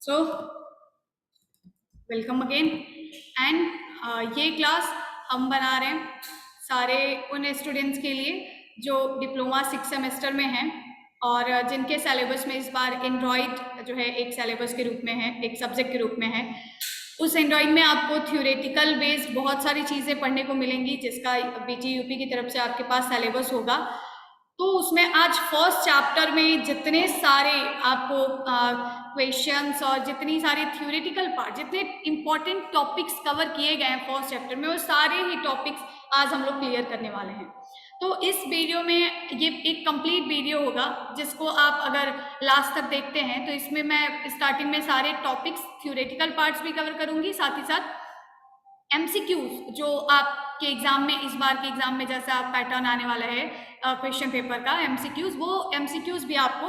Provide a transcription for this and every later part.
So welcome again and ये class हम बना रहे हैं सारे उन स्टूडेंट्स के लिए जो डिप्लोमा 6 सेमेस्टर में हैं और जिनके सिलेबस में इस बार एंड्रॉयड जो है एक सिलेबस के रूप में है, एक सब्जेक्ट के रूप में है। उस एंड्रॉयड में आपको थ्योरेटिकल बेस्ड बहुत सारी चीज़ें पढ़ने को मिलेंगी, जिसका बीटी यूपी की तरफ से आपके पास सिलेबस होगा। तो उसमें आज फर्स्ट चैप्टर में जितने सारे आपको क्वेश्चंस और जितनी सारी थ्योरेटिकल पार्ट, जितने इंपॉर्टेंट टॉपिक्स कवर किए गए हैं फर्स्ट चैप्टर में, वो सारे ही टॉपिक्स आज हम लोग क्लियर करने वाले हैं। तो इस वीडियो में ये एक कंप्लीट वीडियो होगा, जिसको आप अगर लास्ट तक देखते हैं तो इसमें मैं स्टार्टिंग में सारे टॉपिक्स थ्योरेटिकल पार्ट्स भी कवर करूंगी, साथ ही साथ एमसीक्यूज जो आपके एग्जाम में, इस बार के एग्जाम में जैसा पैटर्न आने वाला है क्वेश्चन पेपर का एमसीक्यूज, वो एमसीक्यूज भी आपको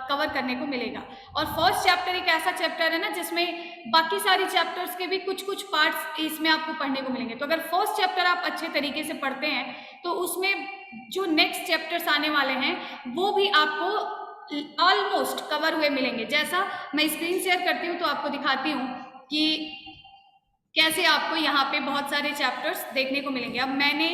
कवर करने को मिलेगा। और फर्स्ट चैप्टर एक ऐसा चैप्टर है ना जिसमें बाकी सारी चैप्टर्स के भी कुछ कुछ पार्ट्स इसमें आपको पढ़ने को मिलेंगे। तो अगर फर्स्ट चैप्टर आप अच्छे तरीके से पढ़ते हैं तो उसमें जो नेक्स्ट चैप्टर्स आने वाले हैं वो भी आपको ऑलमोस्ट कवर हुए मिलेंगे। जैसा मैं स्क्रीन शेयर करती हूँ तो आपको दिखाती हूँ कि कैसे आपको यहाँ पे बहुत सारे चैप्टर्स देखने को मिलेंगे। अब मैंने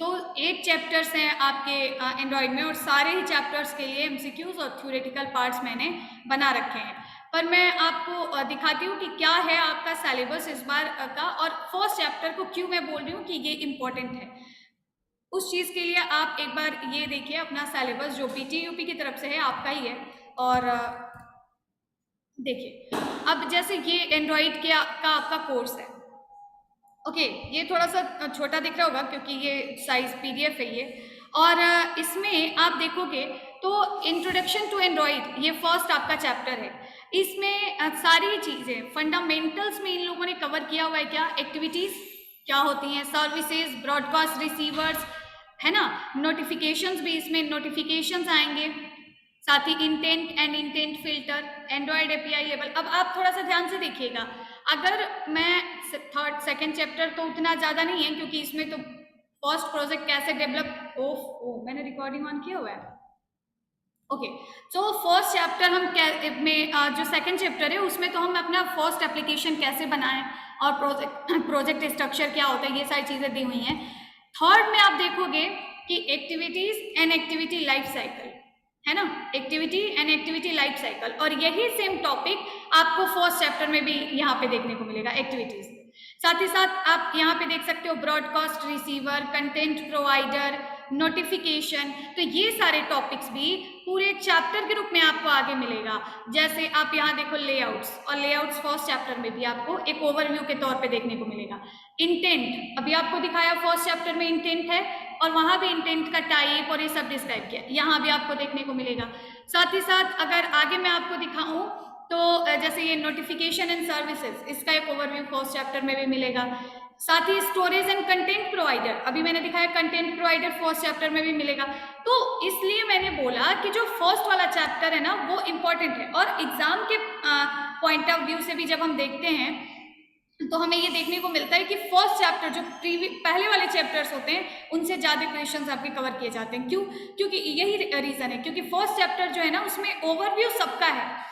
तो 8 चैप्टर्स हैं आपके एंड्रॉयड में और सारे ही चैप्टर्स के लिए एमसीक्यूज और थ्योरेटिकल पार्ट्स मैंने बना रखे हैं। पर मैं आपको दिखाती हूँ कि क्या है आपका सिलेबस इस बार का, और फर्स्ट चैप्टर को क्यों मैं बोल रही हूँ कि ये इम्पोर्टेंट है। उस चीज़ के लिए आप एक बार ये देखिए अपना सिलेबस जो बीटी यूपी की तरफ से है, आपका ही है। और देखिए अब जैसे ये एंड्रॉयड का आपका कोर्स है। ओके, ये थोड़ा सा छोटा दिख रहा होगा क्योंकि ये साइज पीडीएफ है ये। और इसमें आप देखोगे तो इंट्रोडक्शन टू एंड्रॉयड ये फर्स्ट आपका चैप्टर है। इसमें सारी चीज़ें फंडामेंटल्स में इन लोगों ने कवर किया हुआ है। क्या एक्टिविटीज़ क्या होती हैं, सर्विसेज, ब्रॉडकास्ट रिसीवर्स, है ना, नोटिफिकेशंस भी इसमें नोटिफिकेशंस आएंगे, साथ ही intent and intent filter, Android API level. अब आप थोड़ा सा ध्यान से देखिएगा, अगर मैं थर्ड सेकंड चैप्टर तो उतना ज़्यादा नहीं है क्योंकि इसमें तो फर्स्ट प्रोजेक्ट कैसे डेवलप, मैंने रिकॉर्डिंग ऑन किया हुआ है। ओके, सो फर्स्ट चैप्टर हम में जो सेकंड चैप्टर है उसमें तो हम अपना फर्स्ट एप्लीकेशन कैसे बनाएं और प्रोजेक्ट स्ट्रक्चर क्या होता है, ये सारी चीज़ें दी हुई हैं। थर्ड में आप देखोगे कि activities and activity life cycle, है ना, activity and activity life cycle, और यही सेम टॉपिक आपको फर्स्ट चैप्टर में भी यहाँ पे देखने को मिलेगा, एक्टिविटीज। साथ ही साथ आप यहाँ पे देख सकते हो broadcast receiver, content provider, notification. तो ये सारे टॉपिक्स भी पूरे चैप्टर के रूप में आपको आगे मिलेगा। जैसे आप यहाँ देखो लेआउट्स, और लेआउट्स फर्स्ट चैप्टर में भी आपको एक ओवरव्यू के तौर पे देखने को मिलेगा। इंटेंट अभी आपको दिखाया फर्स्ट चैप्टर में इंटेंट है, और वहाँ भी इंटेंट का टाइप और ये सब डिस्क्राइब किया, यहाँ भी आपको देखने को मिलेगा। साथ ही साथ अगर आगे मैं आपको दिखाऊं तो जैसे ये नोटिफिकेशन एंड सर्विसेज, इसका एक ओवरव्यू फर्स्ट चैप्टर में भी मिलेगा। साथ ही स्टोरेज एंड कंटेंट प्रोवाइडर, अभी मैंने दिखाया कंटेंट प्रोवाइडर फर्स्ट चैप्टर में भी मिलेगा। तो इसलिए मैंने बोला कि जो फर्स्ट वाला चैप्टर है ना वो इम्पोर्टेंट है, और एग्जाम के पॉइंट ऑफ व्यू से भी जब हम देखते हैं तो हमें ये देखने को मिलता है कि फर्स्ट चैप्टर जो पहले वाले चैप्टर्स होते हैं उनसे ज़्यादा क्वेश्चंस आपके कवर किए जाते हैं। क्यों? क्योंकि यही रीज़न है, क्योंकि फर्स्ट चैप्टर जो है ना उसमें ओवरव्यू सबका है।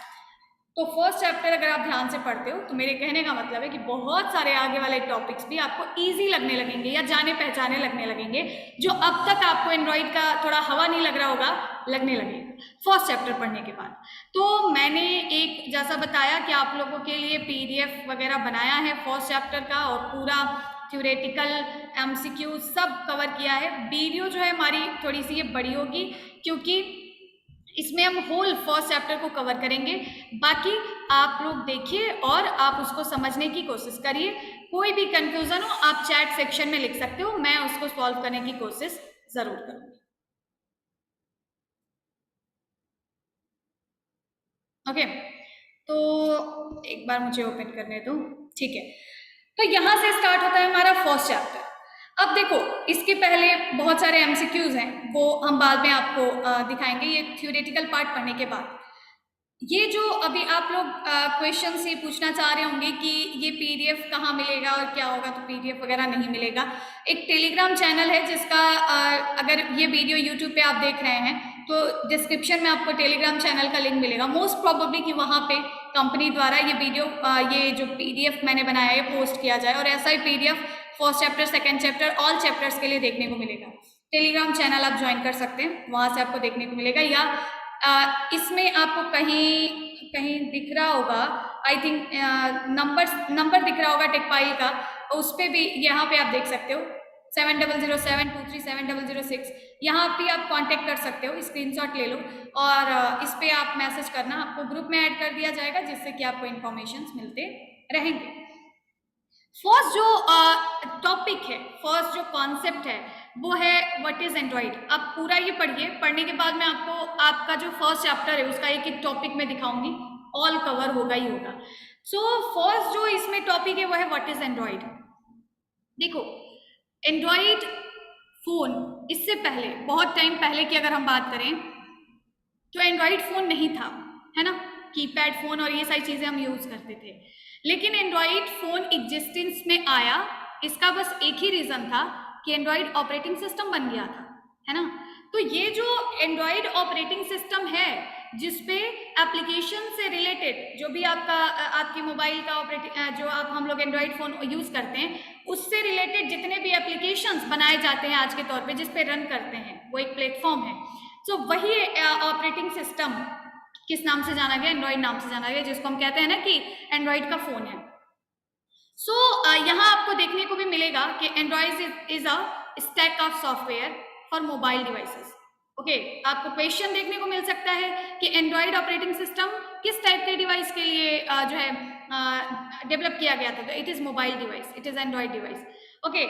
तो फर्स्ट चैप्टर अगर आप ध्यान से पढ़ते हो तो मेरे कहने का मतलब है कि बहुत सारे आगे वाले टॉपिक्स भी आपको इजी लगने लगेंगे या जाने पहचाने लगने लगेंगे, जो अब तक आपको एंड्रॉयड का थोड़ा हवा नहीं लग रहा होगा, लगने लगेगा फर्स्ट चैप्टर पढ़ने के बाद। तो मैंने एक जैसा बताया कि आप लोगों के लिए पीडीएफ वगैरह बनाया है फर्स्ट चैप्टर का, और पूरा थ्योरेटिकल एमसीक्यू सब कवर किया है। वीडियो जो है हमारी थोड़ी सी ये बड़ी होगी क्योंकि इसमें हम होल फर्स्ट चैप्टर को कवर करेंगे। बाकी आप लोग देखिए और आप उसको समझने की कोशिश करिए। कोई भी कंफ्यूजन हो आप चैट सेक्शन में लिख सकते हो, मैं उसको सॉल्व करने की कोशिश जरूर करूंगी। ओके, तो एक बार मुझे ओपन करने दो, ठीक है। तो यहाँ से स्टार्ट होता है हमारा फर्स्ट चैप्टर। अब देखो इसके पहले बहुत सारे एमसीक्यूज हैं, वो हम बाद में आपको दिखाएंगे, ये थ्योरेटिकल पार्ट पढ़ने के बाद। ये जो अभी आप लोग क्वेश्चन से पूछना चाह रहे होंगे कि ये पीडीएफ कहाँ मिलेगा और क्या होगा, तो पीडीएफ वगैरह नहीं मिलेगा। एक टेलीग्राम चैनल है जिसका अगर ये वीडियो यूट्यूब पे आप देख रहे हैं तो डिस्क्रिप्शन में आपको टेलीग्राम चैनल का लिंक मिलेगा। मोस्ट प्रोबेबली कि वहाँ पे कंपनी द्वारा ये वीडियो ये जो PDF मैंने बनाया है पोस्ट किया जाए, और ऐसा ही PDF first chapter, second chapter, all chapters के लिए देखने को मिलेगा। टेलीग्राम चैनल आप ज्वाइन कर सकते हैं, वहाँ से आपको देखने को मिलेगा। या इसमें आपको कहीं कहीं दिख रहा होगा, आई थिंक नंबर दिख रहा होगा टेकपाइल का, उस पर भी यहाँ पे आप देख सकते हो 7007237006, यहाँ पे आप कांटेक्ट कर सकते हो, स्क्रीनशॉट ले लो और इस पे आप मैसेज करना, आपको ग्रुप में ऐड कर दिया जाएगा, जिससे कि आपको इन्फॉर्मेशंस मिलते रहेंगे। फर्स्ट जो टॉपिक है, फर्स्ट जो कॉन्सेप्ट है वो है व्हाट इज एंड्रॉइड। अब पूरा ये पढ़िए, पढ़ने के बाद मैं आपको आपका जो फर्स्ट चैप्टर है उसका एक एक टॉपिक में दिखाऊंगी, ऑल कवर होगा ही होगा। सो फर्स्ट जो इसमें टॉपिक है वो है व्हाट इज एंड्रॉइड। देखो एंड्रॉइड फोन, इससे पहले बहुत टाइम पहले की अगर हम बात करें तो एंड्रॉइड फोन नहीं था, है ना, कीपैड फोन और ये सारी चीजें हम यूज करते थे। लेकिन एंड्रॉइड फोन एग्जिस्टेंस में आया, इसका बस एक ही रीजन था कि एंड्रॉइड ऑपरेटिंग सिस्टम बन गया था, है ना। तो ये जो एंड्रॉइड ऑपरेटिंग सिस्टम है जिसपे एप्लीकेशन से रिलेटेड जो भी आपकी मोबाइल का ऑपरेटिंग जो आप हम लोग एंड्रॉइड फोन यूज करते हैं उससे रिलेटेड जितने भी एप्लीकेशंस बनाए जाते हैं आज के तौर पे जिस पे रन करते हैं वो एक प्लेटफॉर्म है। तो वही ऑपरेटिंग सिस्टम किस नाम से जाना गया, एंड्रॉइड नाम से जाना गया, जिसको हम कहते हैं ना कि एंड्रॉइड का फोन है। सो यहाँ आपको देखने को भी मिलेगा कि Android is a stack of software for mobile devices. Okay, आपको क्वेश्चन देखने को मिल सकता है कि एंड्रॉइड ऑपरेटिंग सिस्टम किस टाइप के डिवाइस के लिए जो है डेवलप किया गया था, तो it is mobile device, it is Android device. Okay,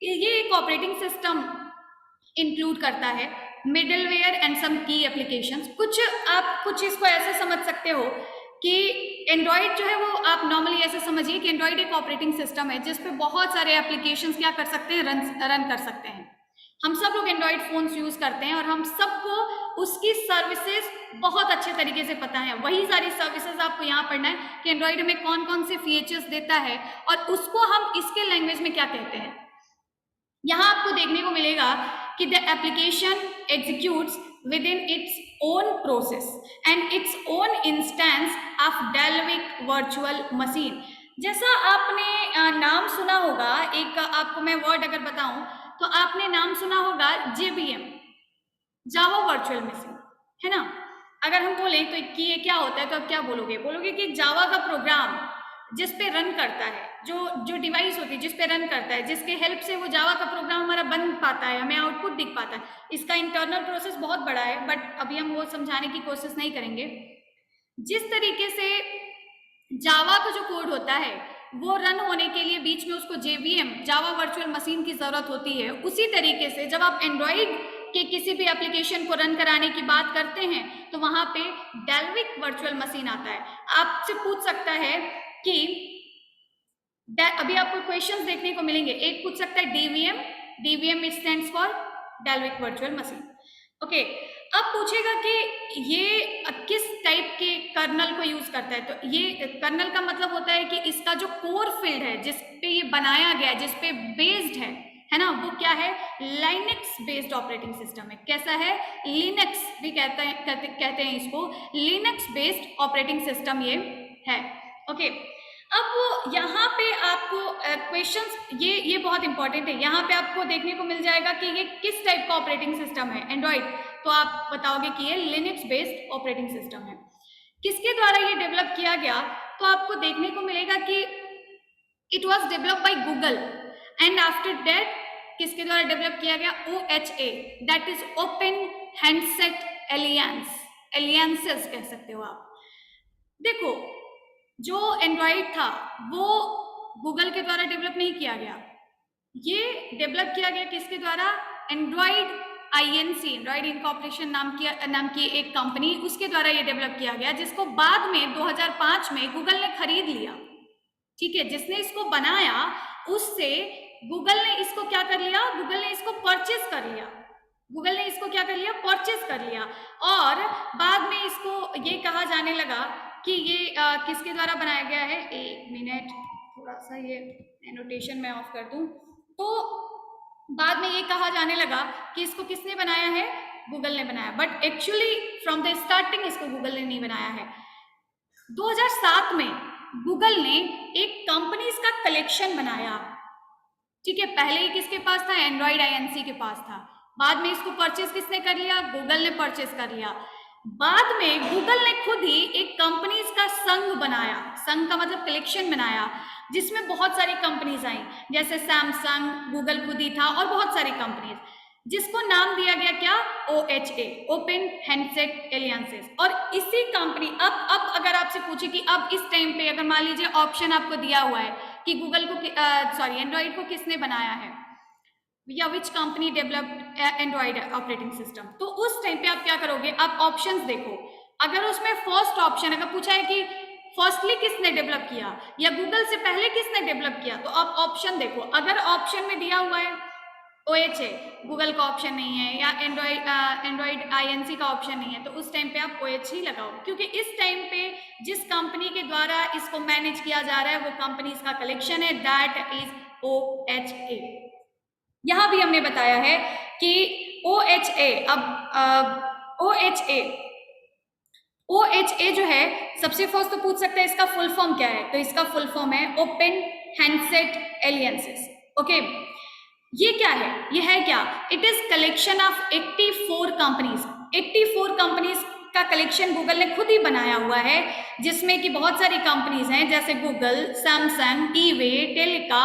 ये एक ऑपरेटिंग सिस्टम इंक्लूड करता है मिडलवेयर एंड सम की एप्लीकेशंस। कुछ इसको ऐसे समझ सकते हो कि एंड्रॉइड जो है वो आप नॉर्मली ऐसे समझिए कि एंड्रॉइड एक ऑपरेटिंग सिस्टम है जिस पे बहुत सारे एप्लीकेशंस क्या कर सकते हैं, रन कर सकते हैं। हम सब लोग एंड्रॉइड फोन्स यूज करते हैं और हम सबको उसकी सर्विसेज बहुत अच्छे तरीके से पता है। वही सारी सर्विसेज आपको यहाँ पढ़ना है कि एंड्रॉइड में कौन कौन से फीचर्स देता है और उसको हम इसके लैंग्वेज में क्या कहते हैं। यहाँ आपको देखने को मिलेगा कि the application executes within its own process and its own instance of Dalvik virtual machine. जैसा आपने नाम सुना होगा, एक आपको मैं वर्ड अगर बताऊं तो आपने नाम सुना होगा JVM, जावा वर्चुअल मशीन, है ना। अगर हम बोलें तो कि ये क्या होता है तो आप क्या बोलोगे कि जावा का प्रोग्राम जिस पे रन करता है, जो डिवाइस होती है जिस पे रन करता है, जिसके हेल्प से वो जावा का प्रोग्राम हमारा बन पाता है, हमें आउटपुट दिख पाता है। इसका इंटरनल प्रोसेस बहुत बड़ा है बट अभी हम वो समझाने की कोशिश नहीं करेंगे। जिस तरीके से जावा का जो कोड होता है वो रन होने के लिए बीच में उसको JVM, जावा वर्चुअल मशीन की जरूरत होती है, उसी तरीके से जब आप एंड्रॉइड के किसी भी एप्लीकेशन को रन कराने की बात करते हैं तो वहां पे डेल्विक वर्चुअल मशीन आता है। आपसे पूछ सकता है कि अभी आपको क्वेश्चंस देखने को मिलेंगे, एक पूछ सकता है DVM stands for Dalvik virtual machine. Okay, अब पूछेगा कि ये किस टाइप के कर्नल को यूज करता है, तो ये कर्नल का मतलब होता है कि इसका जो कोर फील्ड है जिस पे ये बनाया गया है, जिस पे बेस्ड है ना, वो क्या है, लाइनेक्स बेस्ड ऑपरेटिंग सिस्टम है। कैसा है, लिनक्स भी कहते हैं इसको, लिनक्स बेस्ड ऑपरेटिंग सिस्टम ये है। ओके, अब यहाँ पे आपको क्वेश्चंस ये बहुत इंपॉर्टेंट है, यहाँ पे आपको देखने को मिल जाएगा कि ये किस टाइप का ऑपरेटिंग सिस्टम है एंड्रॉइड, तो आप बताओगे कि ये लिनक्स बेस्ड ऑपरेटिंग सिस्टम है। किसके द्वारा ये डेवलप किया गया, तो आपको देखने को मिलेगा कि it was develop by Google and after that किसके द्वारा डेवलप किया गया, OHA, that is open handset alliances कह सकते हो आप। देखो जो एंड्रॉइड था वो गूगल के द्वारा डेवलप नहीं किया गया, ये डेवलप किया गया किसके द्वारा, एंड्रॉइड INC, एंड्रॉइड इनकॉर्पोरेशन नाम की एक कंपनी, उसके द्वारा ये डेवलप किया गया, जिसको बाद में 2005 में गूगल ने खरीद लिया। ठीक है, जिसने इसको बनाया उससे गूगल ने इसको क्या कर लिया, गूगल ने इसको परचेज कर लिया, गूगल ने इसको क्या कर लिया, परचेज कर लिया। और बाद में इसको ये कहा जाने लगा कि ये किसके द्वारा बनाया गया है, एक मिनट थोड़ा सा ये एनोटेशन मैं ऑफ कर दूं, तो बाद में ये कहा जाने लगा कि इसको किसने बनाया है, गूगल ने बनाया, but actually from the starting इसको गूगल ने नहीं बनाया है। 2007 में गूगल ने एक कंपनीज का कलेक्शन बनाया, ठीक है। पहले ही किसके पास था? एंड्रॉइड आईएनसी के पास था। बाद में इसको परचेज किसने कर लिया? गूगल ने परचेज कर लिया। बाद में गूगल ने खुद ही एक कंपनीज का संघ बनाया, संघ का मतलब कलेक्शन बनाया, जिसमें बहुत सारी कंपनीज आई, जैसे सैमसंग, गूगल खुद ही था और बहुत सारी कंपनीज, जिसको नाम दिया गया क्या? OHA, open handset alliances. और इसी कंपनी अब अगर आपसे पूछे कि अब इस टाइम पे अगर मान लीजिए ऑप्शन आपको दिया हुआ है कि गूगल को एंड्रॉइड को किसने बनाया है या which company developed Android operating system, तो उस टाइम पे आप क्या करोगे? आप ऑप्शंस देखो। अगर उसमें फर्स्ट ऑप्शन अगर पूछा है कि फर्स्टली किसने डेवलप किया या गूगल से पहले किसने डेवलप किया, तो आप ऑप्शन देखो। अगर ऑप्शन में दिया हुआ है OHA, गूगल का ऑप्शन नहीं है, या एंड्रॉइड INC का ऑप्शन नहीं है, तो उस टाइम पे आप OH ही लगाओ, क्योंकि इस टाइम पे जिस कंपनी के द्वारा इसको मैनेज किया जा रहा है वो कंपनी का कलेक्शन है, दैट इज OHA। यहां भी हमने बताया है कि OHA, अब OHA जो है, सबसे फर्स्ट तो पूछ सकते हैं इसका फुल फॉर्म क्या है, तो इसका फुल फॉर्म है ओपन हैंडसेट एलियंसेस। ओके, ये क्या है? ये है क्या? It is collection of 84 companies. 84 companies का कलेक्शन गूगल ने खुद ही बनाया हुआ है, जिसमें कि बहुत सारी कंपनीज हैं, जैसे गूगल, सैमसंग, ईवे, टेलिका,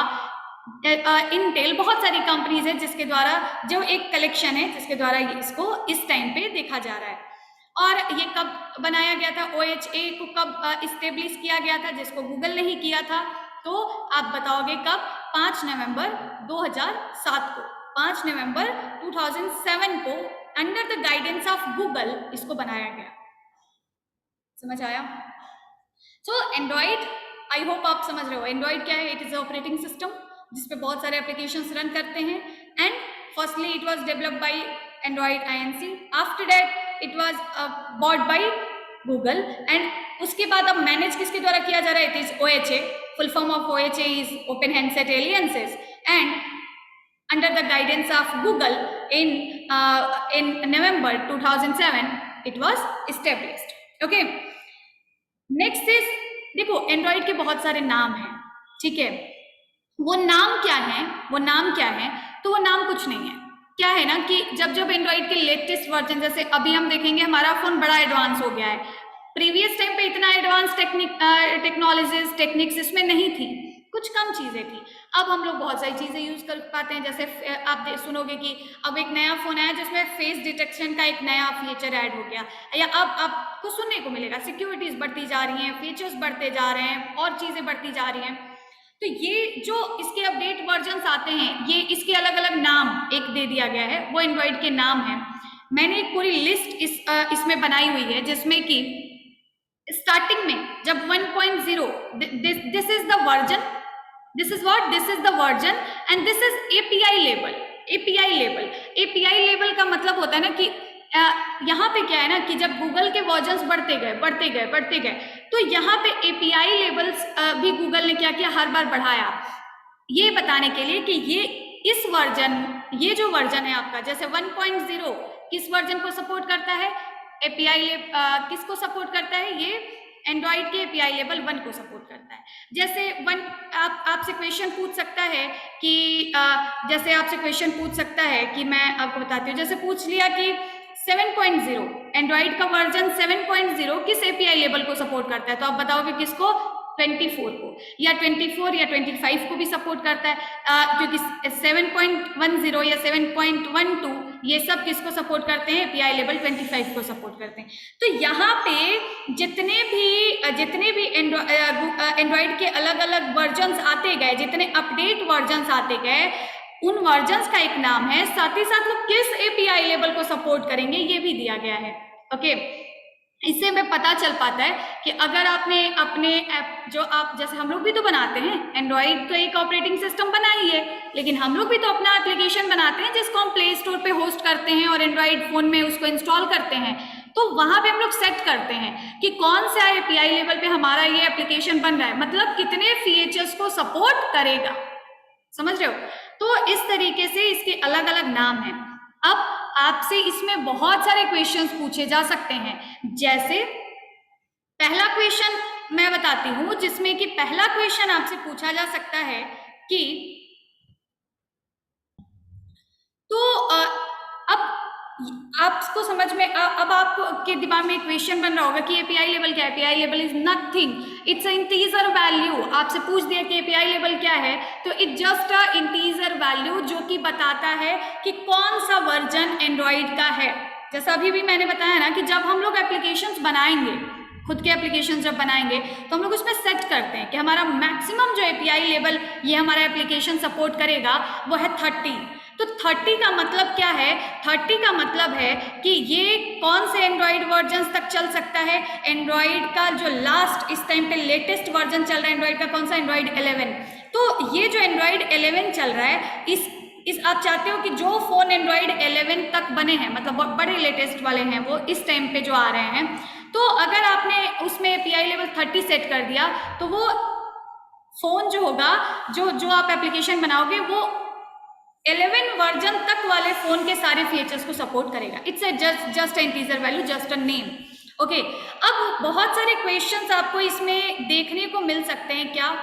इंटेल, बहुत सारी कंपनीज हैं, जिसके द्वारा जो एक कलेक्शन है, जिसके द्वारा इसको इस टाइम पे देखा जा रहा है। और ये कब बनाया गया था? OHA को कब इस्टेब्लिश किया गया था, जिसको गूगल ने ही किया था? तो आप बताओगे कब? 5 नवंबर 2007 को, 5 नवंबर 2007 को under the guidance of Google इसको बनाया गया। समझ आया? सो एंड्रॉइड, आई होप आप समझ रहे हो एंड्रॉइड क्या है। इट इज ऑपरेटिंग सिस्टम जिसपे बहुत सारे एप्लीकेशंस रन करते हैं, and firstly it was developed by Android INC, after that it was bought by Google, and उसके बाद अब मैनेज किसके द्वारा किया जा रहा है? It is OHA, full form of OHA is Open Handset Alliances, and under the guidance of Google in November 2007 it was established. Okay, next is, देखो एंड्रॉइड के बहुत सारे नाम हैं, ठीक है। वो नाम क्या है? वो नाम क्या है? तो वो नाम कुछ नहीं है। क्या है ना कि जब जब एंड्रॉइड के लेटेस्ट वर्जन, जैसे अभी हम देखेंगे हमारा फोन बड़ा एडवांस हो गया है, प्रीवियस टाइम पे इतना एडवांस टेक्नोलॉजीज टेक्निक्स इसमें नहीं थी, कुछ कम चीजें थी। अब हम लोग बहुत सारी चीजें यूज कर पाते हैं, जैसे आप सुनोगे कि अब एक नया फोन आया जिसमें फेस डिटेक्शन का एक नया फीचर ऐड हो गया, या अब आपको सुनने को मिलेगा सिक्योरिटीज बढ़ती जा रही हैं, फीचर्स बढ़ते जा रहे हैं और चीजें बढ़ती जा रही हैं। तो ये जो इसके अपडेट वर्जन्स आते हैं, ये इसके अलग अलग नाम एक दे दिया गया है, वो एंड्रॉइड के नाम है। मैंने एक पूरी लिस्ट इसमें बनाई हुई है, जिसमें कि स्टार्टिंग में जब 1.0, this is the version, this is what, this is the version, and this is API level. API level का मतलब होता है ना कि यहाँ पे क्या है ना कि जब गूगल के वर्जन्स बढ़ते गए, तो यहाँ पे API लेवल्स भी गूगल ने क्या किया? हर बार बढ़ाया, ये बताने के लिए कि ये इस वर्जन, ये जो वर्जन है आपका, जैसे 1.0 किस वर्जन को सपोर्ट करता है? किसको सपोर्ट करता है? ये एंड्रॉइड के API लेवल 1 को सपोर्ट करता है। जैसे आपसे क्वेश्चन पूछ सकता है कि जैसे आपसे क्वेश्चन पूछ सकता है कि मैं आपको बताती हूँ, जैसे पूछ लिया कि 7.0 एंड्रॉइड का वर्जन 7.0 किस API लेवल को सपोर्ट करता है, तो आप बताओगे किसको? 24 को, या 24 या 25 को भी सपोर्ट करता है, क्योंकि 7.10 या 7.12 ये सब किसको सपोर्ट करते हैं? API लेवल 25 को सपोर्ट करते हैं। तो यहाँ पे जितने भी एंड्रॉइड के अलग अलग वर्जन्स आते गए, जितने अपडेट वर्जन्स आते गए, उन वर्जन्स का एक नाम है, साथ ही साथ वो किस API लेवल को सपोर्ट करेंगे ये भी दिया गया है। ओके, इससे हमें पता चल पाता है कि अगर आपने अपने ऐप, जो आप जैसे हम लोग भी तो बनाते हैं, एंड्रॉइड तो एक ऑपरेटिंग सिस्टम बना ही है, लेकिन हम लोग भी तो अपना एप्लीकेशन बनाते हैं जिसको हम प्ले स्टोर पे होस्ट करते हैं और एंड्रॉइड फोन में उसको इंस्टॉल करते हैं। तो वहां पे हम लोग सेट करते हैं कि कौन सा API लेवल पे हमारा ये एप्लीकेशन बन रहा है, मतलब कितने फीचर्स को सपोर्ट करेगा। समझ रहे हो? तो इस तरीके से इसके अलग अलग नाम हैं। अब आपसे इसमें बहुत सारे क्वेश्चंस पूछे जा सकते हैं, जैसे पहला क्वेश्चन मैं बताती हूँ, जिसमें कि पहला क्वेश्चन आपसे पूछा जा सकता है कि तो अब आपको समझ में अब आपके दिमाग में एक क्वेश्चन बन रहा होगा कि एपीआई लेवल क्या है। API level is nothing, it's a integer value. आपसे पूछ दिया कि एपीआई लेवल क्या है, तो it just a integer value जो कि बताता है कि कौन सा वर्जन एंड्रॉइड का है। जैसा अभी भी मैंने बताया ना कि जब हम लोग एप्लीकेशंस बनाएंगे, खुद के एप्लीकेशन जब बनाएंगे तो हम लोग उसमें सेट करते हैं कि हमारा मैक्सिमम जो एपीआई लेवल ये हमारा एप्लीकेशन सपोर्ट करेगा वो है 30। तो 30 का मतलब क्या है? 30 का मतलब है कि ये कौन से एंड्रॉइड वर्जन तक चल सकता है। एंड्रॉइड का जो लास्ट इस टाइम पे लेटेस्ट वर्जन चल रहा है एंड्रॉइड का, कौन सा? एंड्रॉइड 11। तो ये जो एंड्रॉइड 11 चल रहा है, इस आप चाहते हो कि जो फोन एंड्रॉइड 11 तक बने हैं, मतलब बड़े लेटेस्ट वाले हैं, वो इस टाइम पे जो आ रहे हैं, तो अगर आपने उसमें एपीआई लेवल 30 सेट कर दिया तो वो फोन जो होगा, जो आप एप्लीकेशन बनाओगे, वो 11 वर्जन तक वाले फोन के सारे फीचर्स को सपोर्ट करेगा। It's a just integer value, just a name. Okay, अब बहुत सारे क्वेश्चंस आपको इसमें देखने को मिल सकते हैं। क्या?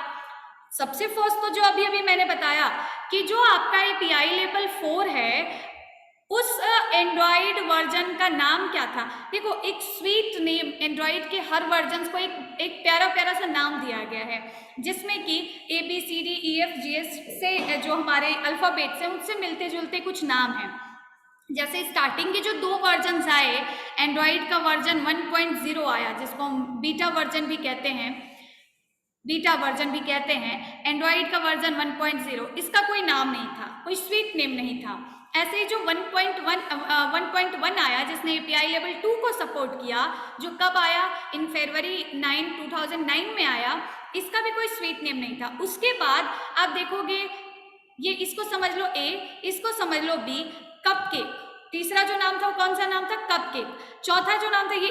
सबसे फर्स्ट तो जो अभी अभी मैंने बताया कि जो आपका एपीआई लेवल 4 है, उस एंड्रॉइड वर्जन का नाम क्या था। देखो, एक स्वीट नेम, एंड्रॉइड के हर वर्जन को एक प्यारा प्यारा सा नाम दिया गया है, जिसमें कि ABCDEFGH से जो हमारे अल्फाबेट्स हैं उनसे मिलते जुलते कुछ नाम हैं। जैसे स्टार्टिंग के जो 2 वर्जन आए, एंड्रॉइड का वर्जन 1.0 आया, जिसको हम बीटा वर्जन भी कहते हैं, एंड्रॉइड का वर्जन 1.0, इसका कोई नाम नहीं था, कोई स्वीट नेम नहीं था। ऐसे ही जो 1.1 आया, जिसने एपीआई लेवल 2 को सपोर्ट किया, जो कब आया? इन फरवरी 9 2009 में आया, इसका भी कोई स्वीट नेम नहीं था। उसके बाद आप देखोगे, ये इसको समझ लो A, इसको समझ लो B, कपकेक। तीसरा जो नाम था वो कौन सा नाम था? कपकेक। चौथा जो नाम था, ये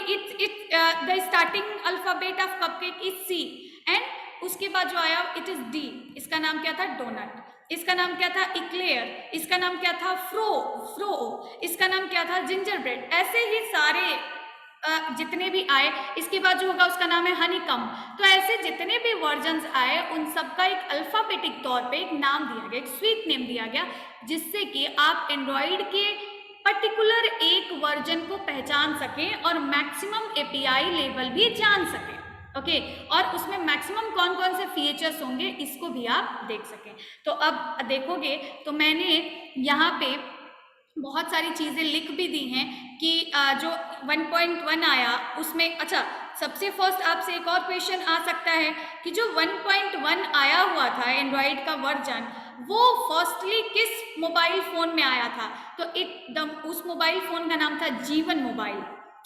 the starting alphabet of cupcake is C, and उसके बाद जो आया इट इज D। इसका नाम क्या था? डोनट। इसका नाम क्या था? इक्लेयर। इसका नाम क्या था? फ्रो। इसका नाम क्या था? Ginger bread. ऐसे ही सारे जितने भी आए, इसके बाद जो होगा उसका नाम है हनीकम। तो ऐसे जितने भी वर्जन्स आए, उन सबका एक अल्फाबेटिक तौर पे एक नाम दिया गया, एक स्वीट नेम दिया गया, जिससे कि आप एंड्रॉइड के पर्टिकुलर एक वर्जन को पहचान सकें और मैक्सिमम एपीआई लेवल भी जान सकें। ओके, और उसमें मैक्सिमम कौन कौन से फीचर्स होंगे इसको भी आप देख सकें। तो अब देखोगे तो मैंने यहाँ पे बहुत सारी चीज़ें लिख भी दी हैं कि जो 1.1 आया उसमें, अच्छा, सबसे फर्स्ट आपसे एक और क्वेश्चन आ सकता है कि जो 1.1 आया हुआ था एंड्रॉइड का वर्जन, वो फर्स्टली किस मोबाइल फ़ोन में आया था? तो उस मोबाइल फ़ोन का नाम था जीवन मोबाइल,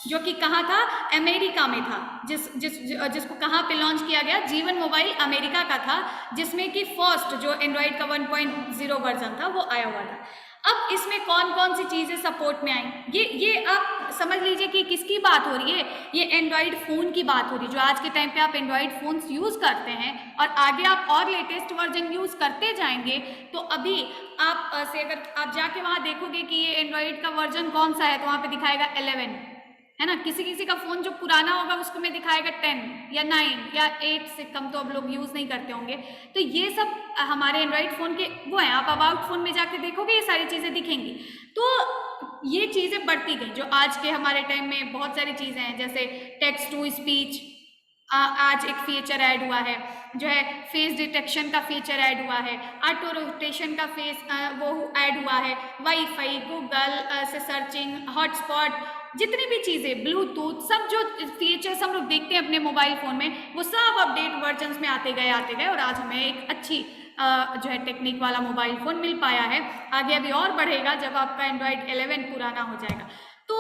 जो कि कहाँ था? अमेरिका में था। जिसको कहाँ पे लॉन्च किया गया? जीवन मोबाइल अमेरिका का था, जिसमें कि फर्स्ट जो एंड्रॉइड का 1.0 वर्जन था वो आया हुआ था। अब इसमें कौन कौन सी चीज़ें सपोर्ट में आई, ये आप समझ लीजिए कि किसकी बात हो रही है। ये एंड्रॉइड फ़ोन की बात हो रही है, जो आज के टाइम पे आप एंड्रॉइड फ़ोन्स यूज़ करते हैं और आगे आप और लेटेस्ट वर्जन यूज़ करते जाएंगे। तो अभी आप से अगर आप जाके वहाँ देखोगे कि ये एंड्रॉइड का वर्जन कौन सा है, तो वहाँ पे दिखाएगा 11, है ना। किसी किसी का फ़ोन जो पुराना होगा उसको में दिखाएगा 10 या 9 या 8 से कम तो अब लोग यूज़ नहीं करते होंगे। तो ये सब हमारे एंड्रॉइड फ़ोन के वो हैं। आप अबाउट फ़ोन में जाके देखोगे ये सारी चीज़ें दिखेंगी। तो ये चीज़ें बढ़ती गई, जो आज के हमारे टाइम में बहुत सारी चीज़ें हैं, जैसे टेक्स्ट टू स्पीच, आज एक फीचर ऐड हुआ है, जो है फेस डिटेक्शन का फीचर ऐड हुआ है, ऑटो रोटेशन का वो ऐड हुआ है, वाईफाई, गूगल से सर्चिंग, हॉटस्पॉट, जितनी भी चीज़ें, ब्लूटूथ, सब जो फीचर्स हम लोग देखते हैं अपने मोबाइल फ़ोन में, वो सब अपडेट वर्जन्स में आते गए और आज हमें एक अच्छी जो है टेक्निक वाला मोबाइल फ़ोन मिल पाया है। आगे अभी और बढ़ेगा जब आपका एंड्रॉइड 11 पुराना हो जाएगा। तो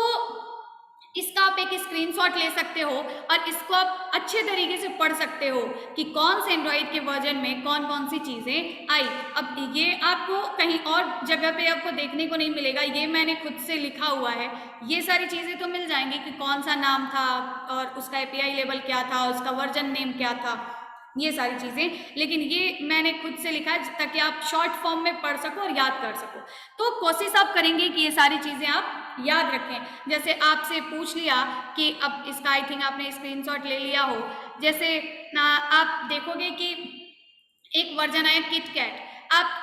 इसका आप एक स्क्रीनशॉट ले सकते हो और इसको आप अच्छे तरीके से पढ़ सकते हो कि कौन से एंड्रॉइड के वर्जन में कौन कौन सी चीज़ें आई। अब ये आपको कहीं और जगह पे आपको देखने को नहीं मिलेगा, ये मैंने खुद से लिखा हुआ है। ये सारी चीज़ें तो मिल जाएंगी कि कौन सा नाम था और उसका एपीआई लेवल क्या था, उसका वर्जन नेम क्या था, ये सारी चीज़ें, लेकिन ये मैंने खुद से लिखा है ताकि आप शॉर्ट फॉर्म में पढ़ सको और याद कर सको। तो कोशिश आप करेंगे कि ये सारी चीज़ें आप याद रखें। जैसे आपसे पूछ लिया कि अब इसका आई थिंक आपने स्क्रीनशॉट ले लिया हो, जैसे आप देखोगे कि एक वर्जन आया किट कैट। आप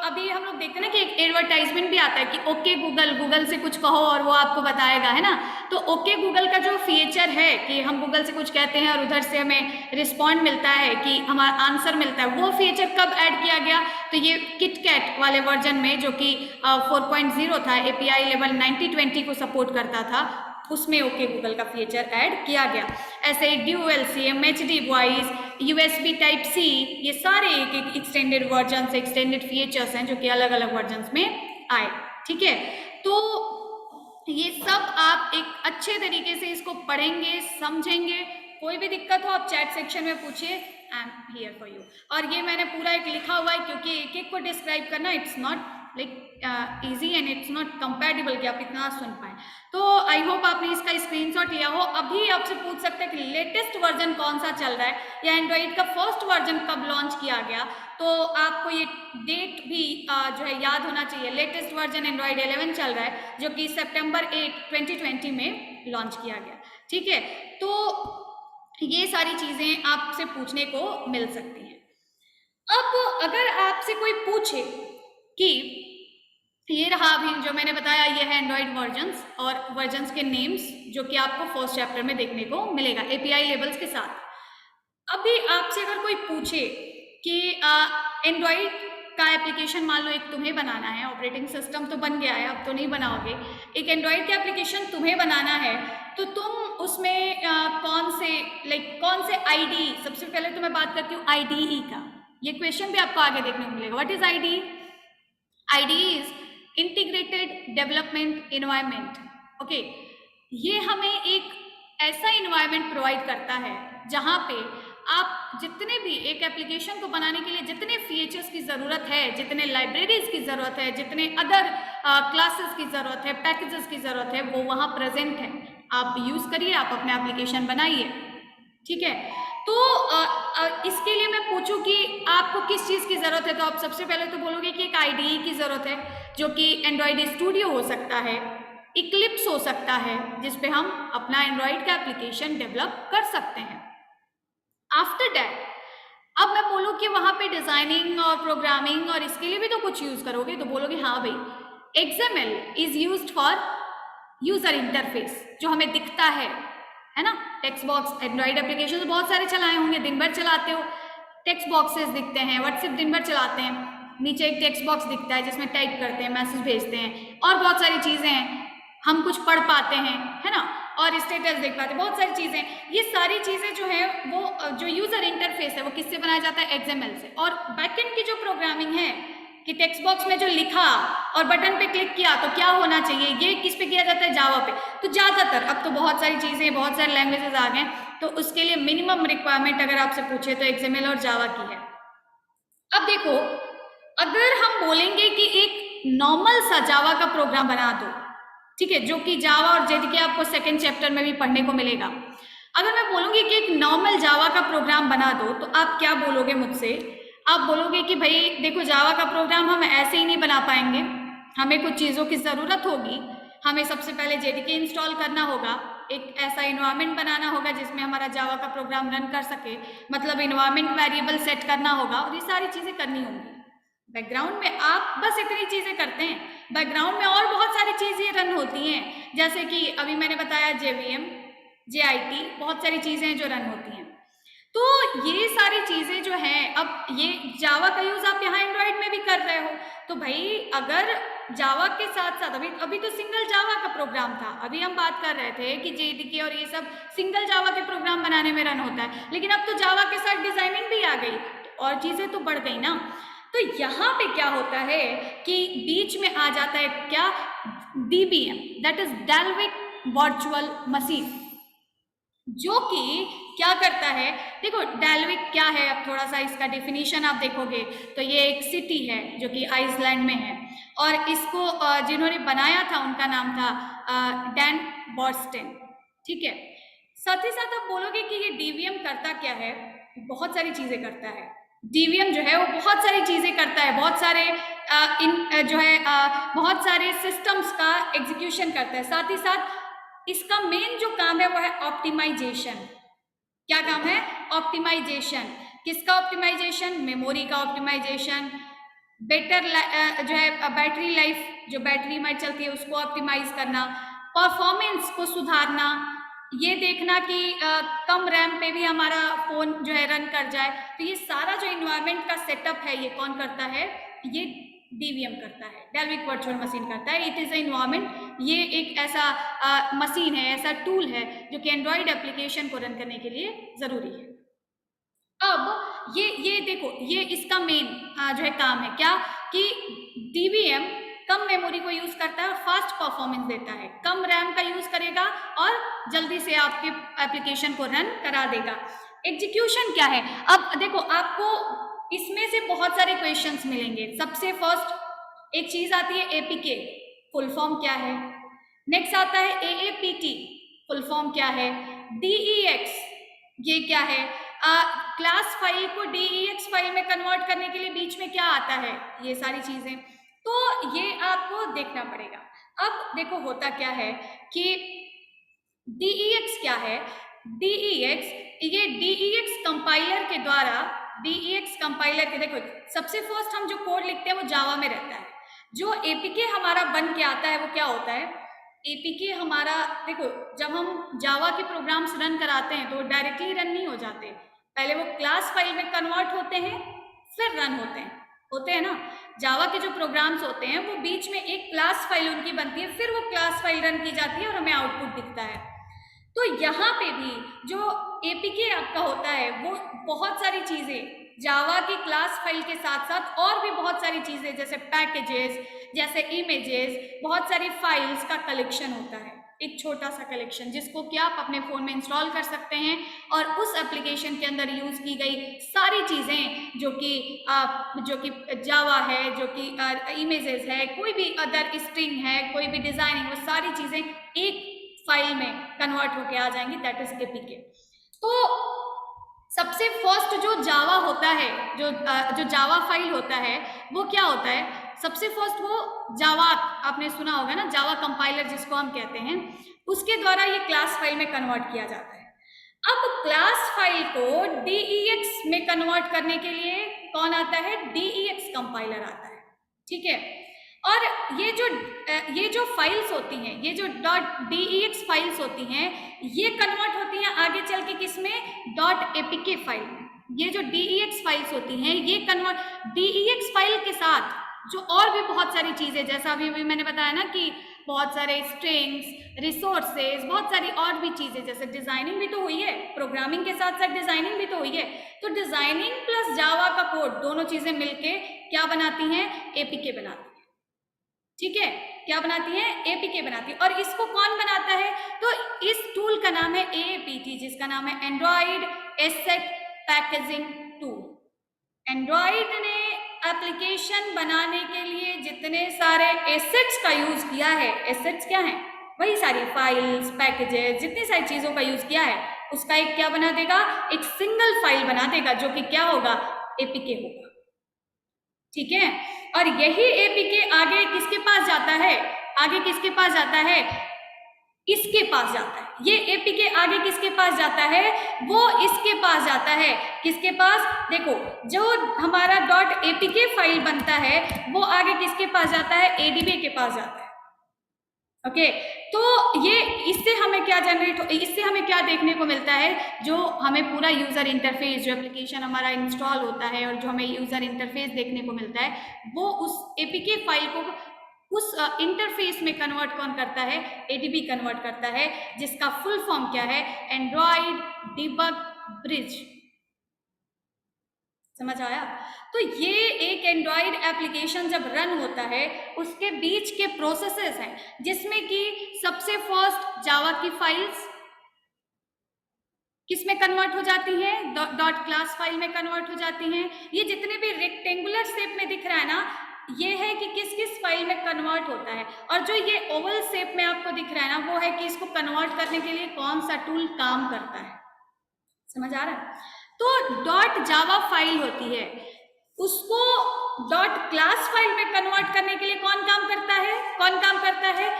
अभी हम लोग देखते हैं ना कि एक एडवर्टाइजमेंट भी आता है कि ओके गूगल, गूगल से कुछ कहो और वो आपको बताएगा, है ना। तो ओके गूगल का जो फीचर है कि हम गूगल से कुछ कहते हैं और उधर से हमें रिस्पॉन्ड मिलता है कि हमारा आंसर मिलता है, वो फीचर कब ऐड किया गया? तो ये किट कैट वाले वर्जन में, जो कि 4.0 था, API लेवल 9020 को सपोर्ट करता था, उसमें ओके गूगल का फीचर ऐड किया गया। ऐसे ही dual sim, HD voice, USB type C, ये सारे एक एक एक्सटेंडेड वर्जन से एक्सटेंडेड फीचर्स हैं जो कि अलग अलग वर्जन में आए। ठीक है, तो ये सब आप एक अच्छे तरीके से इसको पढ़ेंगे, समझेंगे। कोई भी दिक्कत हो आप चैट सेक्शन में पूछिए, I am here for you. और ये मैंने पूरा एक लिखा हुआ है क्योंकि एक एक को डिस्क्राइब करना it's not like easy and it's not compatible कि आप इतना सुन पाए। तो आई होप आपने इसका स्क्रीनशॉट लिया हो। अभी आपसे पूछ सकते हैं कि लेटेस्ट वर्जन कौन सा चल रहा है या एंड्रॉइड का फर्स्ट वर्जन कब लॉन्च किया गया, तो आपको ये डेट भी जो है याद होना चाहिए। लेटेस्ट वर्जन एंड्रॉइड 11 चल रहा है जो कि सितंबर 8, 2020 में लॉन्च किया गया। ठीक है, तो ये सारी चीजें आपसे पूछने को मिल सकती हैं। अब अगर आपसे कोई पूछे कि ये रहा अभी जो मैंने बताया, ये है एंड्रॉइड वर्जन्स और वर्जन्स के नेम्स जो कि आपको फर्स्ट चैप्टर में देखने को मिलेगा API लेवल्स के साथ। अभी आपसे अगर कोई पूछे कि एंड्रॉइड का एप्लीकेशन मान लो एक तुम्हें बनाना है, ऑपरेटिंग सिस्टम तो बन गया है, अब तो नहीं बनाओगे, एक एंड्रॉइड का एप्लीकेशन तुम्हें बनाना है, तो तुम उसमें कौन से IDE, सबसे पहले तो मैं बात करती हूँ IDE का। ये क्वेश्चन भी आपको आगे देखने को मिलेगा। What is IDE? IDE is integrated development environment. Okay, ये हमें एक ऐसा इन्वायरमेंट प्रोवाइड करता है जहाँ पे आप जितने भी एक एप्लीकेशन को बनाने के लिए जितने फीचर्स की ज़रूरत है, जितने लाइब्रेरीज की ज़रूरत है, जितने अदर क्लासेस की ज़रूरत है, पैकेजेस की ज़रूरत है, वो वहाँ प्रेजेंट है। आप यूज़ करिए, आप अपने एप्लीकेशन बनाइए। ठीक है, तो इसके लिए मैं पूछूं कि आपको किस चीज़ की ज़रूरत है, तो आप सबसे पहले तो बोलोगे कि एक IDE की ज़रूरत है जो कि एंड्रॉइड स्टूडियो हो सकता है, इक्लिप्स हो सकता है, जिसपे हम अपना एंड्रॉइड का एप्लीकेशन डेवलप कर सकते हैं। आफ्टर दैट अब मैं बोलूँ कि वहाँ पे डिज़ाइनिंग और प्रोग्रामिंग और इसके लिए भी तो कुछ यूज़ करोगे, तो बोलोगे हाँ भाई XML is used for user interface, जो हमें दिखता है ना। टेक्स्ट बॉक्स, एंड्रॉइड एप्लीकेशन तो बहुत सारे चलाए होंगे, दिन भर चलाते हो, टेक्स्ट बॉक्सेस दिखते हैं, व्हाट्सएप दिन भर चलाते हैं, नीचे एक टेक्स्ट बॉक्स दिखता है जिसमें टाइप करते हैं, मैसेज भेजते हैं, और बहुत सारी चीज़ें हैं, हम कुछ पढ़ पाते हैं, है ना, और स्टेटस देख पाते हैं, बहुत सारी चीज़ें। ये सारी चीज़ें जो है वो जो यूज़र इंटरफेस है वो किससे बनाया जाता है? XML से। और बैकएंड की जो प्रोग्रामिंग है कि टेक्स्ट बॉक्स में जो लिखा और बटन पे क्लिक किया तो क्या होना चाहिए, ये किस पे किया जाता है? जावा पे। तो ज़्यादातर अब तो बहुत सारी चीज़ें, बहुत सारे लैंग्वेजेस आ गए, तो उसके लिए मिनिमम रिक्वायरमेंट अगर आपसे पूछे तो XML और जावा की है। अब देखो, अगर हम बोलेंगे कि एक नॉर्मल सा जावा का प्रोग्राम बना दो, ठीक है, जो कि जावा और JDK आपको सेकेंड चैप्टर में भी पढ़ने को मिलेगा। अगर मैं बोलूँगी कि एक नॉर्मल जावा का प्रोग्राम बना दो, तो आप क्या बोलोगे मुझसे? आप बोलोगे कि भाई देखो, जावा का प्रोग्राम हम ऐसे ही नहीं बना पाएंगे, हमें कुछ चीज़ों की ज़रूरत होगी। हमें सबसे पहले JDK इंस्टॉल करना होगा, एक ऐसा इन्वायरमेंट बनाना होगा जिसमें हमारा जावा का प्रोग्राम रन कर सके, मतलब इन्वायरमेंट वेरिएबल सेट करना होगा, और ये सारी चीज़ें करनी होंगी। बैकग्राउंड में आप बस इतनी चीज़ें करते हैं, बैकग्राउंड में और बहुत सारी चीज़ें रन होती हैं, जैसे कि अभी मैंने बताया JVM, JIT, बहुत सारी चीज़ें जो रन होती हैं। तो ये सारी चीज़ें जो हैं, अब ये जावा का यूज़ आप यहाँ एंड्रॉइड में भी कर रहे हो, तो भाई अगर जावा के साथ साथ अभी तो सिंगल जावा का प्रोग्राम था, अभी हम बात कर रहे थे कि JDK और ये सब सिंगल जावा के प्रोग्राम बनाने में रन होता है, लेकिन अब तो जावा के साथ डिज़ाइनिंग भी आ गई, तो और चीज़ें तो बढ़ गई ना। तो यहाँ पे क्या होता है कि बीच में आ जाता है क्या? DVM, that is Dalvik virtual machine, जो कि क्या करता है? देखो डाल्विक क्या है, अब थोड़ा सा इसका डेफिनेशन आप देखोगे तो ये एक सिटी है जो कि आइसलैंड में है, और इसको जिन्होंने बनाया था उनका नाम था डैन बॉर्स्टेन। ठीक है, साथ ही साथ आप बोलोगे कि ये DVM करता क्या है? बहुत सारी चीज़ें करता है। DVM जो है वो बहुत सारी चीज़ें करता है, बहुत सारे बहुत सारे सिस्टम्स का एग्जीक्यूशन करता है। साथ ही साथ इसका मेन जो काम है वो है ऑप्टिमाइजेशन। क्या काम है? ऑप्टिमाइजेशन। किसका ऑप्टिमाइजेशन? मेमोरी का ऑप्टिमाइजेशन, बेटर जो है बैटरी लाइफ, जो बैटरी हमारी चलती है उसको ऑप्टिमाइज करना, परफॉर्मेंस को सुधारना, ये देखना कि कम रैम पे भी हमारा फोन जो है रन कर जाए। तो ये सारा जो इन्वायरमेंट का सेटअप है ये कौन करता है? ये डीवीएम करता है, डेल्विक वर्चुअल मशीन करता है। इट इज इन्वायरमेंट, ये एक ऐसा मशीन है, ऐसा टूल है जो कि एंड्रॉइड एप्लीकेशन को रन करने के लिए जरूरी है। अब ये देखो, ये इसका मेन जो है काम है क्या, कि डीवीएम कम मेमोरी को यूज करता है और फास्ट परफॉर्मेंस देता है, कम रैम का यूज करेगा और जल्दी से आपके एप्लीकेशन को रन करा देगा। एग्जीक्यूशन क्या है? अब देखो, आपको इसमें से बहुत सारे क्वेश्चंस मिलेंगे। सबसे फर्स्ट एक चीज आती है एपीके, फुल फॉर्म क्या है। नेक्स्ट आता है एएपीटी, फुल फॉर्म क्या है। डीईएक्स, ये क्या है? क्लास फाइल को डीईएक्स फाइल में कन्वर्ट करने के लिए बीच में क्या आता है, ये सारी चीजें, तो ये आपको देखना पड़ेगा। अब देखो होता क्या है कि डीईएक्स क्या है? डीईएक्स, ये डीईएक्स कंपाइलर के द्वारा, डीईएक्स कंपाइलर के, देखो सबसे फर्स्ट हम जो कोड लिखते हैं वो जावा में रहता है। जो एपीके हमारा बन के आता है वो क्या होता है? एपीके हमारा, देखो जब हम जावा के प्रोग्राम्स रन कराते हैं तो डायरेक्टली रन नहीं हो जाते, पहले वो क्लास फाइल में कन्वर्ट होते हैं फिर रन होते हैं ना। जावा के जो प्रोग्राम्स होते हैं वो बीच में एक क्लास फाइल उनकी बनती है, फिर वो क्लास फाइल रन की जाती है और हमें आउटपुट दिखता है। तो यहाँ पे भी जो एपीके आपका होता है वो बहुत सारी चीजें जावा की क्लास फाइल के साथ साथ और भी बहुत सारी चीजें, जैसे पैकेजेस, जैसे इमेजेस, बहुत सारी फाइल्स का कलेक्शन होता है, एक छोटा सा कलेक्शन जिसको कि आप अपने फोन में इंस्टॉल कर सकते हैं और उस एप्लीकेशन के अंदर यूज की गई सारी चीजें जो कि जावा है, जो कि इमेजेस है, कोई भी अदर स्ट्रिंग है, कोई भी डिजाइनिंग, वो सारी चीजें एक फाइल में कन्वर्ट होके आ जाएंगी, दैट इज एपीके। तो सबसे फर्स्ट जो जावा होता है, जो जावा फाइल होता है वो क्या होता है? सबसे फर्स्ट वो जावा, आपने सुना होगा ना, जावा कंपाइलर जिसको हम कहते हैं, उसके द्वारा ये क्लास फाइल में कन्वर्ट किया जाता है। अब क्लास फाइल को डीईएक्स में कन्वर्ट करने के लिए कौन आता है? डीईएक्स कंपाइलर आता है, ठीक है। और ये जो फाइल्स होती हैं, ये जो .डीईएक्स फाइल्स होती हैं, ये कन्वर्ट होती हैं आगे चल के किसमें? .एपीके फाइल में। ये जो डीईएक्स फाइल्स होती हैं ये कन्वर्ट डीईएक्स फाइल के साथ जो और भी बहुत सारी चीजें, जैसा अभी मैंने बताया ना कि बहुत सारे स्ट्रिंग्स, रिसोर्सेज, बहुत सारी और भी चीजें, जैसे डिजाइनिंग भी तो हुई है, प्रोग्रामिंग के साथ साथ डिजाइनिंग भी तो हुई है। तो डिजाइनिंग प्लस जावा का कोड, दोनों चीजें मिलके क्या बनाती हैं? एपीके बनाती हैं, ठीक है। क्या बनाती है? एपीके बनाती है। और इसको कौन बनाता है? तो इस टूल का नाम है एएपीटी, जिसका नाम है Android asset packaging tool. Android ने एप्लीकेशन बनाने के लिए जितने सारे एसेट्स का यूज किया है, एसेट्स क्या है? वही सारी फाइल्स, पैकेजेस, जितनी सारी चीजों का यूज किया है, उसका एक क्या बना देगा? एक सिंगल फाइल बना देगा, जो कि क्या होगा? एपीके होगा, ठीक है। और यही एपीके आगे किसके पास जाता है? आगे किसके पास जाता है? इसके पास जाता है। ये एपीके आगे किसके पास जाता है? वो इसके पास जाता है। किसके पास? देखो, जो हमारा .एपीके फाइल बनता है वो आगे किसके पास जाता है? एडीबी के पास जाता है, ओके। तो ये इससे हमें क्या देखने को मिलता है? जो हमें पूरा यूजर इंटरफेस, जो एप्लीकेशन हमारा इंस्टॉल होता है और जो हमें यूजर इंटरफेस देखने को मिलता है, वो उस एपीके फाइल को उस इंटरफेस में कन्वर्ट कौन करता है? एडीबी कन्वर्ट करता है, जिसका फुल फॉर्म क्या है? Android debug bridge. समझ आया? तो ये एक एंड्रॉइड एप्लीकेशन जब रन होता है उसके बीच के प्रोसेसेस हैं, जिसमें कि सबसे फर्स्ट जावा की फाइल्स किसमें कन्वर्ट हो जाती हैं? डॉट क्लास फाइल में कन्वर्ट हो जाती हैं। ये जितने भी रेक्टेंगुलर शेप में दिख रहा है ना, ये है कि किस किस फाइल में कन्वर्ट होता है। और जो ये ओवल शेप में आपको दिख रहा है ना, वो है कि इसको कन्वर्ट करने के लिए कौन सा टूल काम करता है। समझ आ रहा है? तो डॉट जावा फाइल होती है, उसको डॉट क्लास फाइल में कन्वर्ट करने के लिए कौन काम करता है?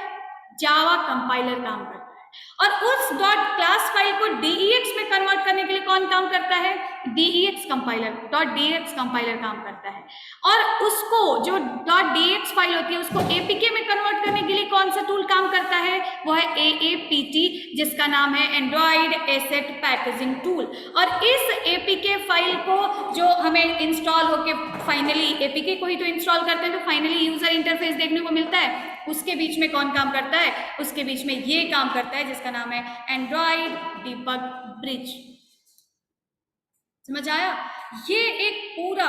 जावा कंपाइलर काम करता है। और उस डॉट क्लास फाइल को DEX में कन्वर्ट करने के लिए कौन काम करता है? DEX कंपाइलर, .DEX कंपाइलर काम करता है। और उसको जो .DEX फाइल होती है उसको APK में कन्वर्ट करने के लिए कौन सा टूल काम करता है? वो है AAPT, जिसका नाम है एंड्रॉइड एसेट पैकेजिंग टूल। और इस APK फाइल को जो हमें इंस्टॉल होके फाइनली APK को ही तो इंस्टॉल करते हैं तो फाइनली यूजर इंटरफेस देखने को मिलता है, उसके बीच में कौन काम करता है? उसके बीच में ये काम करता है जिसका नाम है एंड्रॉइड डिबग ब्रिज। समझ आया? ये एक पूरा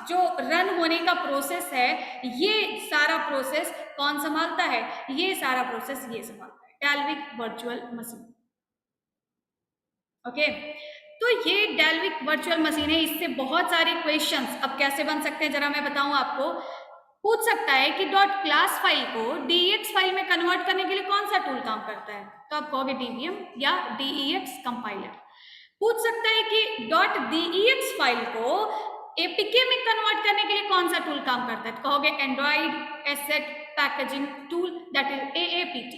जो रन होने का प्रोसेस है, ये सारा प्रोसेस कौन संभालता है? ये सारा प्रोसेस ये संभालता है, डेल्विक वर्चुअल मशीन। ओके, तो ये डेल्विक वर्चुअल मशीन है। इससे बहुत सारे क्वेश्चंस अब कैसे बन सकते हैं जरा मैं बताऊं आपको। पूछ सकता है कि डॉट क्लास फाइल को DEX फाइल में कन्वर्ट करने के लिए कौन सा टूल काम करता है? तो आप कहोगे DVM या DEX कंपाइलर। पूछ सकता है कि डॉट DEX फाइल को APK में कन्वर्ट करने के लिए कौन सा टूल काम करता है? तो कहोगे Android asset packaging tool, that is AAPT।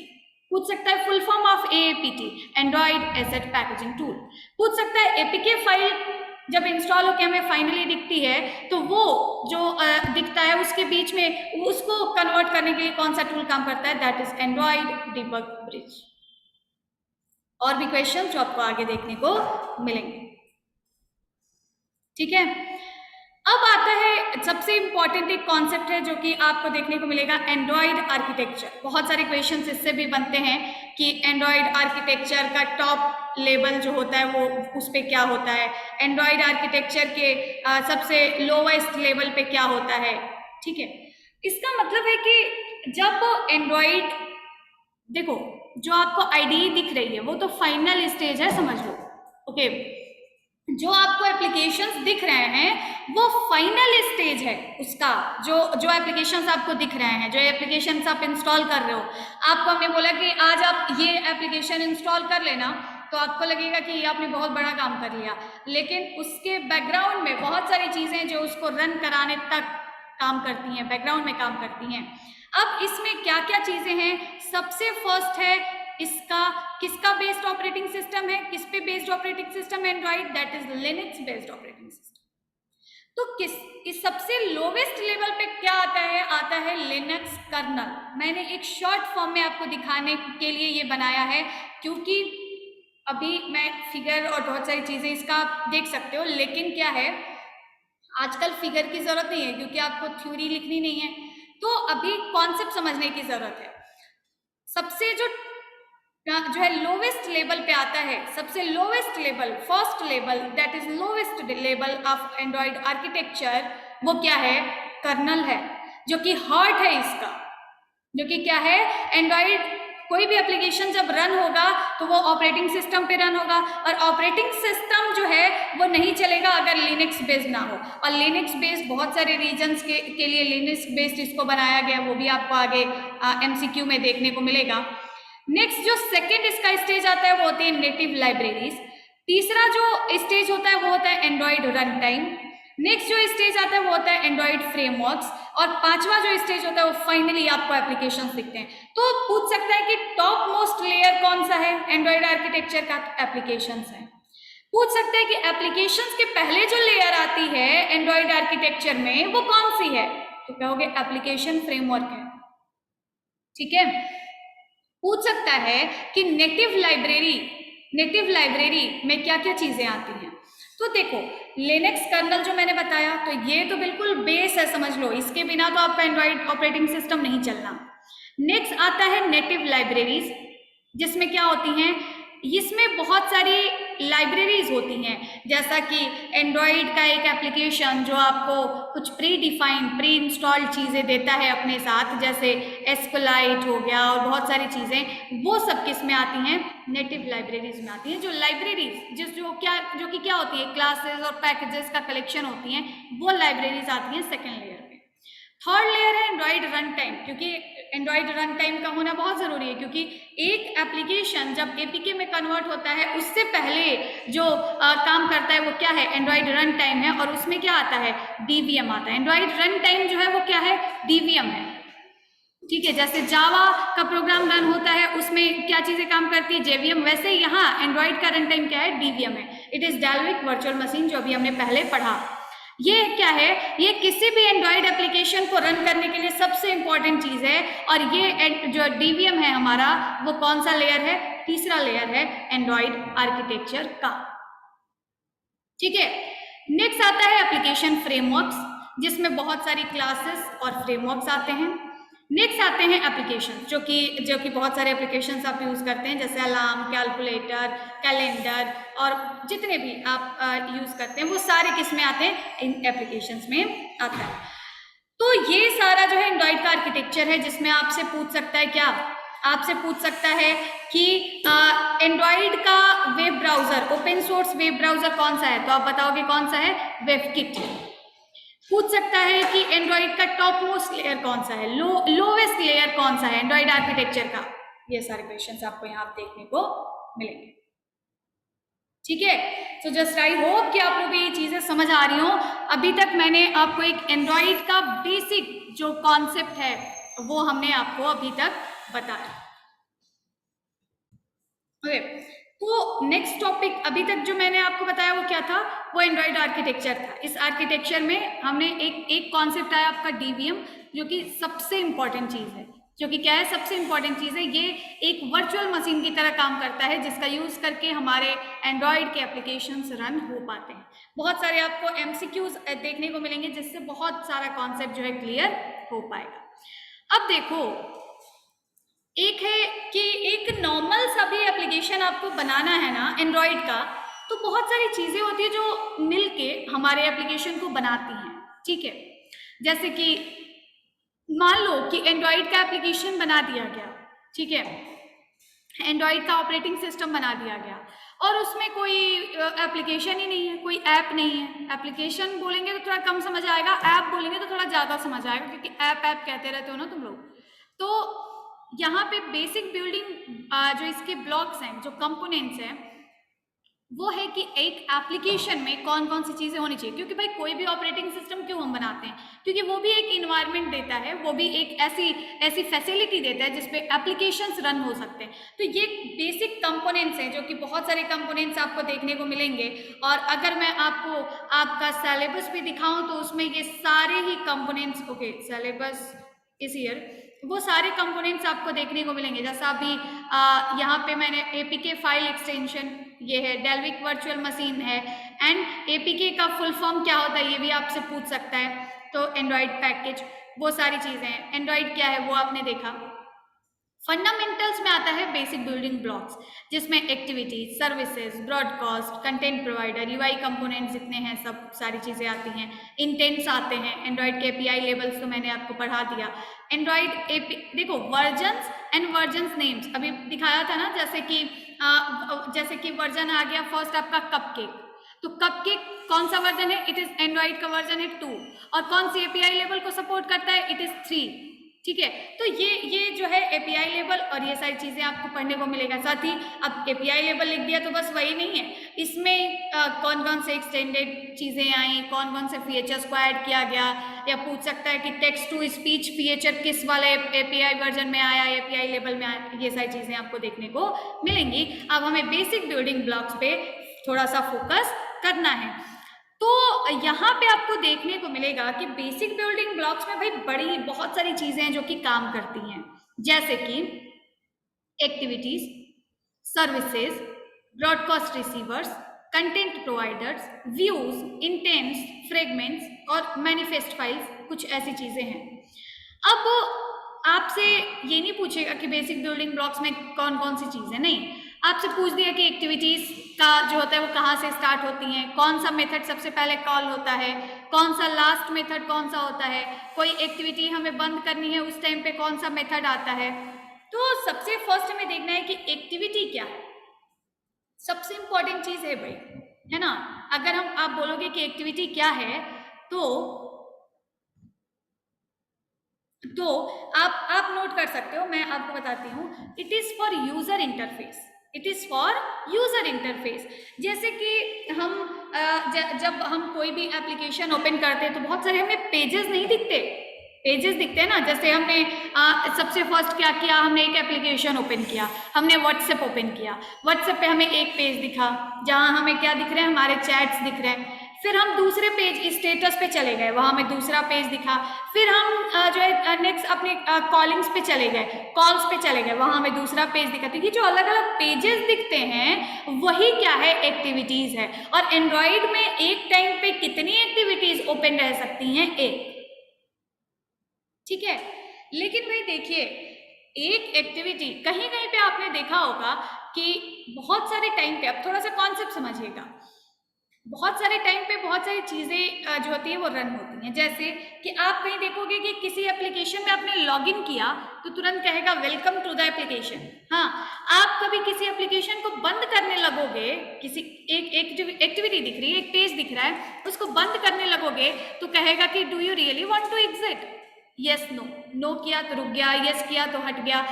पूछ सकता है full form of AAPT, Android asset packaging tool. पूछ सकता है APK फाइल जब इंस्टॉल होकर हमें फाइनली दिखती है तो वो जो दिखता है उसके बीच में उसको कन्वर्ट करने के लिए कौन सा टूल काम करता है? That is Android debug bridge. और भी क्वेश्चन जो आपको आगे देखने को मिलेंगे। ठीक है, अब आता है सबसे इंपॉर्टेंट एक कॉन्सेप्ट है जो कि आपको देखने को मिलेगा, एंड्रॉइड आर्किटेक्चर। बहुत सारे क्वेश्चंस इससे भी बनते हैं कि एंड्रॉइड आर्किटेक्चर का टॉप लेवल जो होता है वो उस पे क्या होता है, एंड्रॉइड आर्किटेक्चर के सबसे लोवेस्ट लेवल पे क्या होता है। ठीक है, इसका मतलब है कि जब एंड्रॉइड, देखो जो आपको IDE दिख रही है वो तो फाइनल स्टेज है, समझ लो। ओके, जो आपको एप्लीकेशंस दिख रहे हैं वो फाइनल स्टेज है उसका। जो एप्लीकेशंस आपको दिख रहे हैं, जो एप्लीकेशंस आप इंस्टॉल कर रहे हो, आपको हमने बोला कि आज आप ये एप्लीकेशन इंस्टॉल कर लेना, तो आपको लगेगा कि ये आपने बहुत बड़ा काम कर लिया, लेकिन उसके बैकग्राउंड में बहुत सारी चीजें जो उसको रन कराने तक काम करती हैं, बैकग्राउंड में काम करती हैं। अब इसमें क्या क्या चीजें हैं? सबसे फर्स्ट है इसका किसका बेस्ड ऑपरेटिंग सिस्टम है? किस पे बेस्ड ऑपरेटिंग सिस्टम है Android? That is Linux based operating system. तो इस सबसे लोवेस्ट लेवल पे क्या आता है? आता है लिनक्स कर्नल। मैंने एक शॉर्ट फॉर्म में आपको दिखाने के लिए ये बनाया है, क्योंकि अभी मैं फिगर और बहुत सारी चीजें इसका आप देख सकते हो, लेकिन क्या है आजकल फिगर की जरूरत नहीं है क्योंकि आपको थ्योरी लिखनी नहीं है, तो अभी कॉन्सेप्ट समझने की जरूरत है। सबसे जो है लोवेस्ट लेवल पे आता है, सबसे lowest level, first level, that is lowest level of Android architecture, वो क्या है? कर्नल है, जो कि हार्ट है इसका, जो कि क्या है? एंड्रॉइड कोई भी एप्लीकेशन जब रन होगा तो वो ऑपरेटिंग सिस्टम पे रन होगा, और ऑपरेटिंग सिस्टम जो है वो नहीं चलेगा अगर लिनक्स बेस्ड ना हो। और लिनक्स बेस्ड बहुत सारे रीजन्स के लिए लिनक्स बेस्ड इसको बनाया गया, वो भी आपको आगे MCQ में देखने को मिलेगा। नेक्स्ट जो सेकेंड इसका स्टेज आता है वो होती है नेटिव लाइब्रेरीज। तीसरा जो स्टेज होता है वो होता है एंड्रॉइड रन टाइम। नेक्स्ट जो स्टेज आता है वो होता है एंड्रॉइड फ्रेमवर्क्स, और पांचवा जो स्टेज होता है वो फाइनली आपको एप्लीकेशंस दिखते हैं। तो पूछ सकता है कि टॉप मोस्ट लेयर कौन सा है एंड्रॉइड आर्किटेक्चर का? एप्लीकेशंस है। पूछ सकता है कि एप्लीकेशंस के पहले जो लेयर आती है एंड्रॉइड आर्किटेक्चर में वो कौन सी है? तो कहोगे एप्लीकेशन फ्रेमवर्क है। ठीक है, पूछ सकता है कि नेटिव लाइब्रेरी में क्या क्या चीजें आती हैं। तो देखो लिनक्स कर्नल जो मैंने बताया, तो ये तो बिल्कुल बेस है, समझ लो, इसके बिना तो आपका एंड्रॉइड ऑपरेटिंग सिस्टम नहीं चलना। नेक्स्ट आता है नेटिव लाइब्रेरीज, जिसमें क्या होती हैं? इसमें बहुत सारी लाइब्रेरीज होती हैं, जैसा कि एंड्रॉइड का एक एप्लीकेशन जो आपको कुछ प्री डिफाइंड प्री इंस्टॉल्ड चीज़ें देता है अपने साथ, जैसे एस्क्यूलाइट हो गया और बहुत सारी चीज़ें, वो सब किस में आती हैं? नेटिव लाइब्रेरीज में आती हैं। जो लाइब्रेरीज जो कि क्या होती है? क्लासेस और पैकेजेस का कलेक्शन होती हैं, वो लाइब्रेरीज आती हैं सेकेंड लेयर में। थर्ड लेयर है एंड्रॉइड रन टाइम, क्योंकि एंड्रॉइड रन टाइम का होना बहुत जरूरी है, क्योंकि एक एप्लीकेशन जब APK में कन्वर्ट होता है उससे पहले जो काम करता है वो क्या है? एंड्रॉइड रन टाइम है, और उसमें क्या आता है? DVM आता है। एंड्रॉइड रन टाइम जो है वो क्या है? DVM है। ठीक है, जैसे जावा का प्रोग्राम रन होता है उसमें क्या चीजें काम करती है, जेवीएम, वैसे ही यहाँ एंड्रॉइड का रन टाइम क्या है, डीवीएम है, it is Dalvik virtual machine, जो अभी हमने पहले पढ़ा। ये क्या है, ये किसी भी एंड्रॉइड एप्लीकेशन को रन करने के लिए सबसे इंपॉर्टेंट चीज है। और ये जो डीवीएम है हमारा, वो कौन सा लेयर है, तीसरा लेयर है एंड्रॉइड आर्किटेक्चर का। ठीक है, नेक्स्ट आता है एप्लीकेशन फ्रेमवर्क्स, जिसमें बहुत सारी क्लासेस और फ्रेमवर्क्स आते हैं। नेक्स्ट आते हैं एप्लीकेशन, जो कि बहुत सारे एप्लीकेशंस आप यूज करते हैं, जैसे अलार्म, कैलकुलेटर, कैलेंडर, और जितने भी आप यूज करते हैं वो सारे किस में आते हैं, इन एप्लीकेशंस में आता है। तो ये सारा जो है एंड्रॉइड का आर्किटेक्चर है, जिसमें आपसे पूछ सकता है क्या, आपसे पूछ सकता है कि एंड्रॉइड का web browser, open source web browser कौन सा है, तो आप बताओगे कौन सा है, वेबकिट। पूछ सकता है कि एंड्रॉइड का टॉप मोस्ट लेयर कौन सा है, लोवेस्ट लेयर कौन सा है एंड्रॉइड आर्किटेक्चर का। ये सारे क्वेश्चंस आपको यहाँ देखने को मिलेंगे। ठीक है, तो जस्ट आई होप कि आप लोग ये चीजें समझ आ रही हो। अभी तक मैंने आपको एक एंड्रॉइड का बेसिक जो कॉन्सेप्ट है वो हमने आपको अभी तक बताया। ओके, तो नेक्स्ट टॉपिक अभी तक जो मैंने आपको बताया वो क्या था, वो एंड्रॉइड आर्किटेक्चर था। इस आर्किटेक्चर में हमने एक कॉन्सेप्ट आया आपका डीवीएम, जो कि सबसे इंपॉर्टेंट चीज है, जो कि क्या है, सबसे इंपॉर्टेंट चीज है। ये एक वर्चुअल मशीन की तरह काम करता है, जिसका यूज करके हमारे एंड्रॉइड के एप्लीकेशंस रन हो पाते हैं। बहुत सारे आपको एमसीक्यूज देखने को मिलेंगे, जिससे बहुत सारा कॉन्सेप्ट जो है क्लियर हो पाएगा। अब देखो, एक है कि एक नॉर्मल सा भी एप्लीकेशन आपको बनाना है ना एंड्रॉइड का, तो बहुत सारी चीजें होती है जो मिलके हमारे एप्लीकेशन को बनाती हैं। ठीक है, जैसे कि मान लो कि एंड्रॉइड का एप्लीकेशन बना दिया गया, ठीक है, एंड्रॉइड का ऑपरेटिंग सिस्टम बना दिया गया, और उसमें कोई एप्लीकेशन ही नहीं है, कोई ऐप नहीं है। एप्लीकेशन बोलेंगे तो थोड़ा कम समझ आएगा, ऐप बोलेंगे तो थोड़ा ज़्यादा समझ आएगा, क्योंकि ऐप कहते रहते हो ना तुम लोग। तो यहाँ पे बेसिक बिल्डिंग जो इसके ब्लॉक्स हैं, जो कंपोनेंट्स हैं, वो है कि एक एप्लीकेशन में कौन कौन सी चीज़ें होनी चाहिए। क्योंकि भाई कोई भी ऑपरेटिंग सिस्टम क्यों हम बनाते हैं, क्योंकि वो भी एक इन्वायरमेंट देता है, वो भी एक ऐसी फैसिलिटी देता है जिसपे एप्लीकेशंस रन हो सकते हैं। तो ये बेसिक कंपोनेंट्स हैं, जो कि बहुत सारे कंपोनेंट्स आपको देखने को मिलेंगे। और अगर मैं आपको आपका सिलेबस भी दिखाऊं तो उसमें ये सारे ही कंपोनेंट्स, ओके सिलेबस इस ईयर, वो सारे कंपोनेंट्स आपको देखने को मिलेंगे। जैसा अभी यहाँ पे मैंने एपीके फाइल एक्सटेंशन, ये है डेल्विक वर्चुअल मशीन है, एंड एपीके का फुल फॉर्म क्या होता है ये भी आपसे पूछ सकता है। तो एंड्रॉइड पैकेज, वो सारी चीज़ें हैं। एंड्रॉइड क्या है वो आपने देखा। फंडामेंटल्स में आता है बेसिक बिल्डिंग ब्लॉक्स, जिसमें activities, services, broadcast, content provider, UI components जितने हैं सब सारी चीज़ें आती हैं। इंटेंट्स आते हैं, एंड्रॉइड के एपीआई लेबल्स तो मैंने आपको पढ़ा दिया। एंड्रॉइड एपी देखो, वर्जन्स एंड वर्जन्स नेम्स अभी दिखाया था ना, जैसे कि वर्जन आ गया फर्स्ट आपका कपकेक, तो कपकेक कौन सा वर्जन है, इट इज एंड्रॉइड का वर्जन है 2, और कौन सी एपीआई लेबल को सपोर्ट करता है, इट इज 3। ठीक है, तो ये जो है एपीआई लेबल और ये सारी चीज़ें आपको पढ़ने को मिलेगा। साथ ही अब एपीआई लेबल लिख दिया तो बस वही नहीं है, इसमें कौन कौन से एक्सटेंडेड चीज़ें आई, कौन कौन से फीचर्स को ऐड किया गया, या पूछ सकता है कि टेक्स्ट टू स्पीच फीचर किस वाले एपीआई वर्जन में आया, एपीआई लेबल में आया। ये सारी चीज़ें आपको देखने को मिलेंगी। अब हमें बेसिक बिल्डिंग ब्लॉक्स पे थोड़ा सा फोकस करना है। तो यहाँ पे आपको देखने को मिलेगा कि बेसिक बिल्डिंग ब्लॉक्स में भाई बहुत सारी चीजें हैं जो कि काम करती हैं, जैसे कि activities, services, broadcast receivers, content providers, views, intents, fragments और मैनिफेस्ट फाइल्स, कुछ ऐसी चीजें हैं। अब आपसे ये नहीं पूछेगा कि बेसिक बिल्डिंग ब्लॉक्स में कौन कौन सी चीजें, नहीं, आपसे पूछ दिया कि एक्टिविटीज का जो होता है वो कहाँ से स्टार्ट होती हैं, कौन सा मेथड सबसे पहले कॉल होता है, कौन सा लास्ट मेथड कौन सा होता है, कोई एक्टिविटी हमें बंद करनी है उस टाइम पे कौन सा मेथड आता है। तो सबसे फर्स्ट हमें देखना है कि एक्टिविटी क्या है, सबसे इंपॉर्टेंट चीज है भाई, है ना। अगर आप बोलोगे कि एक्टिविटी क्या है, तो आप नोट कर सकते हो, मैं आपको बताती हूँ। It is for user interface, it is for user interface. जैसे कि हम जब हम कोई भी एप्लीकेशन ओपन करते हैं तो बहुत सारे हमें पेजेस नहीं दिखते, पेजेस दिखते हैं ना, जैसे हमने सबसे फर्स्ट क्या किया, हमने एक एप्लीकेशन ओपन किया, हमने व्हाट्सएप ओपन किया, व्हाट्सएप पे हमें एक पेज दिखा जहां हमें क्या दिख रहे हैं, हमारे चैट्स दिख रहे हैं। फिर हम दूसरे पेज स्टेटस पे चले गए, वहां हमें दूसरा पेज दिखा। फिर हम जो है नेक्स्ट अपने कॉलिंग्स पे चले गए, कॉल्स पे चले गए, वहां हमें दूसरा पेज दिखा। तो ये जो अलग अलग पेजेस दिखते हैं वही क्या है, एक्टिविटीज है। और एंड्रॉइड में एक टाइम पे कितनी एक्टिविटीज ओपन रह सकती हैं, एक, ठीक है। लेकिन भाई देखिए, एक एक्टिविटी कहीं कहीं पे आपने देखा होगा कि बहुत सारे टाइम पे, अब थोड़ा सा कॉन्सेप्ट समझिएगा, बहुत सारे टाइम पे बहुत सारी चीज़ें जो होती है वो रन होती हैं। जैसे कि आप कहीं देखोगे कि किसी एप्लीकेशन में आपने लॉगिन किया तो तुरंत कहेगा वेलकम टू द एप्लीकेशन। हाँ, आप कभी किसी एप्लीकेशन को बंद करने लगोगे, किसी एक एक्टिविटी दिख रही है, एक पेज दिख रहा है, उसको बंद करने लगोगे तो कहेगा कि do you really want to exit, yes no, no किया तो रुक गया, यस किया तो हट गया।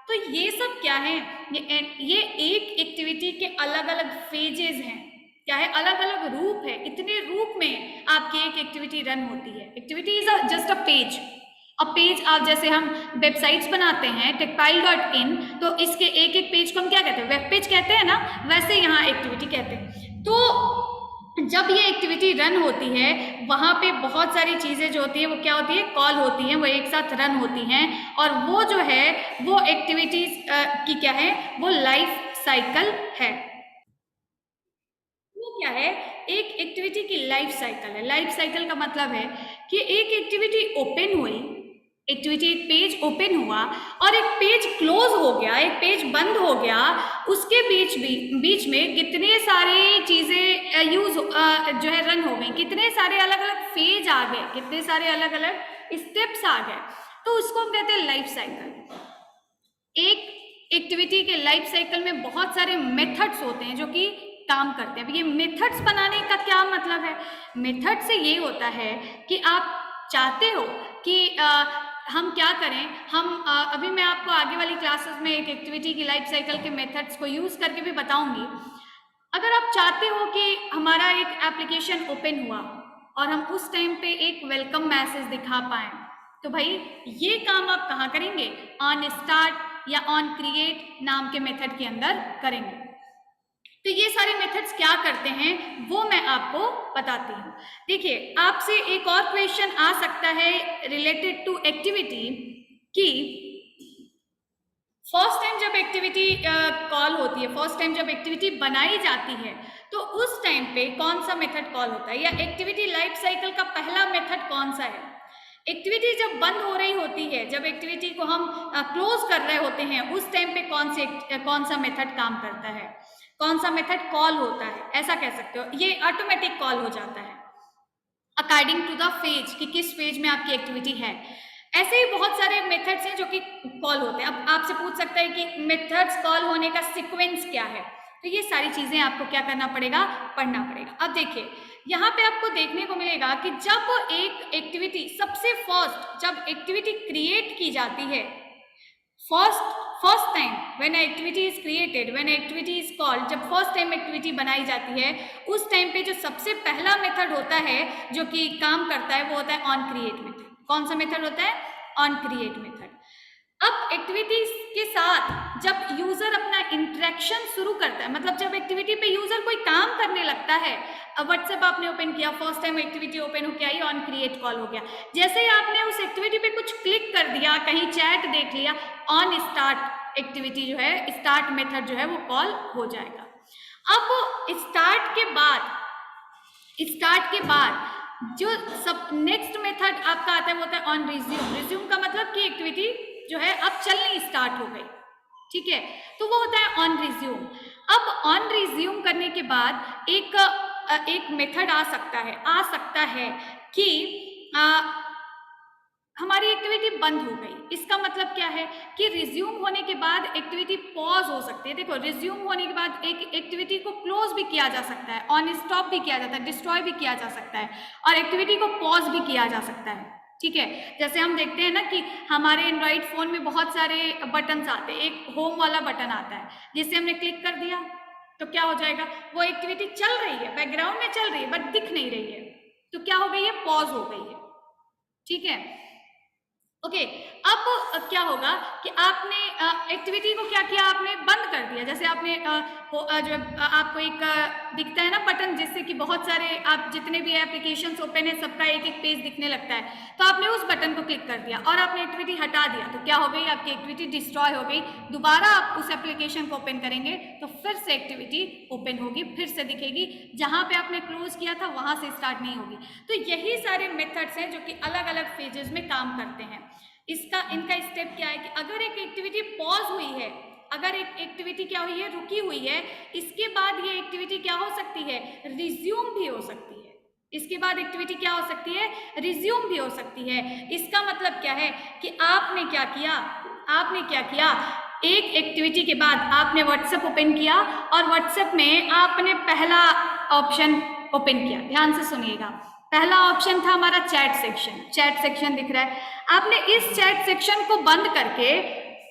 तो ये सब क्या है, ये एक एक्टिविटी के अलग अलग फेजेस हैं, क्या है, अलग अलग रूप है। इतने रूप में आपकी एक एक्टिविटी रन होती है। Activity is just a page. अब पेज, आप जैसे हम वेबसाइट्स बनाते हैं techpile.in, तो इसके एक एक पेज को हम क्या कहते हैं, वेब पेज कहते हैं ना, वैसे यहाँ एक्टिविटी कहते हैं। तो जब ये एक्टिविटी रन होती है वहां पे बहुत सारी चीजें जो होती है वो क्या होती है, कॉल होती हैं, वो एक साथ रन होती हैं। और वो जो है वो एक्टिविटीज की क्या है, वो लाइफ साइकिल है। वो क्या है, एक एक्टिविटी की लाइफ साइकिल है। लाइफ साइकिल का मतलब है कि एक एक्टिविटी ओपन हुई, एक्टिविटी एक पेज ओपन हुआ और एक पेज क्लोज हो गया, एक पेज बंद हो गया, उसके बीच में कितने सारे चीजें जो है रन हो गई, कितने सारे अलग अलग फेज आ गए, कितने सारे अलग अलग स्टेप्स आ गए। तो उसको हम कहते हैं लाइफ साइकिल। एक एक्टिविटी के लाइफ साइकिल में बहुत सारे मेथड्स होते हैं जो कि काम करते हैं। अब ये मेथड्स बनाने का क्या मतलब है, मेथड से ये होता है कि आप चाहते हो कि हम क्या करें, हम अभी मैं आपको आगे वाली क्लासेस में एक एक्टिविटी की लाइफ साइकिल के मेथड्स को यूज करके भी बताऊंगी। अगर आप चाहते हो कि हमारा एक एप्लीकेशन ओपन हुआ और हम उस टाइम पे एक वेलकम मैसेज दिखा पाए, तो भाई ये काम आप कहाँ करेंगे, ऑन स्टार्ट या ऑन क्रिएट नाम के मेथड के अंदर करेंगे। तो ये सारे मेथड्स क्या करते हैं वो मैं आपको बताती हूँ। देखिए, आपसे एक और क्वेश्चन आ सकता है रिलेटेड टू एक्टिविटी कि फर्स्ट टाइम जब एक्टिविटी कॉल होती है, फर्स्ट टाइम जब एक्टिविटी बनाई जाती है, तो उस टाइम पे कौन सा मेथड कॉल होता है, या एक्टिविटी लाइफ साइकिल का पहला मेथड कौन सा है। एक्टिविटी जब बंद हो रही होती है, जब एक्टिविटी को हम क्लोज कर रहे होते हैं, उस टाइम पे कौन सा मेथड काम करता है, कौन सा मेथड कॉल होता है, ऐसा कह सकते हो। ये ऑटोमेटिक कॉल हो जाता है अकॉर्डिंग टू द फेज, कि किस फेज में आपकी एक्टिविटी है। ऐसे ही बहुत सारे मेथड्स हैं जो कि कॉल होते हैं। अब आपसे पूछ सकता है कि मेथड्स कॉल होने का सीक्वेंस क्या है, तो ये सारी चीजें आपको क्या करना पड़ेगा, पढ़ना पड़ेगा। अब देखिए, यहाँ पे आपको देखने को मिलेगा कि जब एक एक्टिविटी सबसे फर्स्ट, जब एक्टिविटी क्रिएट की जाती है, first time when activity is created, when activity is called, जब फर्स्ट टाइम एक्टिविटी बनाई जाती है, उस टाइम पे जो सबसे पहला मेथड होता है जो कि काम करता है वो होता है ऑन क्रिएट मेथड। कौन सा मेथड होता है, ऑन क्रिएट मेथड। अब एक्टिविटीज के साथ जब यूजर अपना इंटरेक्शन शुरू करता है, मतलब जब एक्टिविटी पे यूजर कोई काम करने लगता है, अब व्हाट्सएप आपने ओपन किया, फर्स्ट टाइम एक्टिविटी ओपन हो के आई, ऑन क्रिएट कॉल हो गया। जैसे ही आपने उस एक्टिविटी पे कुछ क्लिक कर दिया, कहीं चैट देख लिया, ऑन स्टार्ट एक्टिविटी जो है, स्टार्ट मेथड जो है वो कॉल हो जाएगा। अब स्टार्ट के बाद जो सब नेक्स्ट मेथड आपका आता है वो होता है ऑन रिज्यूम। रिज्यूम का मतलब कि एक्टिविटी जो है अब चलनी स्टार्ट हो गई, ठीक है, तो वो होता है ऑन रिज्यूम। अब ऑन रिज्यूम करने के बाद एक मेथड आ सकता है कि हमारी एक्टिविटी बंद हो गई। इसका मतलब क्या है कि रिज्यूम होने के बाद एक्टिविटी पॉज हो सकती है। देखो, रिज्यूम होने के बाद एक एक्टिविटी को क्लोज भी किया जा सकता है, ऑन स्टॉप भी किया जाता है, डिस्ट्रॉय भी किया जा सकता है, और एक्टिविटी को पॉज भी किया जा सकता है, ठीक है। जैसे हम देखते हैं ना कि हमारे एंड्रॉइड फोन में बहुत सारे बटन्स आते हैं, एक होम वाला बटन आता है जिससे हमने क्लिक कर दिया तो क्या हो जाएगा, वो एक्टिविटी चल रही है, बैकग्राउंड में चल रही है बट दिख नहीं रही है, तो क्या हो गई है, पॉज हो गई है, ठीक है। ओके अब क्या होगा कि आपने एक्टिविटी को क्या किया, आपने बंद कर दिया। जैसे आपने जो आपको एक दिखता है ना बटन, जिससे कि बहुत सारे आप जितने भी एप्लीकेशंस ओपन है सबका एक एक पेज दिखने लगता है, तो आपने उस बटन को क्लिक कर दिया और आपने एक्टिविटी हटा दिया, तो क्या हो गई, आपकी एक्टिविटी डिस्ट्रॉय हो गई। दोबारा आप उस एप्लीकेशन को ओपन करेंगे तो फिर से एक्टिविटी ओपन होगी, फिर से दिखेगी, जहां पे आपने क्लोज किया था वहां से स्टार्ट नहीं होगी। तो यही सारे मेथड्स हैं जो कि अलग अलग फेजेस में काम करते हैं। इनका स्टेप क्या है कि अगर एक एक्टिविटी पॉज हुई है, अगर एक एक्टिविटी क्या हुई है, रुकी हुई है, इसके बाद ये एक्टिविटी क्या हो सकती है, रिज्यूम भी हो सकती है। इसके बाद एक्टिविटी क्या हो सकती है, रिज्यूम भी हो सकती है। इसका मतलब क्या है कि आपने क्या किया, एक एक्टिविटी के बाद आपने व्हाट्सएप ओपन किया और व्हाट्सएप में आपने पहला ऑप्शन ओपन किया। ध्यान से सुनिएगा, पहला ऑप्शन था हमारा चैट सेक्शन दिख रहा है। आपने इस चैट सेक्शन को बंद करके,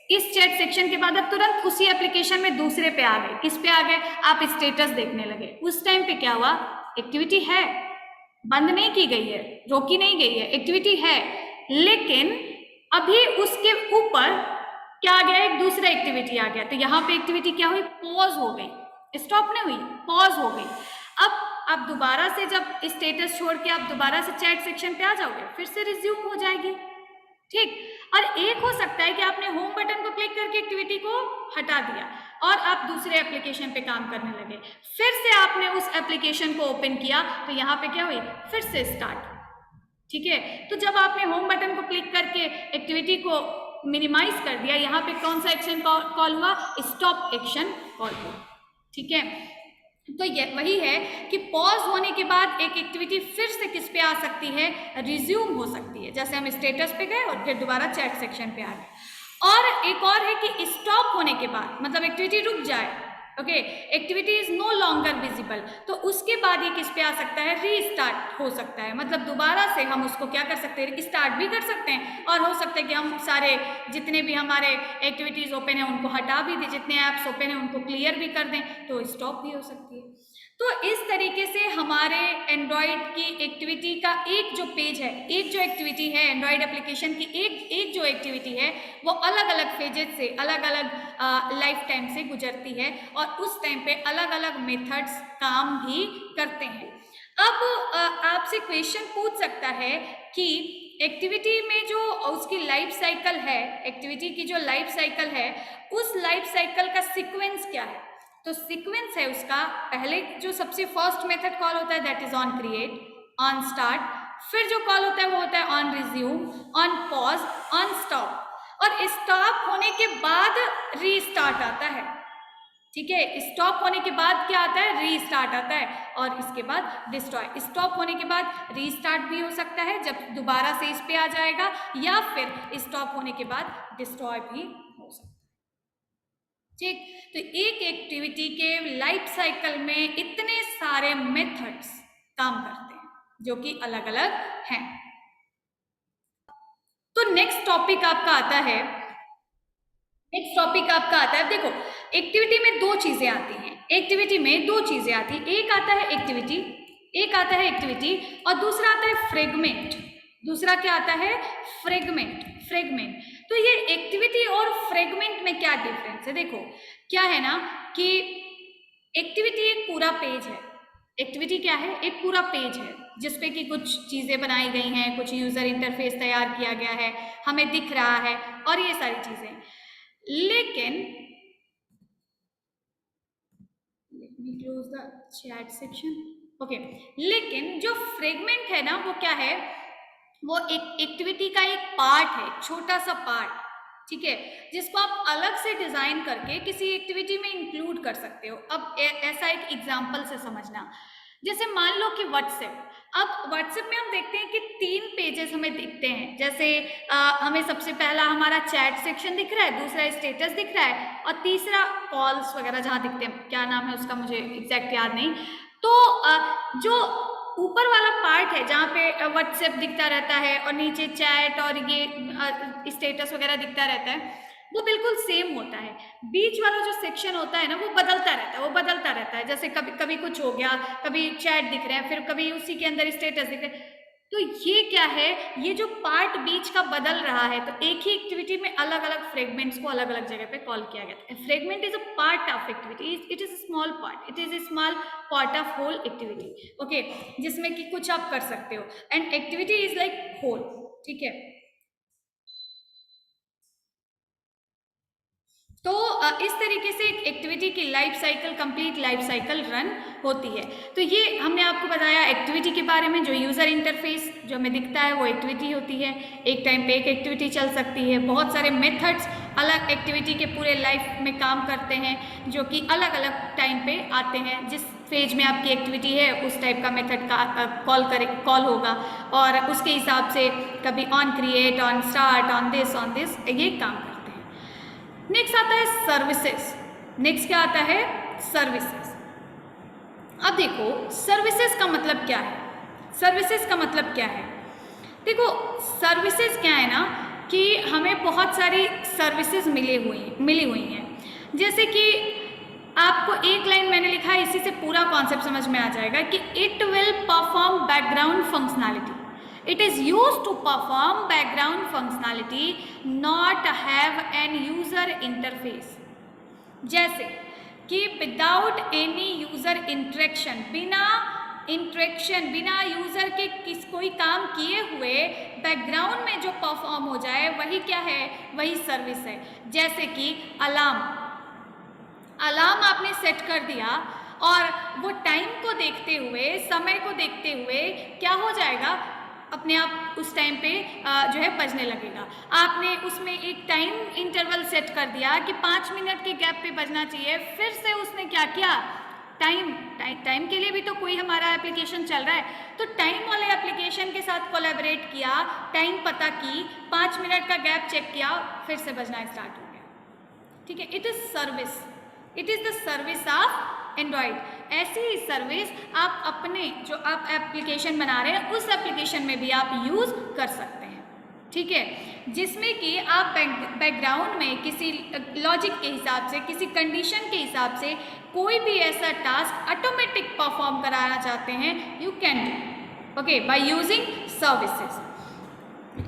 इस चैट सेक्शन के बाद अब तुरंत उसी एप्लीकेशन में दूसरे पे आ गए। किस पे आ गए, आप स्टेटस देखने लगे। उस टाइम पे क्या हुआ, एक्टिविटी है, बंद नहीं की गई है, रोकी नहीं गई है, एक्टिविटी है, लेकिन अभी उसके ऊपर क्या आ गया, एक दूसरा एक्टिविटी आ गया। तो यहाँ पे एक्टिविटी क्या हुई, पॉज हो गई, स्टॉप नहीं हुई, पॉज हो गई। अब आप दोबारा से जब स्टेटस छोड़ के आप दोबारा से चैट सेक्शन पे आ जाओगे, फिर से रिज्यूम हो जाएगी, ठीक। और एक हो सकता है कि आपने होम बटन को क्लिक करके एक्टिविटी को हटा दिया और आप दूसरे एप्लीकेशन पे काम करने लगे, फिर से आपने उस एप्लीकेशन को ओपन किया, तो यहाँ पे क्या हुई, फिर से स्टार्ट, ठीक है। तो जब आपने होम बटन को क्लिक करके एक्टिविटी को मिनिमाइज कर दिया, यहाँ पे कौन सा एक्शन कॉल हुआ, स्टॉप एक्शन कॉल हुआ, ठीक है। तो ये वही है कि पॉज होने के बाद एक एक्टिविटी फिर से किस पे आ सकती है, रिज्यूम हो सकती है। जैसे हम स्टेटस पे गए और फिर दोबारा चैट सेक्शन पे आ गए। और एक और है कि स्टॉप होने के बाद, मतलब एक्टिविटी रुक जाए, okay, activity is no longer visible, तो उसके बाद ये किस पे आ सकता है, रीस्टार्ट हो सकता है। मतलब दोबारा से हम उसको क्या कर सकते हैं, स्टार्ट भी कर सकते हैं, और हो सकता है कि हम सारे जितने भी हमारे एक्टिविटीज ओपन है उनको हटा भी दें, जितने ऐप्स ओपन है उनको क्लियर भी कर दें, तो स्टॉप भी हो सकती है। तो इस तरीके से हमारे एंड्रॉयड की एक्टिविटी का एक जो पेज है, एक जो एक्टिविटी है एंड्रॉयड एप्लीकेशन की, एक जो एक्टिविटी है वो अलग अलग फेजेस से, अलग अलग लाइफ टाइम से गुजरती है, और उस टाइम पे अलग अलग मेथड्स काम भी करते हैं। अब आपसे क्वेश्चन पूछ सकता है कि एक्टिविटी में जो उसकी लाइफ साइकिल है, एक्टिविटी की जो लाइफ साइकिल है, उस लाइफ साइकिल का सीक्वेंस क्या है। तो सीक्वेंस है उसका, पहले जो सबसे फर्स्ट मेथड कॉल होता है that is on create, on start, फिर जो कॉल होता है वो होता है on resume, on pause, on stop, और स्टॉप होने के बाद रीस्टार्ट आता है, ठीक है। स्टॉप होने के बाद क्या आता है, रीस्टार्ट आता है, और इसके बाद डिस्ट्रॉय। स्टॉप होने के बाद रीस्टार्ट भी हो सकता है जब दोबारा से इस पे आ जाएगा, या फिर स्टॉप होने के बाद डिस्ट्रॉय भी हो सकता है, ठीक। तो एक एक्टिविटी के लाइफ साइकिल में इतने सारे मेथड्स काम करते हैं जो कि अलग अलग हैं। तो नेक्स्ट टॉपिक आपका आता है, देखो एक्टिविटी में दो चीजें आती हैं, एक आता है एक्टिविटी और दूसरा आता है फ्रेगमेंट। दूसरा क्या आता है, फ्रेगमेंट। तो ये एक्टिविटी और फ्रेगमेंट में क्या डिफरेंस है, देखो क्या है ना कि एक्टिविटी एक पूरा पेज है, एक्टिविटी क्या है, एक पूरा पेज है जिसपे कि कुछ चीजें बनाई गई हैं, कुछ यूजर इंटरफेस तैयार किया गया है, हमें दिख रहा है, और ये सारी चीजें। लेकिन let me close the chat section, okay. लेकिन जो फ्रेगमेंट है ना वो क्या है, वो एक एक्टिविटी का एक पार्ट है, छोटा सा पार्ट, ठीक है, जिसको आप अलग से डिजाइन करके किसी एक्टिविटी में इंक्लूड कर सकते हो। अब ऐसा एक एग्जांपल से समझना, जैसे मान लो कि व्हाट्सएप, अब व्हाट्सएप में हम देखते हैं कि 3 पेजेस हमें दिखते हैं। जैसे हमें सबसे पहला हमारा चैट सेक्शन दिख रहा है, दूसरा स्टेटस दिख रहा है, और तीसरा कॉल्स वगैरह जहाँ दिखते हैं, क्या नाम है उसका मुझे एग्जैक्ट याद नहीं। तो जो ऊपर वाला पार्ट है जहाँ पे व्हाट्सएप दिखता रहता है और नीचे चैट और ये स्टेटस वगैरह दिखता रहता है, वो बिल्कुल सेम होता है। बीच वाला जो सेक्शन होता है ना वो बदलता रहता है, जैसे कभी कभी कुछ हो गया, कभी चैट दिख रहे हैं, फिर कभी उसी के अंदर स्टेटस दिख रहे हैं, तो ये क्या है, ये जो पार्ट बीच का बदल रहा है, तो एक ही एक्टिविटी में अलग अलग फ्रेगमेंट्स को अलग अलग जगह पे कॉल किया गया है। Fragment is a part of activity, it is a small part, it is a small part of whole activity, okay, जिसमें कि कुछ आप कर सकते हो, and activity is like whole, ठीक है। तो इस तरीके से एक एक्टिविटी की life cycle, complete life cycle run होती है। तो ये हमने आपको बताया एक्टिविटी के बारे में। जो यूज़र इंटरफेस जो हमें दिखता है वो एक्टिविटी होती है। एक टाइम पे एक एक्टिविटी चल सकती है। बहुत सारे मेथड्स अलग एक्टिविटी के पूरे लाइफ में काम करते हैं, जो कि अलग अलग टाइम पे आते हैं। जिस फेज में आपकी एक्टिविटी है उस टाइप का मेथड का कॉल होगा, और उसके हिसाब से कभी on create, on start, on this ये काम करते हैं। नेक्स्ट आता है सर्विसेज। नेक्स्ट क्या आता है, सर्विसेज। अब देखो सर्विसेज का मतलब क्या है। सर्विसेज का मतलब क्या है, देखो सर्विसेज क्या है ना, कि हमें बहुत सारी सर्विसेज मिली हुई हैं। जैसे कि आपको एक लाइन मैंने लिखा है, इसी से पूरा कॉन्सेप्ट समझ में आ जाएगा कि it will perform background functionality. It is used to perform background functionality, not have an user interface. जैसे कि विदाउट एनी यूजर इंटरेक्शन, बिना यूजर के कोई काम किए हुए बैकग्राउंड में जो परफॉर्म हो जाए वही क्या है, वही सर्विस है। जैसे कि अलार्म आपने सेट कर दिया और वो टाइम को देखते हुए, समय को देखते हुए क्या हो जाएगा, अपने आप उस टाइम पे जो है बजने लगेगा। आपने उसमें एक टाइम इंटरवल सेट कर दिया कि 5 मिनट के गैप पे बजना चाहिए, फिर से उसने क्या किया, टाइम के लिए भी तो कोई हमारा एप्लीकेशन चल रहा है, तो टाइम वाले एप्लीकेशन के साथ कोलैबोरेट किया, टाइम पता की, 5 मिनट का गैप चेक किया, फिर से बजना स्टार्ट हो गया, ठीक है। It is service, it is the service of Android. ऐसी ही सर्विस आप अपने जो आप एप्लीकेशन बना रहे हैं उस एप्लीकेशन में भी आप यूज़ कर सकते हैं, ठीक है। जिसमें कि आप बैकग्राउंड में किसी लॉजिक के हिसाब से, किसी कंडीशन के हिसाब से कोई भी ऐसा टास्क ऑटोमेटिक परफॉर्म कराना चाहते हैं, you can do, okay, by using services.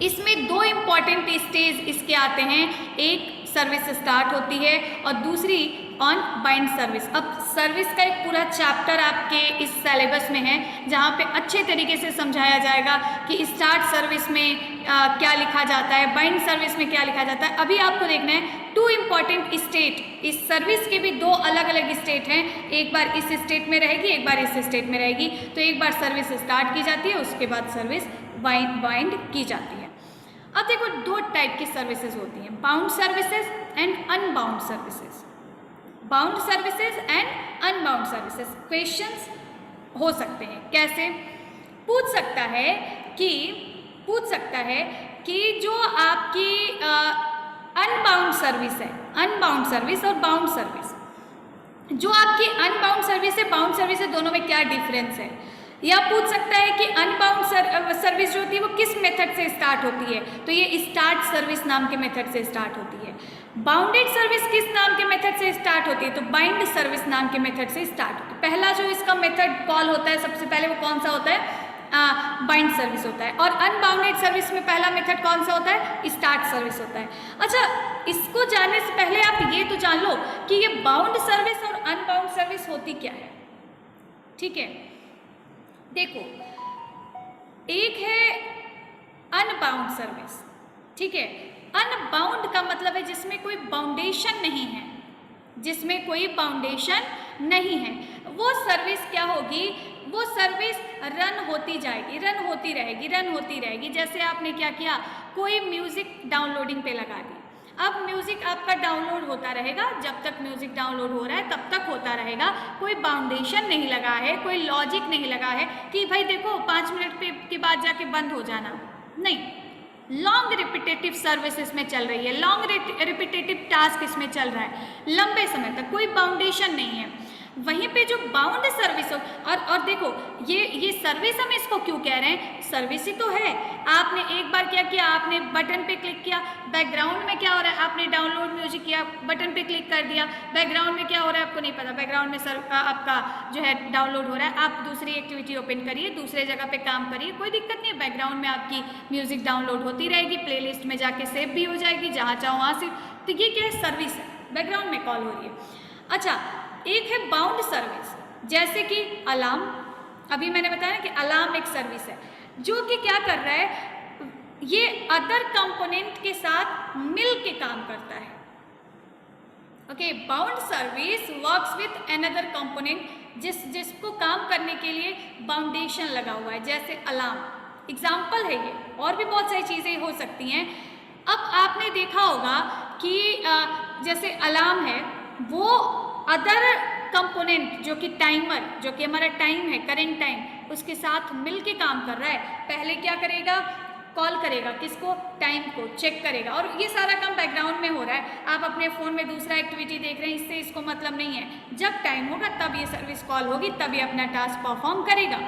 इसमें 2 इम्पॉर्टेंट स्टेज इसके आते हैं, एक सर्विस स्टार्ट होती है और दूसरी ऑन बाइंड सर्विस। अब सर्विस का एक पूरा चैप्टर आपके इस सिलेबस में है, जहाँ पे अच्छे तरीके से समझाया जाएगा कि स्टार्ट सर्विस में क्या लिखा जाता है, बाइंड सर्विस में क्या लिखा जाता है। अभी आपको देखना है 2 इम्पॉर्टेंट स्टेट, इस सर्विस के भी 2 अलग अलग स्टेट हैं, एक बार इस स्टेट में रहेगी, एक बार इस स्टेट में रहेगी। तो एक बार सर्विस स्टार्ट की जाती है, उसके बाद सर्विस बाइंड की जाती है। अब देखो 2 टाइप की सर्विसेज होती हैं, bound services and unbound services. Bound services and unbound services. Questions हो सकते हैं, कैसे पूछ सकता है कि जो आपकी अनबाउंड सर्विस है, अनबाउंड सर्विस और बाउंड सर्विस, जो आपकी अनबाउंड सर्विस है, बाउंड सर्विस है, दोनों में क्या डिफरेंस है। या पूछ सकता है कि अनबाउंड सर्विस जो होती है वो किस मेथड से स्टार्ट होती है, तो ये स्टार्ट सर्विस नाम के मेथड से स्टार्ट होती है। बाउंडेड सर्विस किस नाम के मेथड से स्टार्ट होती है, तो बाइंड सर्विस नाम के मेथड से स्टार्ट होती है। पहला जो इसका मेथड कॉल होता है सबसे पहले, वो कौन सा होता है, बाइंड सर्विस होता है। और अनबाउंडेड सर्विस में पहला मेथड कौन सा होता है, स्टार्ट सर्विस होता है। अच्छा, इसको जानने से पहले आप ये तो जान लो कि ये बाउंड सर्विस और अनबाउंड सर्विस होती क्या है, ठीक है। देखो, एक है अनबाउंड सर्विस, ठीक है। अनबाउंड का मतलब है जिसमें कोई बाउंडेशन नहीं है, जिसमें कोई बाउंडेशन नहीं है। वो सर्विस क्या होगी, वो सर्विस रन होती जाएगी, रन होती रहेगी। जैसे आपने क्या किया, कोई म्यूज़िक डाउनलोडिंग पे लगा दी, अब म्यूज़िक आपका डाउनलोड होता रहेगा, जब तक म्यूज़िक डाउनलोड हो रहा है तब तक होता रहेगा। कोई बाउंडेशन नहीं लगा है, कोई लॉजिक नहीं लगा है कि भाई देखो 5 मिनट के बाद जाके बंद हो जाना, नहीं। लॉन्ग रिपीटेटिव सर्विस इसमें चल रही है, लॉन्ग रिपीटेटिव टास्क इसमें चल रहा है, लंबे समय तक, कोई बाउंडेशन नहीं है। वहीं पे जो बाउंड सर्विस हो, और देखो ये सर्विस हम इसको क्यों कह रहे हैं, सर्विस ही तो है। आपने एक बार क्या किया, आपने बटन पे क्लिक किया, बैकग्राउंड में क्या हो रहा है, आपने डाउनलोड म्यूजिक किया, बटन पे क्लिक कर दिया, बैकग्राउंड में क्या हो रहा है आपको नहीं पता, बैकग्राउंड में आपका जो है डाउनलोड हो रहा है। आप दूसरी एक्टिविटी ओपन करिए, दूसरे जगह पे काम करिए, कोई दिक्कत नहीं है, बैकग्राउंड में आपकी म्यूजिक डाउनलोड होती रहेगी, प्लेलिस्ट में जाके सेव भी हो जाएगी, जहाँ चाहो वहाँ से। तो ये क्या है, सर्विस है, बैकग्राउंड में कॉल हो रही है। अच्छा, एक है बाउंड सर्विस, जैसे कि अलार्म। अभी मैंने बताया कि अलार्म एक सर्विस है जो कि क्या कर रहा है, ये अदर कंपोनेंट के साथ मिल के काम करता है। Okay, bound service works with another component, जिसको काम करने के लिए बाउंडेशन लगा हुआ है, जैसे अलार्म एग्जाम्पल है ये, और भी बहुत सारी चीज़ें हो सकती हैं। अब आपने देखा होगा कि जैसे अलार्म है, वो अदर कंपोनेंट जो कि टाइमर, जो कि हमारा टाइम है, करेंट टाइम, उसके साथ मिल के काम कर रहा है। पहले क्या करेगा, कॉल करेगा किसको, टाइम को चेक करेगा, और ये सारा काम बैकग्राउंड में हो रहा है। आप अपने फ़ोन में दूसरा एक्टिविटी देख रहे हैं, इससे इसको मतलब नहीं है। जब टाइम होगा तब ये सर्विस कॉल होगी, तब ये अपना टास्क परफॉर्म करेगा।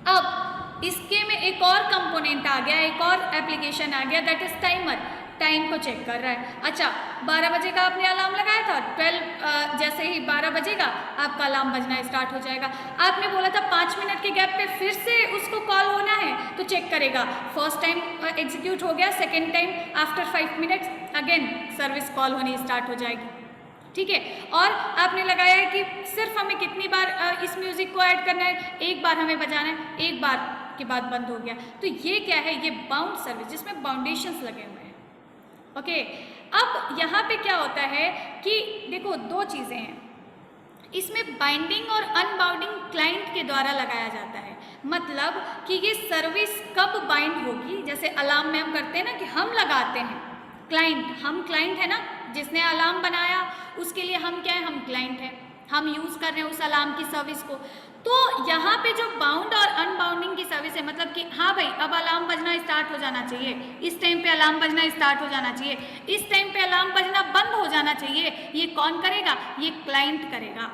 अब इसके में एक और कंपोनेंट आ गया, एक और एप्लीकेशन आ गया, दैट इज टाइमर, टाइम को चेक कर रहा है। अच्छा, 12 बजे का आपने अलार्म लगाया था, 12 जैसे ही 12 बजेगा आपका अलार्म बजना स्टार्ट हो जाएगा। आपने बोला था 5 मिनट के गैप पे फिर से उसको कॉल होना है, तो चेक करेगा, फर्स्ट टाइम एग्जीक्यूट हो गया, second time after 5 minutes again service call होनी स्टार्ट हो जाएगी। ठीक है, और आपने लगाया है कि सिर्फ हमें कितनी बार इस म्यूज़िक को ऐड करना है, एक बार हमें बजाना है, एक बार के बाद बंद हो गया। तो ये क्या है, ये बाउंड सर्विस, जिसमें बाउंडेशंस लगे हुए हैं। ओके, अब यहाँ पे क्या होता है कि देखो दो चीज़ें हैं, इसमें बाइंडिंग और अनबाउंडिंग क्लाइंट के द्वारा लगाया जाता है। मतलब कि ये सर्विस कब बाइंड होगी, जैसे अलार्म में हम करते हैं ना कि हम लगाते हैं, क्लाइंट, हम क्लाइंट है ना, जिसने अलार्म बनाया उसके लिए हम क्या है, हम क्लाइंट हैं, हम यूज़ कर रहे हैं उस अलार्म की सर्विस को। तो यहाँ पे जो बाउंड और अनबाउंडिंग की सर्विस है, मतलब कि हाँ भाई अब अलार्म बजना स्टार्ट हो जाना चाहिए, इस टाइम पे अलार्म बजना स्टार्ट हो जाना चाहिए, इस टाइम पे अलार्म बजना बंद हो जाना चाहिए, ये कौन करेगा, ये क्लाइंट करेगा।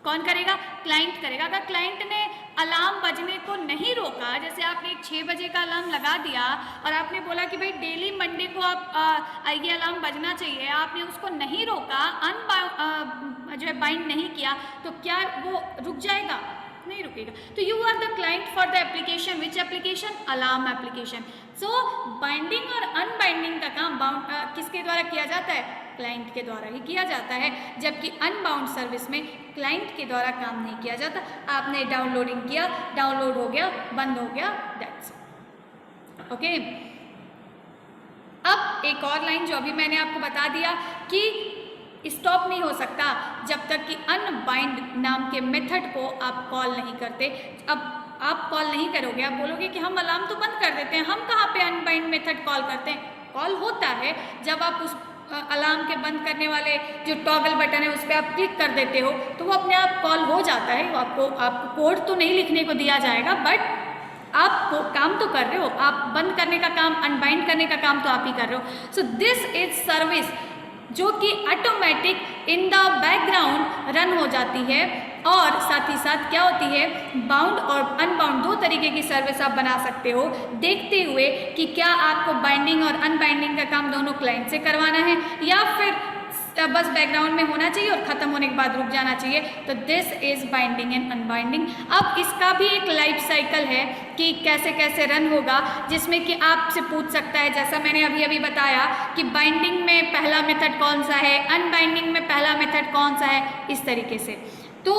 कौन करेगा, क्लाइंट करेगा। अगर क्लाइंट ने अलार्म बजने को नहीं रोका, जैसे आपने 6 बजे का अलार्म लगा दिया और आपने बोला कि भाई डेली मंडे को आप ये अलार्म बजना चाहिए, आपने उसको नहीं रोका, जो है बाइंड नहीं किया, तो क्या वो रुक जाएगा, नहीं रुकेगा। तो you are the client for the application, which application, alarm application. So binding और अनबाइंडिंग का काम किसके द्वारा किया जाता है, क्लाइंट के द्वारा ही किया जाता है, जबकि अनबाउंड सर्विस में क्लाइंट के द्वारा काम नहीं किया जाता। आपने डाउनलोडिंग किया, डाउनलोड हो गया, बंद हो गया, दैट्स ओके। अब एक और लाइन जो अभी मैंने आपको बता दिया कि स्टॉप नहीं हो सकता जब तक कि अनबाइंड नाम के मेथड को आप कॉल नहीं करते। अब आप कॉल नहीं करोगे, आप बोलोगे कि हम अलार्म तो बंद कर देते हैं, हम कहाँ पे अनबाइंड मेथड कॉल करते हैं। कॉल होता है जब आप उस अलार्म के बंद करने वाले जो टॉगल बटन है उस पर आप क्लिक कर देते हो, तो वो अपने आप कॉल हो जाता है। आपको कोड तो नहीं लिखने को दिया जाएगा, बट आप काम तो कर रहे हो, आप बंद करने का काम, अनबाइंड करने का काम तो आप ही कर रहे हो। सो दिस इज सर्विस जो कि automatic in the background run हो जाती है, और साथ ही साथ क्या होती है, बाउंड और अनबाउंड दो तरीके की सर्विस आप बना सकते हो, देखते हुए कि क्या आपको बाइंडिंग और अनबाइंडिंग का काम दोनों क्लाइंट से करवाना है या फिर बस बैकग्राउंड में होना चाहिए और ख़त्म होने के बाद रुक जाना चाहिए। तो दिस इज़ बाइंडिंग एंड अनबाइंडिंग। अब इसका भी एक लाइफ साइकिल है कि कैसे कैसे रन होगा, जिसमें कि आपसे पूछ सकता है, जैसा मैंने अभी अभी बताया कि बाइंडिंग में पहला मेथड कौन सा है, अनबाइंडिंग में पहला मेथड कौन सा है, इस तरीके से। तो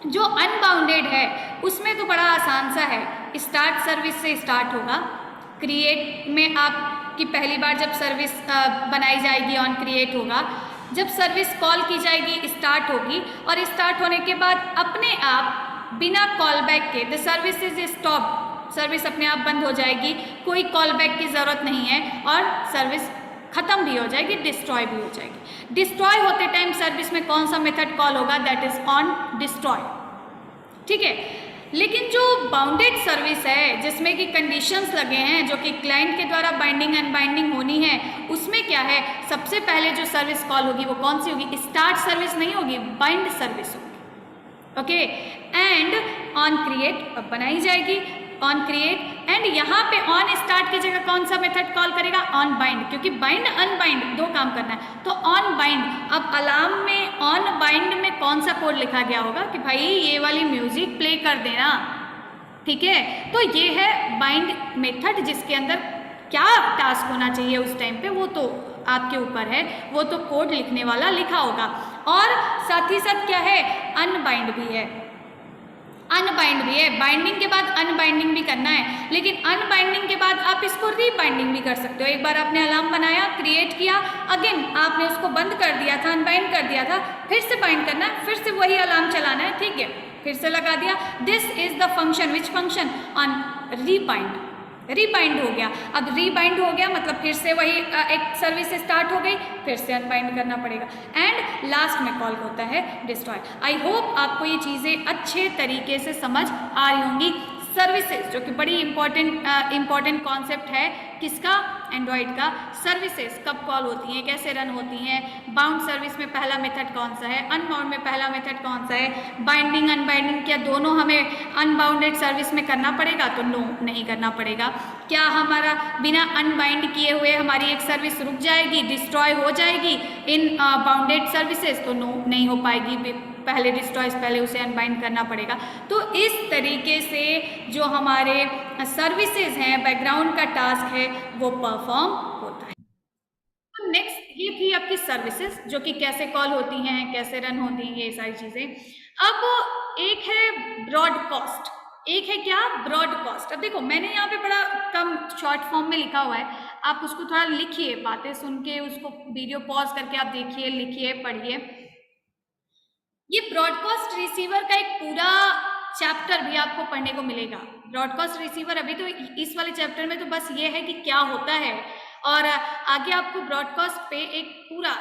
जो अनबाउंडेड है उसमें तो बड़ा आसान सा है, स्टार्ट सर्विस से स्टार्ट होगा। क्रिएट में आपकी पहली बार जब सर्विस बनाई जाएगी, ऑन क्रिएट होगा, जब सर्विस कॉल की जाएगी स्टार्ट होगी, और स्टार्ट होने के बाद अपने आप बिना कॉल बैक के the service is stop, service अपने आप बंद हो जाएगी, कोई कॉल बैक की ज़रूरत नहीं है, और सर्विस ख़त्म भी हो जाएगी, डिस्ट्रॉय भी हो जाएगी। डिस्ट्रॉय होते टाइम सर्विस में कौन सा मेथड कॉल होगा, दैट इज़ ऑन डिस्ट्रॉय। ठीक है, लेकिन जो बाउंडेड सर्विस है जिसमें कि कंडीशंस लगे हैं, जो कि क्लाइंट के द्वारा बाइंडिंग अनबाइंडिंग होनी है, उसमें क्या है, सबसे पहले जो सर्विस कॉल होगी वो कौन सी होगी, स्टार्ट सर्विस नहीं होगी, बाइंड सर्विस होगी। ओके, एंड ऑन क्रिएट अब बनाई जाएगी, ऑन क्रिएट, एंड यहाँ पे ऑन स्टार्ट की जगह कौन सा मेथड कॉल करेगा, ऑन बाइंड, क्योंकि बाइंड अनबाइंड दो काम करना है, तो ऑन बाइंड। अब अलार्म में ऑन बाइंड में कौन सा कोड लिखा गया होगा कि भाई ये वाली म्यूजिक प्ले कर देना, ठीक है। तो ये है बाइंड मेथड, जिसके अंदर क्या टास्क होना चाहिए उस टाइम पे वो तो आपके ऊपर है, वो तो कोड लिखने वाला लिखा होगा। और साथ ही साथ क्या है, अनबाइंड भी है, अनबाइंड भी है, बाइंडिंग के बाद अनबाइंडिंग भी करना है, लेकिन अनबाइंडिंग के बाद आप इसको रीबाइंडिंग भी कर सकते हो। एक बार आपने अलार्म बनाया, क्रिएट किया, अगेन आपने उसको बंद कर दिया था, अनबाइंड कर दिया था, फिर से बाइंड करना है, फिर से वही अलार्म चलाना है, ठीक है, फिर से लगा दिया। This is the function, which function, on rebind, rebind हो गया। अब रीबाइंड हो गया मतलब फिर से वही एक सर्विस स्टार्ट हो गई, फिर से अनबाइंड करना पड़ेगा, एंड लास्ट में कॉल होता है डिस्ट्रॉय। आई होप आपको ये चीज़ें अच्छे तरीके से समझ आ रही होंगी। सर्विसेज जो कि बड़ी इंपॉर्टेंट कॉन्सेप्ट है, किसका, एंड्रॉयड का। सर्विसेज कब कॉल होती हैं, कैसे रन होती हैं, बाउंड सर्विस में पहला मेथड कौन सा है, अनबाउंड में पहला मेथड कौन सा है, बाइंडिंग अनबाइंडिंग क्या दोनों हमें अनबाउंडेड सर्विस में करना पड़ेगा, तो नो नहीं करना पड़ेगा। क्या हमारा बिना अनबाइंड किए हुए हमारी एक सर्विस रुक जाएगी, डिस्ट्रॉय हो जाएगी इन बाउंडेड सर्विसेज, तो नो नहीं हो पाएगी, पहले डिस्ट्रॉय पहले उसे अनबाइंड करना पड़ेगा। तो इस तरीके से जो हमारे सर्विसेज हैं, बैकग्राउंड का टास्क है वो परफॉर्म होता है। तो नेक्स्ट ये थी आपकी सर्विसेज जो कि कैसे कॉल होती हैं, कैसे रन होती हैं, ये सारी चीज़ें। अब एक है ब्रॉडकास्ट, एक है क्या, ब्रॉडकास्ट। अब देखो मैंने यहाँ पे बड़ा कम शॉर्ट फॉर्म में लिखा हुआ है, आप उसको थोड़ा लिखिए, बातें सुन के उसको वीडियो पॉज करके आप देखिए, लिखिए, पढ़िए। ये ब्रॉडकास्ट रिसीवर का एक पूरा चैप्टर भी आपको पढ़ने को मिलेगा। ब्रॉडकास्ट रिसीवर अभी तो इस वाले चैप्टर में तो बस ये है कि क्या होता है, और आगे आपको ब्रॉडकास्ट पे एक पूरा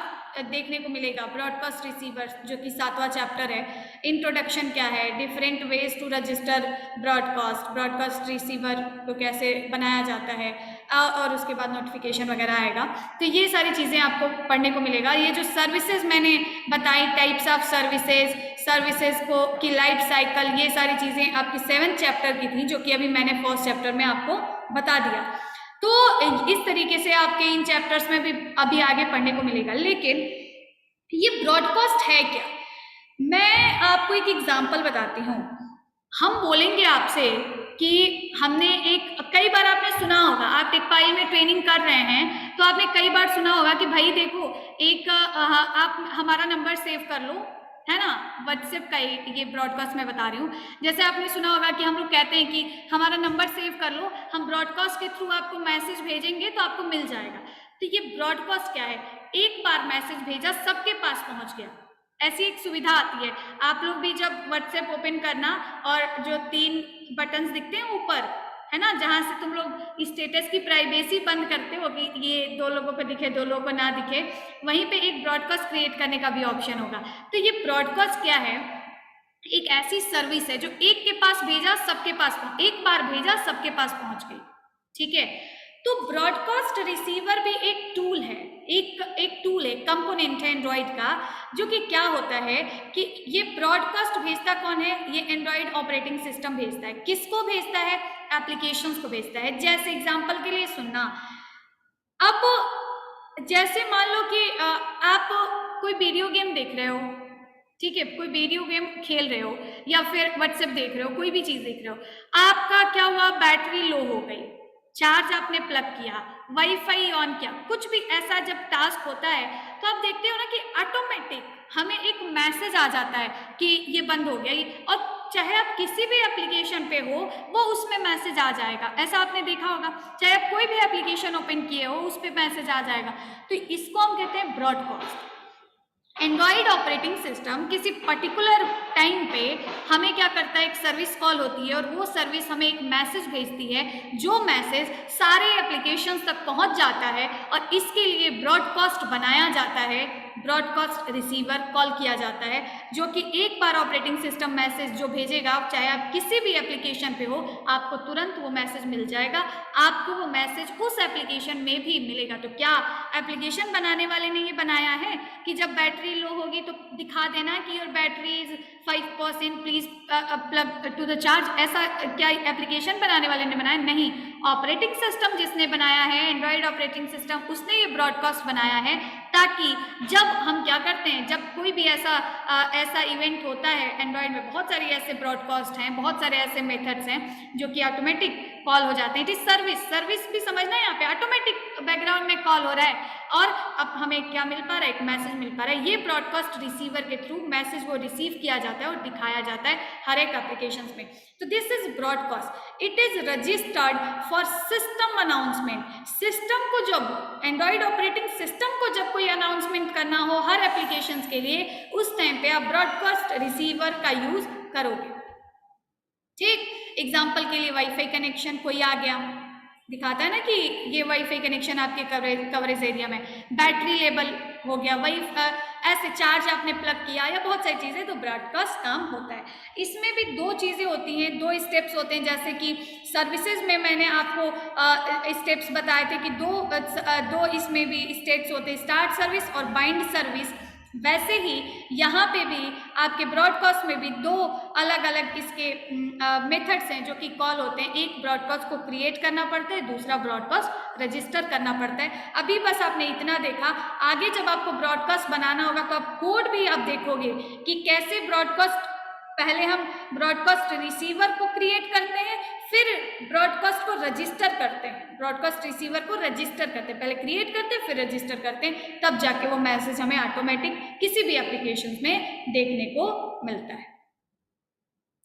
देखने को मिलेगा। ब्रॉडकास्ट रिसीवर जो कि 7वां चैप्टर है, इंट्रोडक्शन क्या है, different ways to register broadcast, broadcast receiver को कैसे बनाया जाता है, और उसके बाद नोटिफिकेशन वगैरह आएगा। तो ये सारी चीज़ें आपको पढ़ने को मिलेगा। ये जो सर्विसेज मैंने बताई, टाइप्स ऑफ सर्विसेज को की लाइफ साइकिल, ये सारी चीज़ें आपकी 7th चैप्टर की थी, जो कि अभी मैंने 1st चैप्टर में आपको बता दिया। तो इस तरीके से आपके इन चैप्टर्स में भी अभी आगे पढ़ने को मिलेगा। लेकिन ये ब्रॉडकास्ट है क्या, मैं आपको एक एग्जांपल बताती हूँ। हम बोलेंगे आपसे कि हमने कई बार आपने सुना होगा, आप टेकपाई में ट्रेनिंग कर रहे हैं तो आपने कई बार सुना होगा कि भाई देखो आप हमारा नंबर सेव कर लो, है ना, व्हाट्सएप का ये ब्रॉडकास्ट मैं बता रही हूँ। जैसे आपने सुना होगा कि हम लोग कहते हैं कि हमारा नंबर सेव कर लो, हम ब्रॉडकास्ट के थ्रू आपको मैसेज भेजेंगे तो आपको मिल जाएगा। तो ये ब्रॉडकास्ट क्या है, एक बार मैसेज भेजा सबके पास पहुँच गया, ऐसी एक सुविधा आती है। आप लोग भी जब व्हाट्सएप ओपन करना और जो 3 बटन्स दिखते हैं ऊपर, है ना, जहाँ से तुम लोग स्टेटस की प्राइवेसी बंद करते हो कि ये 2 लोगों को दिखे 2 लोगों को ना दिखे, वहीं पे एक ब्रॉडकास्ट क्रिएट करने का भी ऑप्शन होगा। तो ये ब्रॉडकास्ट क्या है, एक ऐसी सर्विस है जो एक के पास भेजा सबके पास, एक बार भेजा सबके पास पहुंच गई, ठीक है। तो ब्रॉडकास्ट रिसीवर भी एक टूल है, एक टूल है, कंपोनेंट है एंड्रॉइड का, जो कि क्या होता है कि ये ब्रॉडकास्ट भेजता कौन है, ये एंड्रॉइड ऑपरेटिंग सिस्टम भेजता है। किसको भेजता है, एप्लीकेशंस को भेजता है। जैसे एग्जांपल के लिए सुनना, अब जैसे मान लो कि आप कोई वीडियो गेम देख रहे हो, ठीक है, कोई वीडियो गेम खेल रहे हो या फिर व्हाट्सएप देख रहे हो, कोई भी चीज़ देख रहे हो, आपका क्या हुआ, बैटरी लो हो गई, चार्ज आपने प्लग किया, वाईफाई ऑन किया, कुछ भी ऐसा जब टास्क होता है तो आप देखते हो ना कि ऑटोमेटिक हमें एक मैसेज आ जाता है कि ये बंद हो गया, और चाहे आप किसी भी एप्लीकेशन पे हो वो उसमें मैसेज आ जाएगा। ऐसा आपने देखा होगा, चाहे आप कोई भी एप्लीकेशन ओपन किए हो उस पर मैसेज आ जाएगा। तो इसको हम कहते हैं ब्रॉडकास्ट। एंड्रॉइड ऑपरेटिंग सिस्टम किसी पर्टिकुलर टाइम पे हमें क्या करता है, एक सर्विस कॉल होती है और वो सर्विस हमें एक मैसेज भेजती है, जो मैसेज सारे एप्लीकेशंस तक पहुंच जाता है, और इसके लिए ब्रॉडकास्ट बनाया जाता है ब्रॉडकास्ट रिसीवर कॉल किया जाता है, जो कि एक बार ऑपरेटिंग सिस्टम मैसेज जो भेजेगा, चाहे आप किसी भी एप्लीकेशन पे हो, आपको तुरंत वो मैसेज मिल जाएगा, आपको वो मैसेज उस एप्लीकेशन में भी मिलेगा। तो क्या एप्लीकेशन बनाने वाले ने ये बनाया है कि जब बैटरी लो होगी तो दिखा देना कि your battery is 5%, please plug to the charge, ऐसा क्या एप्लीकेशन बनाने वाले ने बनाया? नहीं, ऑपरेटिंग सिस्टम जिसने बनाया है, एंड्रॉयड ऑपरेटिंग सिस्टम, उसने ये ब्रॉडकास्ट बनाया है, ताकि जब हम क्या करते हैं, जब कोई भी ऐसा इवेंट होता है, एंड्रॉयड में बहुत सारी ऐसे ब्रॉडकास्ट हैं, बहुत सारे ऐसे मेथड्स हैं जो कि ऑटोमेटिक कॉल हो जाते हैं। इट इज सर्विस भी समझना है, यहाँ पे ऑटोमेटिक बैकग्राउंड में कॉल हो रहा है, और अब हमें क्या मिल पा रहा है? एक मैसेज मिल पा रहा है। ये ब्रॉडकास्ट रिसीवर के थ्रू मैसेज वो रिसीव किया जाता है और दिखाया जाता है हर एक एप्लीकेशन में। तो this is broadcast, it is registered for system announcement. System को जब, एंड्रॉयड ऑपरेटिंग सिस्टम को जब कोई अनाउंसमेंट करना हो हर एप्लीकेशन के लिए, उस टाइम पे आप ब्रॉडकास्ट रिसीवर का यूज करोगे। ठीक, एग्जाम्पल के लिए वाईफाई कनेक्शन कोई आ गया, दिखाता है ना कि ये वाईफाई कनेक्शन आपके कवरेज एरिया में, बैटरी लेवल हो गया, वही ऐसे चार्ज आपने प्लग किया, या बहुत सारी चीज़ें, तो ब्रॉडकास्ट काम होता है। इसमें भी दो चीज़ें होती हैं, दो स्टेप्स होते हैं, जैसे कि सर्विसेज में मैंने आपको स्टेप्स बताए थे कि दो इसमें भी स्टेप्स होते हैं, स्टार्ट सर्विस और बाइंड सर्विस। वैसे ही यहाँ पे भी आपके ब्रॉडकास्ट में भी दो अलग अलग इसके मेथड्स हैं जो कि कॉल होते हैं। एक ब्रॉडकास्ट को क्रिएट करना पड़ता है, दूसरा ब्रॉडकास्ट रजिस्टर करना पड़ता है। अभी बस आपने इतना देखा, आगे जब आपको ब्रॉडकास्ट बनाना होगा तो आप कोड भी आप देखोगे कि कैसे ब्रॉडकास्ट, पहले हम ब्रॉडकास्ट रिसीवर को क्रिएट करते हैं, फिर ब्रॉडकास्ट को रजिस्टर करते हैं, ब्रॉडकास्ट रिसीवर को रजिस्टर करते हैं, पहले क्रिएट करते हैं फिर रजिस्टर करते हैं, तब जाके वो मैसेज हमें ऑटोमेटिक किसी भी एप्लीकेशन में देखने को मिलता है।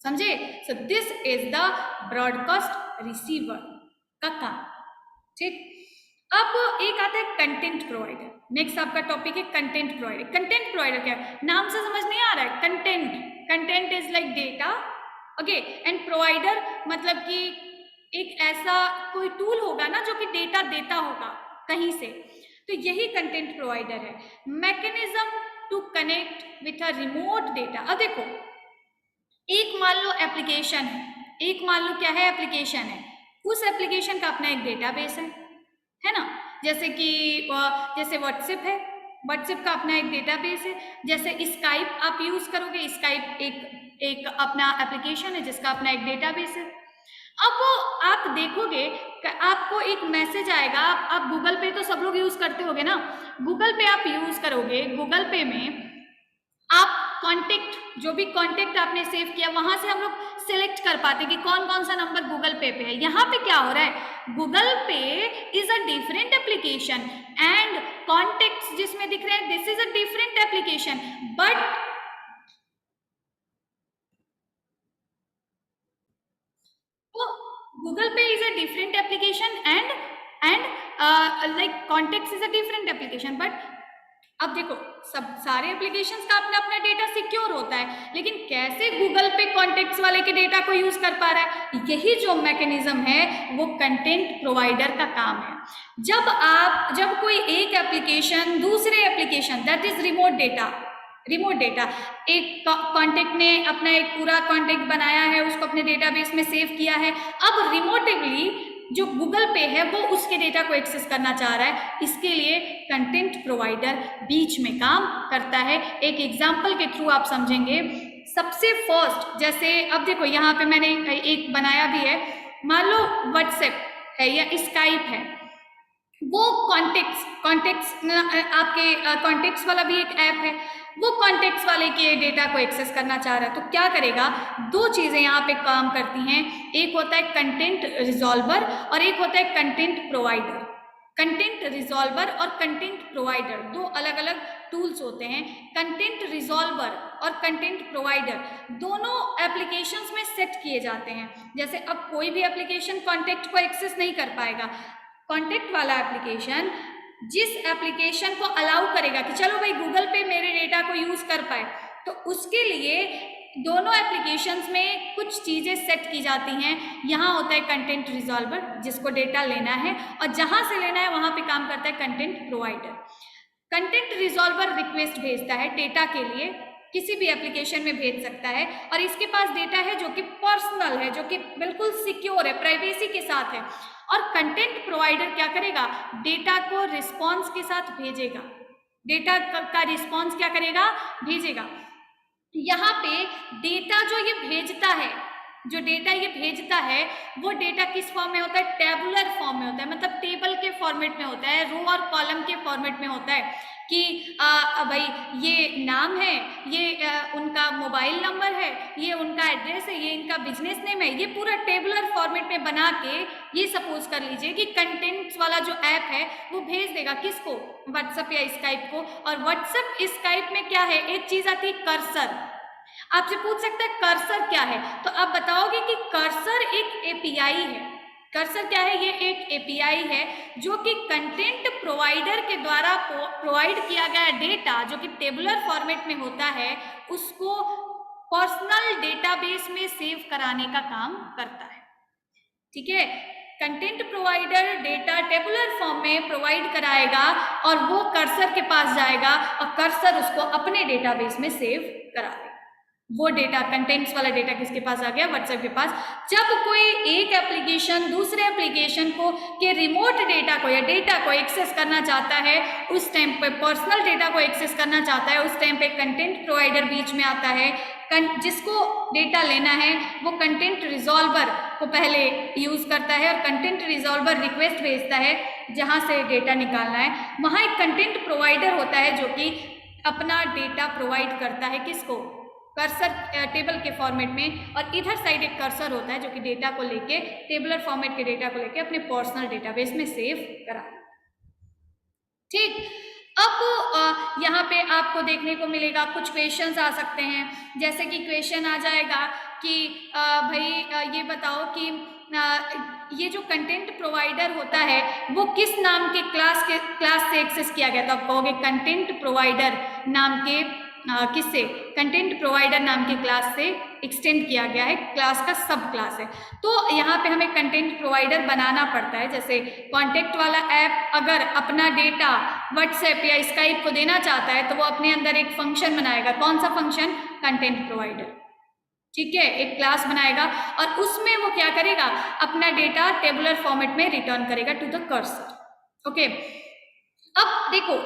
समझे? So this is the broadcast receiver का काम। ठीक, अब एक आता है कंटेंट प्रोवाइडर। नेक्स्ट आपका टॉपिक है कंटेंट प्रोवाइडर। कंटेंट प्रोवाइडर क्या है? नाम से समझ नहीं आ रहा है? Content is like data, okay, and provider मतलब कि एक ऐसा कोई टूल होगा ना जो कि डेटा देता होगा कहीं से, तो यही कंटेंट प्रोवाइडर है। Mechanism to connect with a remote data. अब देखो, एक मान लो एप्लीकेशन है, एक मान लो क्या है, एप्लीकेशन है, उस एप्लीकेशन का अपना एक डेटाबेस है ना, जैसे कि जैसे व्हाट्सएप है, व्हाट्सएप का अपना एक डेटाबेस है, जैसे स्काइप आप यूज करोगे, स्काइप एक अपना एप्लीकेशन है जिसका अपना एक डेटाबेस है। अब आप देखोगे आपको एक मैसेज आएगा, आप गूगल पे तो सब लोग यूज करते होगे ना, गूगल पे आप यूज करोगे, गूगल पे में आप कॉन्टेक्ट, जो भी कॉन्टेक्ट आपने सेव किया वहां से हम लोग सिलेक्ट कर पाते कि कौन कौन सा नंबर गूगल पे है। यहाँ पे क्या हो रहा है, Google pay is a different application and contacts जिसमें दिख रहे हैं this is a different application, but Google pay is a different application and like contacts is a different application. But अब देखो, सब सारे एप्लीकेशंस का अपना अपना डेटा सिक्योर होता है, लेकिन कैसे गूगल पे कॉन्टेक्ट्स वाले के डेटा को यूज कर पा रहा है, यही जो मैकेनिज्म है वो कंटेंट प्रोवाइडर का काम है। जब कोई एक एप्लीकेशन दूसरे application, that is remote data, एक कॉन्टेक्ट ने अपना एक पूरा कॉन्टेक्ट बनाया है, उसको अपने डेटाबेस में सेव किया है, अब रिमोटिवली जो गूगल पे है वो उसके डेटा को एक्सेस करना चाह रहा है, इसके लिए कंटेंट प्रोवाइडर बीच में काम करता है। एक एग्जांपल के थ्रू आप समझेंगे। सबसे फर्स्ट, जैसे अब देखो यहाँ पे मैंने एक बनाया भी है, मान लो व्हाट्सएप है या स्काइप है, वो कॉन्टेक्ट्स आपके कॉन्टेक्ट्स वाला भी एक ऐप है, वो कॉन्टेक्ट्स वाले के डेटा को एक्सेस करना चाह रहा है, तो क्या करेगा, दो चीजें यहाँ पे काम करती हैं, एक होता है कंटेंट रिजॉल्वर और एक होता है कंटेंट प्रोवाइडर। कंटेंट रिजॉल्वर और कंटेंट प्रोवाइडर दो अलग अलग टूल्स होते हैं। कंटेंट रिजॉल्वर और कंटेंट प्रोवाइडर दोनों एप्लीकेशंस में सेट किए जाते हैं। जैसे अब कोई भी एप्लीकेशन कॉन्टेक्ट को एक्सेस नहीं कर पाएगा, कॉन्टेक्ट वाला एप्लीकेशन जिस एप्लीकेशन को अलाउ करेगा कि चलो भाई गूगल पे मेरे डेटा को यूज कर पाए, तो उसके लिए दोनों एप्लीकेशंस में कुछ चीजें सेट की जाती हैं। यहाँ होता है कंटेंट रिजॉल्वर जिसको डेटा लेना है, और जहाँ से लेना है वहाँ पे काम करता है content provider. Content resolver request भेजता है डेटा के लिए, किसी भी एप्लीकेशन में भेज सकता है, और इसके पास डेटा है जो कि पर्सनल है, जो कि बिल्कुल सिक्योर है, प्राइवेसी के साथ है। और कंटेंट प्रोवाइडर क्या करेगा, डेटा को रिस्पॉन्स के साथ भेजेगा, डेटा का रिस्पॉन्स क्या करेगा, भेजेगा। यहाँ पे डेटा जो ये भेजता है, जो डेटा ये भेजता है वो डेटा किस फॉर्म में होता है, टेबुलर फॉर्म में होता है, मतलब टेबल के फॉर्मेट में होता है, रो और कॉलम के फॉर्मेट में होता है कि भाई ये नाम है, ये उनका मोबाइल नंबर है, ये उनका एड्रेस है, ये इनका बिजनेस नेम है, ये पूरा टेबुलर फॉर्मेट में बना के ये सपोज कर लीजिए कि कंटेंट्स वाला जो ऐप है वो भेज देगा किसको, व्हाट्सएप या स्काइप को। और व्हाट्सएप स्काइप में क्या है, एक चीज आती है कर्सर। आपसे पूछ सकता है कर्सर क्या है, तो आप बताओगे कि कर्सर एक एपीआई है। कर्सर क्या है, ये एक एपीआई है जो कि कंटेंट प्रोवाइडर के द्वारा प्रोवाइड किया गया डेटा जो कि टेबुलर फॉर्मेट में होता है उसको पर्सनल डेटाबेस में सेव कराने का काम करता है। ठीक है, content provider data tabular form में प्रोवाइड कराएगा और वो कर्सर के पास जाएगा और कर्सर उसको अपने डेटाबेस में सेव करा देगा। वो डेटा, कंटेंट्स वाला डेटा किसके पास आ गया, व्हाट्सएप के पास। जब कोई एक एप्लीकेशन दूसरे एप्लीकेशन को के रिमोट डेटा को या डेटा को एक्सेस करना चाहता है, उस टाइम पे पर्सनल डेटा को एक्सेस करना चाहता है, उस टाइम पे कंटेंट प्रोवाइडर बीच में आता है। जिसको डेटा लेना है वो कंटेंट रिजॉल्वर को पहले यूज करता है और कंटेंट रिजॉल्वर रिक्वेस्ट भेजता है जहां से डेटा निकालना है। वहां एक कंटेंट प्रोवाइडर होता है जो कि अपना डेटा प्रोवाइड करता है किसको, कर्सर टेबल के फॉर्मेट में, और इधर साइड एक कर्सर होता है जो कि डेटा को लेके टेबुलर फॉर्मेट के डेटा को लेके अपने पर्सनल डेटाबेस में सेव करा। ठीक, अब यहाँ पे आपको देखने को मिलेगा कुछ क्वेश्चंस आ सकते हैं, जैसे कि क्वेश्चन आ जाएगा कि भाई ये बताओ कि ये जो कंटेंट प्रोवाइडर होता है वो किस नाम के क्लास से एक्सेस किया गया, तो आप कहोगे कंटेंट प्रोवाइडर नाम के किससे, कंटेंट प्रोवाइडर नाम के क्लास से एक्सटेंड किया गया है, क्लास का सब क्लास है। तो यहाँ पे हमें कंटेंट प्रोवाइडर बनाना पड़ता है। जैसे कॉन्टेक्ट वाला ऐप अगर अपना डेटा व्हाट्सएप या स्काइप को देना चाहता है तो वो अपने अंदर एक फंक्शन बनाएगा, कौन सा फंक्शन, कंटेंट प्रोवाइडर। ठीक है, एक क्लास बनाएगा और उसमें वो क्या करेगा, अपना डेटा टेबुलर फॉर्मेट में रिटर्न करेगा टू द कर्सर। ओके, अब देखो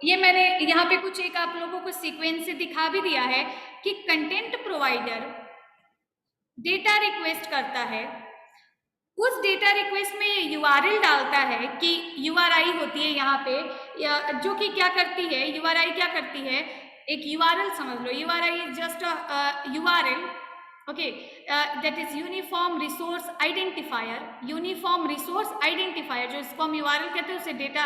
ये मैंने यहाँ पे कुछ एक आप लोगों को सीक्वेंस से दिखा भी दिया है कि कंटेंट प्रोवाइडर डेटा रिक्वेस्ट करता है, उस डेटा रिक्वेस्ट में ये यूआरएल डालता है कि यूआरआई होती है यहाँ पे, जो कि क्या करती है, यूआरआई क्या करती है, एक यूआरएल समझ लो, URI is just URL, okay, that is uniform resource identifier. Uniform resource identifier जो इसको हम यूआरएल कहते हैं, उसे डेटा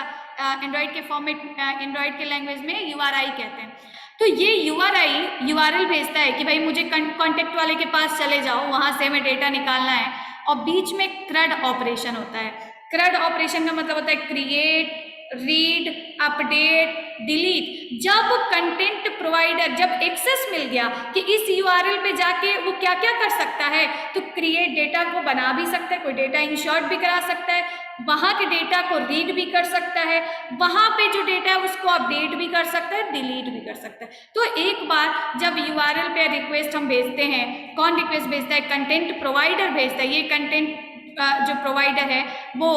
एंड्रॉइड के फॉर्मेट, एंड्रॉइड के लैंग्वेज में यूआरआई कहते हैं। तो ये यूआरआई यूआरएल भेजता है कि भाई मुझे कॉन्टेक्ट वाले के पास चले जाओ, वहां से हमें डेटा निकालना है, और बीच में CRUD ऑपरेशन होता है। CRUD ऑपरेशन का मतलब होता है क्रिएट, रीड, अपडेट, डिलीट। जब कंटेंट प्रोवाइडर, जब एक्सेस मिल गया कि इस यूआरएल पे जाके वो क्या क्या कर सकता है, तो क्रिएट, डेटा को बना भी सकता है, कोई डेटा इंसर्ट भी करा सकता है, वहां के डेटा को रीड भी कर सकता है, वहां पे जो डेटा है उसको अपडेट भी कर सकता है, डिलीट भी कर सकता है। तो एक बार जब यूआरएल पे रिक्वेस्ट हम भेजते हैं, कौन रिक्वेस्ट भेजता है, कंटेंट प्रोवाइडर भेजता है। ये कंटेंट जो प्रोवाइडर है वो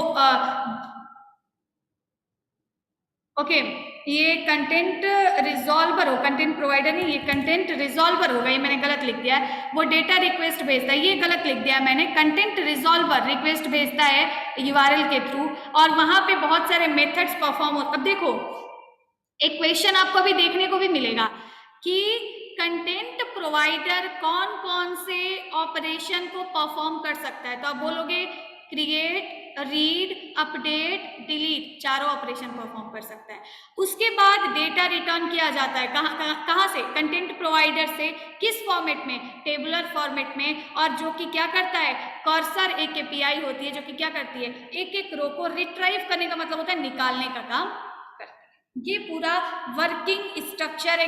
ओके, ये कंटेंट रिजॉल्वर हो, कंटेंट प्रोवाइडर नहीं, ये कंटेंट रिजॉल्वर होगा, ये मैंने गलत लिख दिया है। वो डेटा रिक्वेस्ट भेजता है, ये गलत लिख दिया है मैंने, कंटेंट रिजॉल्वर रिक्वेस्ट भेजता है यूआरएल के थ्रू, और वहां पे बहुत सारे मेथड्स परफॉर्म होते। अब देखो एक क्वेश्चन आपको अभी देखने को भी मिलेगा कि कंटेंट प्रोवाइडर कौन कौन से ऑपरेशन को परफॉर्म कर सकता है, तो आप बोलोगे क्रिएट, रीड, अपडेट, डिलीट, चारों ऑपरेशन परफॉर्म कर सकता है। उसके बाद डेटा रिटर्न किया जाता है कहाँ से, कंटेंट प्रोवाइडर से, किस फॉर्मेट में, टेबुलर फॉर्मेट में, और जो कि क्या करता है, कर्सर एक एपीआई होती है जो कि क्या करती है, एक एक रो को रिट्राइव करने का मतलब होता है निकालने का काम करती है। ये पूरा वर्किंग स्ट्रक्चर है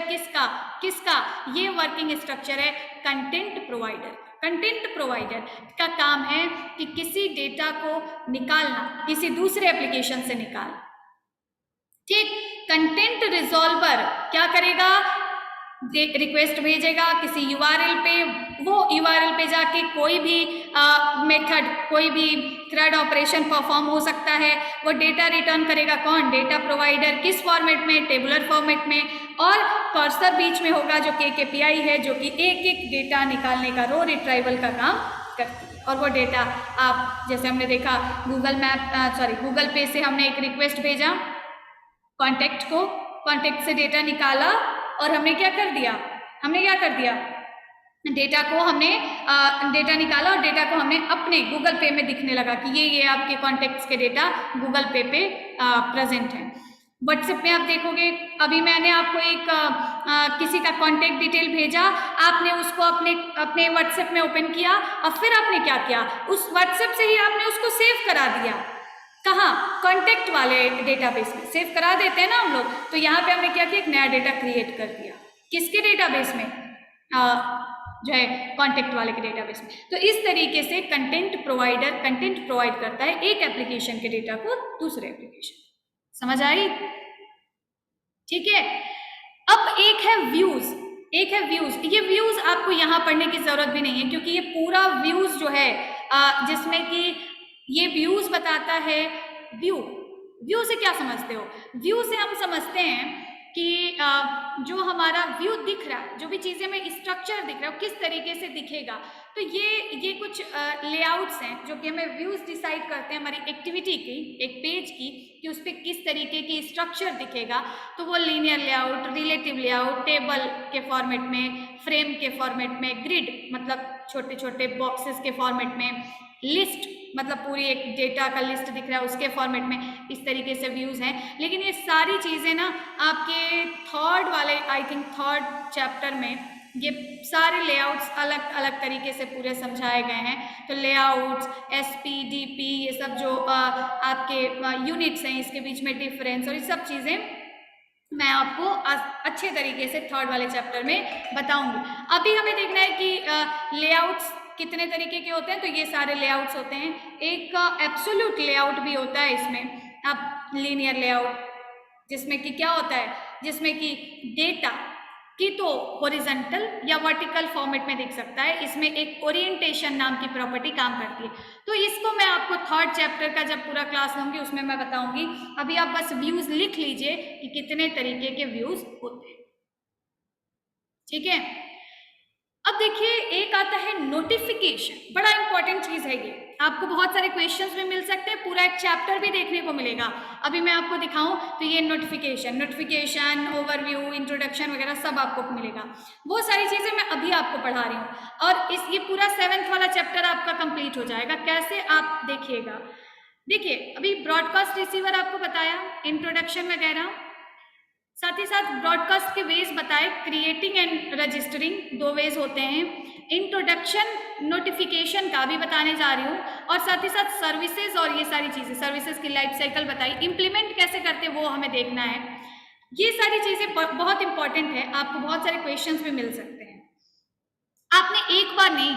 किसका, ये वर्किंग स्ट्रक्चर है कंटेंट प्रोवाइडर। कंटेंट प्रोवाइडर का काम है कि किसी डेटा को निकालना, किसी दूसरे एप्लीकेशन से निकालना। ठीक, कंटेंट रिजॉल्वर क्या करेगा, रिक्वेस्ट भेजेगा किसी यूआरएल पे, वो यूआरएल पे जाके कोई भी मेथड, कोई भी थ्रेड ऑपरेशन परफॉर्म हो सकता है। वो डेटा रिटर्न करेगा कौन, डेटा प्रोवाइडर। किस फॉर्मेट में, टेबुलर फॉर्मेट में, और कर्सर बीच में होगा जो कि केपीआई है, जो कि एक एक डेटा निकालने का, रो रिट्राइवल का काम करती है। और वो डेटा आप, जैसे हमने देखा गूगल पे से हमने एक रिक्वेस्ट भेजा कॉन्टेक्ट को, कॉन्टेक्ट से डेटा निकाला और हमने क्या कर दिया, डेटा को हमने डेटा निकाला और डेटा को हमने अपने गूगल पे में दिखने लगा कि ये आपके कॉन्टेक्ट्स के डेटा गूगल पे प्रेजेंट है। व्हाट्सएप में आप देखोगे, अभी मैंने आपको एक किसी का कॉन्टेक्ट डिटेल भेजा, आपने उसको अपने व्हाट्सएप में ओपन किया और फिर आपने क्या किया, उस व्हाट्सएप से ही आपने उसको सेव करा दिया। कहाँ, कॉन्टेक्ट वाले डेटाबेस में सेव करा देते हैं ना हम लोग। तो यहाँ पे हमने क्या किया, एक नया डेटा क्रिएट कर दिया, किसके डेटाबेस में, जो है कॉन्टेक्ट वाले के डेटाबेस में। तो इस तरीके से कंटेंट प्रोवाइडर कंटेंट प्रोवाइड करता है एक एप्लीकेशन के डेटा को दूसरे एप्लीकेशन। समझ आई? ठीक है। अब एक है व्यूज, ये व्यूज आपको यहाँ पढ़ने की जरूरत भी नहीं है, क्योंकि ये पूरा व्यूज जो है जिसमें कि ये व्यूज बताता है। व्यू से क्या समझते हो? व्यू से हम समझते हैं कि जो हमारा व्यू दिख रहा है, जो भी चीज़ें में स्ट्रक्चर दिख रहा है, किस तरीके से दिखेगा। तो ये कुछ लेआउट्स हैं जो कि हमें व्यूज डिसाइड करते हैं हमारी एक्टिविटी की, एक पेज की, कि उस पर किस तरीके की स्ट्रक्चर दिखेगा। तो वो linear layout, relative layout, table के फॉर्मेट में, फ्रेम के फॉर्मेट में, ग्रिड मतलब छोटे छोटे बॉक्सेस के फॉर्मेट में, लिस्ट मतलब पूरी एक डेटा का लिस्ट दिख रहा है उसके फॉर्मेट में, इस तरीके से व्यूज हैं। लेकिन ये सारी चीज़ें ना आपके थर्ड चैप्टर में ये सारे लेआउट्स अलग अलग तरीके से पूरे समझाए गए हैं। तो लेआउट्स, एसपी, ये सब जो आपके यूनिट्स हैं, इसके बीच में डिफरेंस और ये सब चीज़ें मैं आपको अच्छे तरीके से थर्ड वाले चैप्टर में बताऊंगी। अभी हमें देखना है कि लेआउट्स कितने तरीके के होते हैं। तो ये सारे लेआउट्स होते हैं। एक एब्सोल्यूट लेआउट भी होता है इसमें, अब लीनियर लेआउट, जिसमें कि क्या होता है, जिसमें कि डेटा की तो हॉरिजॉन्टल या वर्टिकल फॉर्मेट में दिख सकता है। इसमें एक ओरिएंटेशन नाम की प्रॉपर्टी काम करती है। तो इसको मैं आपको थर्ड चैप्टर का जब पूरा क्लास लूंगी उसमें मैं बताऊंगी। अभी आप बस व्यूज लिख लीजिए कि कितने तरीके के व्यूज होते हैं। ठीक है। अब देखिए, एक आता है नोटिफिकेशन, बड़ा इंपॉर्टेंट चीज है ये। आपको बहुत सारे क्वेश्चंस भी मिल सकते हैं, पूरा एक चैप्टर भी देखने को मिलेगा। अभी मैं आपको दिखाऊं तो ये नोटिफिकेशन, ओवरव्यू, इंट्रोडक्शन वगैरह सब आपको मिलेगा। वो सारी चीजें मैं अभी आपको पढ़ा रही हूँ और ये पूरा 7th वाला चैप्टर आपका कंप्लीट हो जाएगा। कैसे, आप देखिएगा। देखिए, अभी ब्रॉडकास्ट रिसीवर आपको बताया, इंट्रोडक्शन वगैरह, साथ ही साथ ब्रॉडकास्ट के वेज बताए, क्रिएटिंग एंड रजिस्टरिंग 2 वेज होते हैं। इंट्रोडक्शन नोटिफिकेशन का भी बताने जा रही हूँ और साथ ही साथ सर्विसेज और ये सारी चीज़ें, सर्विसेज की लाइफ साइकिल बताई, इम्प्लीमेंट कैसे करते हैं वो हमें देखना है। ये सारी चीज़ें बहुत इंपॉर्टेंट है, आपको बहुत सारे क्वेश्चंस भी मिल सकते हैं। आपने एक बार नहीं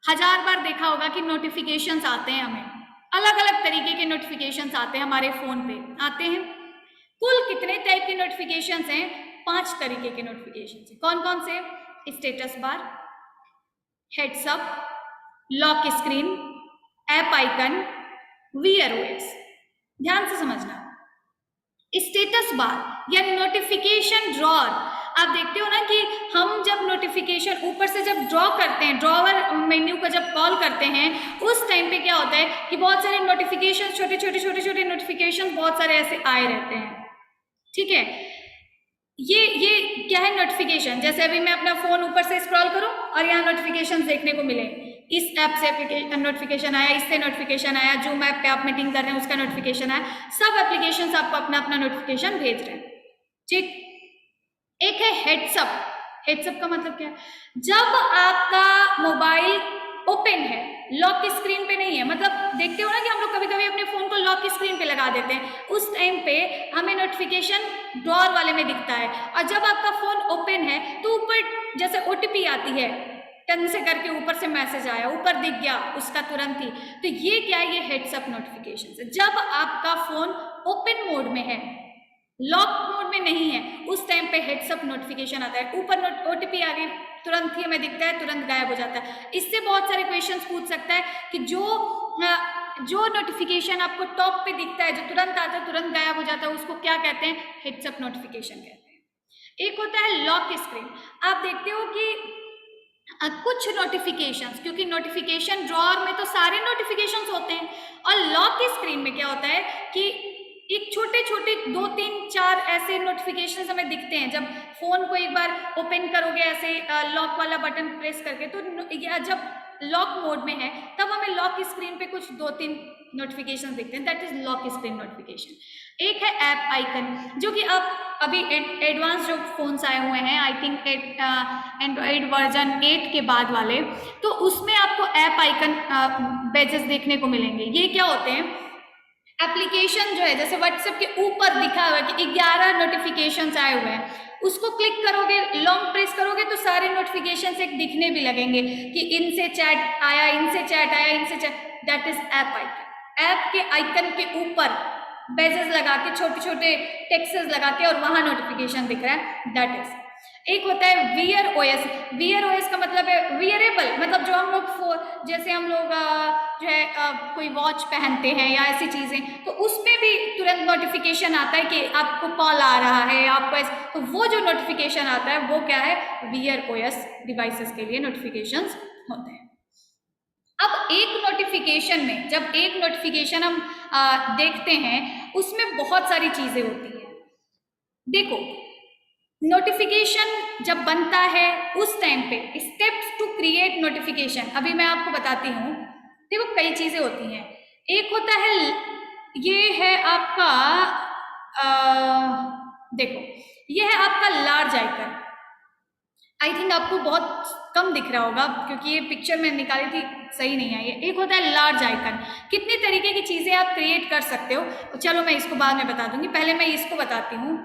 1000 बार देखा होगा कि नोटिफिकेशंस आते हैं, हमें अलग अलग तरीके के नोटिफिकेशंस आते हैं, हमारे फ़ोन पे आते हैं। कुल कितने टाइप के नोटिफिकेशंस हैं? 5 तरीके के नोटिफिकेशंस हैं। कौन कौन से? Status bar, heads up, lock screen, app icon, VR OS. ध्यान से समझना। स्टेटस बार या नोटिफिकेशन ड्रॉअर, आप देखते हो ना कि हम जब नोटिफिकेशन ऊपर से जब ड्रॉ करते हैं, ड्रॉअर मेन्यू को जब कॉल करते हैं, उस टाइम पे क्या होता है कि बहुत सारे नोटिफिकेशन, छोटे छोटे नोटिफिकेशन बहुत सारे ऐसे आए रहते हैं। ठीक है। ये क्या है नोटिफिकेशन? जैसे अभी मैं अपना फोन ऊपर से स्क्रॉल करूं और यहाँ नोटिफिकेशन देखने को मिले, इस ऐप से नोटिफिकेशन आया, इससे नोटिफिकेशन आया, जूम ऐप पे आप मीटिंग कर रहे हैं उसका नोटिफिकेशन आया, सब एप्लीकेशंस आपको अपना अपना नोटिफिकेशन भेज रहे हैं। ठीक। एक है हेड्सअप। हेड्सअप का मतलब क्या है? जब आपका मोबाइल ओपन है, लॉक स्क्रीन पे नहीं है, मतलब देखते हो ना कि हम लोग कभी कभी अपने फोन को लॉक स्क्रीन पे लगा देते हैं, उस टाइम पे हमें नोटिफिकेशन ड्रॉअर वाले में दिखता है। और जब आपका फोन ओपन है तो ऊपर जैसे ओटीपी आती है, टन से करके ऊपर से मैसेज आया, ऊपर दिख गया उसका तुरंत ही, तो ये क्या है? ये हेड्सअप नोटिफिकेशन है। जब आपका फोन ओपन मोड में है लॉक मोड में नहीं है उस टाइम पे हेड्स अप नोटिफिकेशन आता है, ऊपर ओटीपी आ गई, तुरंत ही हमें दिखता है, तुरंत गायब हो जाता है। इससे बहुत सारे क्वेश्चंस पूछ सकता है कि जो नोटिफिकेशन आपको टॉप पे दिखता है, जो तुरंत आता है तुरंत गायब हो जाता है, उसको क्या कहते हैं? हेड्स अप नोटिफिकेशन कहते हैं। एक होता है लॉक स्क्रीन। आप देखते हो कि कुछ नोटिफिकेशंस, क्योंकि नोटिफिकेशन ड्रॉअर में तो सारे नोटिफिकेशंस होते हैं, और लॉक स्क्रीन में क्या होता है कि एक छोटे छोटे 2 3 4 ऐसे नोटिफिकेशंस हमें दिखते हैं। जब फोन को एक बार ओपन करोगे ऐसे लॉक वाला बटन प्रेस करके, तो जब लॉक मोड में है तब हमें लॉक स्क्रीन पे कुछ 2 3 नोटिफिकेशन दिखते हैं, that is lock screen notification. एक है ऐप आइकन, जो कि आप अभी एडवांस जो फोन्स आए हुए हैं, आई थिंक एंड्रॉइड वर्जन 8 के बाद वाले, तो उसमें आपको ऐप आइकन बैजेस देखने को मिलेंगे। ये क्या होते हैं? एप्लीकेशन जो है, जैसे व्हाट्सएप के ऊपर दिखा हुआ है कि 11 नोटिफिकेशंस आए हुए हैं, उसको क्लिक करोगे, लॉन्ग प्रेस करोगे तो सारे नोटिफिकेशंस एक दिखने भी लगेंगे कि इनसे चैट आया, इनसे चैट आया, इनसे chat, that is app icon. App के आइकन के ऊपर बेजेस लगा के, छोटे छोटे टेक्सेस लगा के, और वहां नोटिफिकेशन दिख रहा है, दैट इज। एक होता है वियर ओएस। वियर ओएस का मतलब है वियरेबल, मतलब जो हम लोग जैसे हम लोग जो है कोई वॉच पहनते हैं या ऐसी चीजें, तो उसमें भी तुरंत नोटिफिकेशन आता है कि आपको कॉल आ रहा है, आपको तो वो जो नोटिफिकेशन आता है वो क्या है? वियर ओएस डिवाइसेस के लिए नोटिफिकेशंस होते हैं। अब एक नोटिफिकेशन में, जब एक नोटिफिकेशन हम देखते हैं, उसमें बहुत सारी चीजें होती हैं। देखो, नोटिफिकेशन जब बनता है उस टाइम पे स्टेप्स टू क्रिएट नोटिफिकेशन, अभी मैं आपको बताती हूँ। देखो, कई चीजें होती हैं। एक होता है, ये है आपका देखो, ये है आपका लार्ज आइकन। आई थिंक आपको बहुत कम दिख रहा होगा क्योंकि ये पिक्चर मैंने निकाली थी, सही नहीं आई है। एक होता है लार्ज आइकन। कितने तरीके की चीजें आप क्रिएट कर सकते हो, चलो मैं इसको बाद में बता दूंगी, पहले मैं इसको बताती हूँ।